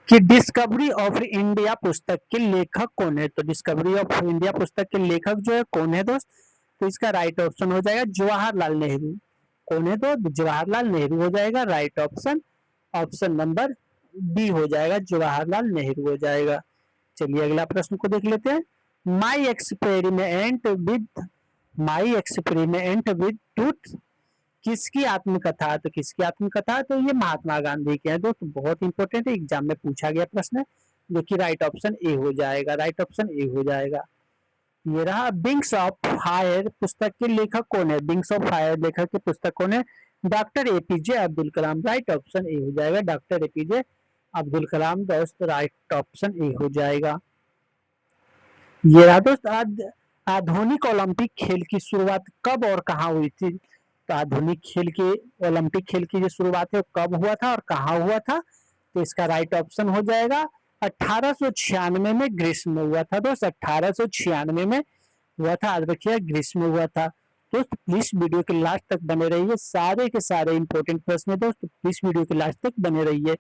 कि डिस्कवरी ऑफ इंडिया पुस्तक के लेखक कौन है। तो डिस्कवरी ऑफ इंडिया पुस्तक के लेखक जो है कौन है दोस्त, तो इसका राइट ऑप्शन हो जाएगा जवाहरलाल नेहरू। कौन है तो जवाहरलाल नेहरू हो जाएगा right option, option number B हो जाएगा, जवाहरलाल नेहरू हो जाएगा। चलिए अगला प्रश्न को देख लेते हैं। माई एक्सपेरिमेंट विद ट्रूथ किसकी आत्मकथा है। तो किसकी आत्मकथा है, तो ये महात्मा गांधी की है दोस्तों। बहुत इंपॉर्टेंट है, एग्जाम में पूछा गया प्रश्न है, जो कि राइट ऑप्शन ए हो जाएगा, राइट ऑप्शन ए हो जाएगा। ये रहा। विंग्स ऑफ फायर पुस्तक के लेखक कौन है। विंग्स ऑफ फायर लेखक की पुस्तक कौन है, doctor APJ Abdul Kalam. Right option A हो जाएगा, डॉक्टर एपीजे अब्दुल कलाम दोस्त राइट ऑप्शन ए हो जाएगा। ये रहा दोस्त। आधुनिक ओलंपिक खेल की शुरुआत कब और कहाँ हुई थी। तो आधुनिक खेल के ओलंपिक खेल की जो शुरुआत है वो कब हुआ था और कहाँ हुआ था, तो इसका राइट ऑप्शन हो जाएगा 1896 में ग्रीष्म में हुआ था दोस्त। 1896 में हुआ था, याद रखिए ग्रीष्म में हुआ था। दोस्त प्लीज वीडियो के लास्ट तक बने रहिए, सारे के सारे इंपॉर्टेंट प्रश्न है दोस्त, प्लीज वीडियो के लास्ट तक बने रहिए।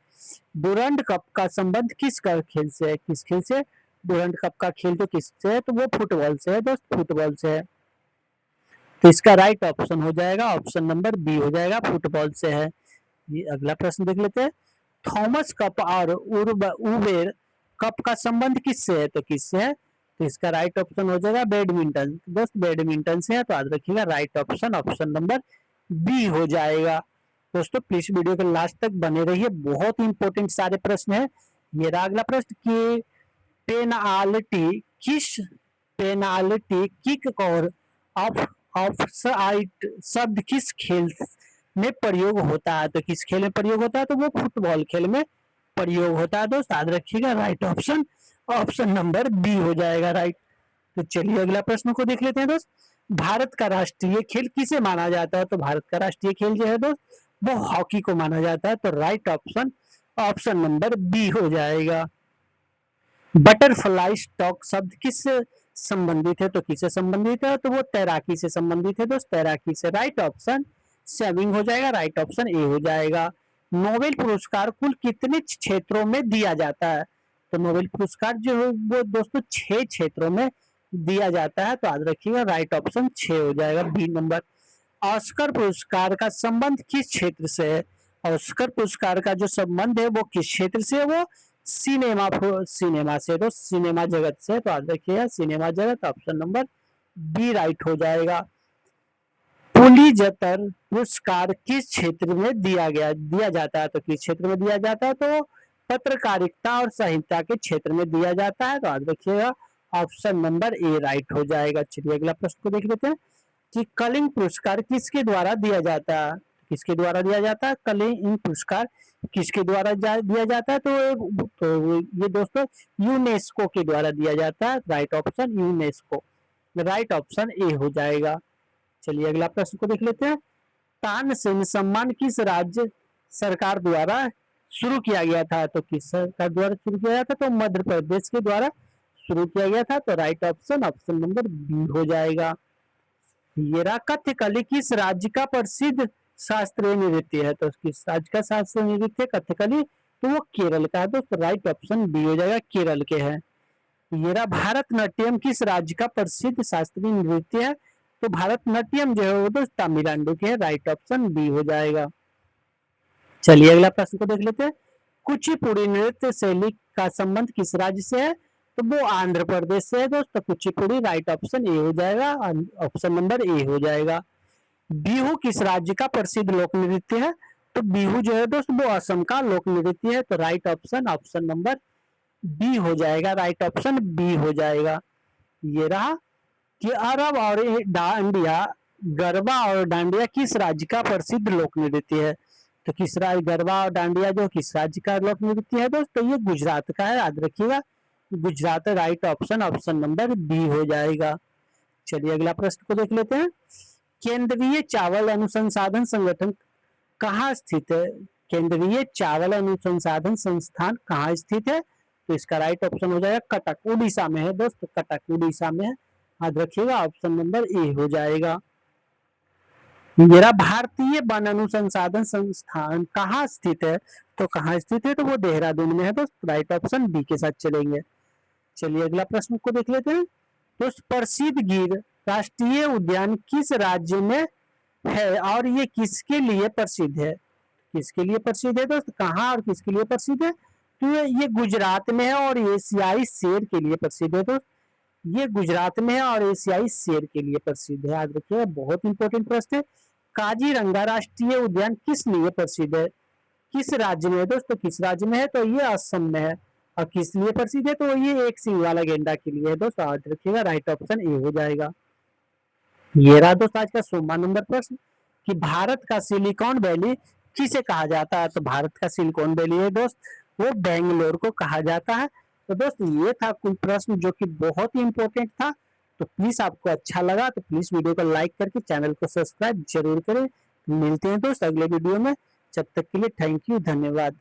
डूरंड कप का संबंध किस खेल से है, किस खेल से। डूरंड कप का खेल तो किससे है, तो वो फुटबॉल से है दोस्त, फुटबॉल से है। तो इसका राइट ऑप्शन हो जाएगा, ऑप्शन नंबर बी हो जाएगा, फुटबॉल से है। ये अगला प्रश्न देख लेते हैं। थॉमस कप और उबेर कप का संबंध किससे है, तो किससे है, तो इसका राइट ऑप्शन हो जाएगा बैडमिंटन दोस्त, बैडमिंटन से है। तो याद रखिएगा right option, option number B हो जाएगा। दोस्तों प्लीज वीडियो के लास्ट तक बने रहिए, बहुत इंपॉर्टेंट सारे प्रश्न है। ये रहा अगला प्रश्न कि पेनाल्टी किक और ऑफसाइड शब्द किस खेल में प्रयोग होता है। तो किस खेल में प्रयोग होता है, तो वो फुटबॉल खेल में प्रयोग होता है दोस्त, याद रखिएगा right option, option number B हो जाएगा राइट। तो चलिए अगला प्रश्न को देख लेते हैं दोस्त। भारत का राष्ट्रीय खेल किसे माना जाता है। तो भारत का राष्ट्रीय खेल जो है दोस्त वो हॉकी को माना जाता है। तो right option, option number B हो जाएगा। बटरफ्लाई स्टॉक शब्द किस संबंधित है, तो किससे संबंधित है, तो वो तैराकी से संबंधित है दोस्त, तैराकी से। राइट ऑप्शन स्विमिंग हो जाएगा, राइट ऑप्शन ए हो जाएगा। नोबेल पुरस्कार कुल कितने क्षेत्रों में दिया जाता है। तो नोबेल पुरस्कार जो है वो दोस्तों 6 क्षेत्रों में दिया जाता है। तो याद रखिएगा राइट ऑप्शन 6 हो जाएगा, बी नंबर। ऑस्कर पुरस्कार का संबंध किस क्षेत्र से है। ऑस्कर पुरस्कार का जो संबंध है वो किस क्षेत्र से है, वो सिनेमा से, तो सिनेमा जगत से। तो याद रखिएगा सिनेमा जगत, ऑप्शन नंबर बी राइट हो जाएगा। पुलित्जर पुरस्कार किस क्षेत्र में दिया जाता है, तो किस क्षेत्र में दिया जाता है, तो पत्रकारिता और संहिता के क्षेत्र में दिया जाता है। तो याद रखिएगा ऑप्शन नंबर ए राइट हो जाएगा। चलिए अगला प्रश्न को देख लेते हैं कि कलिंग पुरस्कार किसके द्वारा दिया जाता है। किसके द्वारा दिया जाता है, कलिंग पुरस्कार किसके द्वारा दिया जाता है, तो ये दोस्तों यूनेस्को के द्वारा दिया जाता है। Right option UNESCO, right option A हो जाएगा। चलिए अगला प्रश्न को देख लेते हैं। तानसेन सम्मान किस राज्य सरकार द्वारा शुरू किया गया था। तो किस सरकार द्वारा शुरू किया गया था, तो मध्य प्रदेश के द्वारा शुरू किया गया था। तो right option, option number B हो जाएगा। ये रहा। कथकली किस राज्य का प्रसिद्ध शास्त्रीय नृत्य है। तो किस राज्य का शास्त्रीय नृत्य कथकली, तो वो केरल का है दोस्तों, राइट ऑप्शन बी हो जाएगा, केरल के है। ये रहा। भारतनाट्यम किस राज्य का प्रसिद्ध शास्त्रीय नृत्य है। तो भारतनाट्यम जो है वो दोस्त तमिलनाडु के है, राइट ऑप्शन बी हो जाएगा। चलिए अगला प्रश्न को देख लेते हैं। कुचिपुड़ी नृत्य शैली का संबंध किस राज्य से है, तो वो आंध्र प्रदेश से है दोस्तों, कुचिपुड़ी राइट ऑप्शन ए हो जाएगा, ऑप्शन नंबर ए हो जाएगा। बिहू किस राज्य का प्रसिद्ध लोक नृत्य है, तो बिहू जो है दोस्त वो असम का लोक नृत्य है। तो right option, option number B हो जाएगा, राइट ऑप्शन बी हो जाएगा। ये रहा। कि अरब और डांडिया, गरबा और डांडिया किस राज्य का प्रसिद्ध लोक नृत्य है? तो किस राज्य, गरबा और डांडिया जो किस राज्य का लोक नृत्य है दोस्तों? ये गुजरात का है, याद रखिएगा। Gujarat right option, option number B हो जाएगा। चलिए अगला प्रश्न को देख लेते हैं। केंद्रीय चावल अनुसंधान संगठन कहाँ स्थित है? केंद्रीय चावल अनुसंधान संस्थान कहाँ स्थित है? तो इसका राइट ऑप्शन हो जाएगा कटक, उड़ीसा में है दोस्तों, कटक उड़ीसा में है, याद रखिएगा, ऑप्शन नंबर ए हो जाएगा। मेरा भारतीय वन अनुसंधान संस्थान कहाँ स्थित है? तो कहाँ स्थित है? तो वो देहरादून में है दोस्तों, राइट ऑप्शन बी के साथ चलेंगे। चलिए अगला प्रश्न को देख लेते हैं। तो प्रसिद्ध गिर राष्ट्रीय उद्यान किस राज्य में है और ये किसके लिए प्रसिद्ध है? किसके लिए प्रसिद्ध है दोस्त, कहाँ और किसके लिए प्रसिद्ध है? तो ये गुजरात में है और एशियाई शेर के लिए प्रसिद्ध है दोस्त। ये गुजरात में है और एशियाई शेर के लिए प्रसिद्ध है, याद रखिएगा, बहुत इंपॉर्टेंट प्रश्न है। काजीरंगा राष्ट्रीय उद्यान किस लिए प्रसिद्ध है? किस राज्य में है दोस्तों? किस राज्य में है? तो ये असम में है। और किस लिए प्रसिद्ध है? तो ये एक सिंग वाला गेंडा के लिए है दोस्तों, याद रखिएगा, राइट ऑप्शन ए हो जाएगा। ये रहा दोस्तों आज का 16वां नंबर प्रश्न कि भारत का सिलिकॉन वैली किसे कहा जाता है? तो भारत का सिलिकॉन वैली है दोस्त, वो बेंगलोर को कहा जाता है। तो दोस्त ये था कुल प्रश्न जो कि बहुत ही इंपॉर्टेंट था। तो प्लीज आपको अच्छा लगा तो प्लीज वीडियो को लाइक करके चैनल को सब्सक्राइब जरूर करें। मिलते हैं दोस्त अगले वीडियो में, जब तक के लिए थैंक यू, धन्यवाद।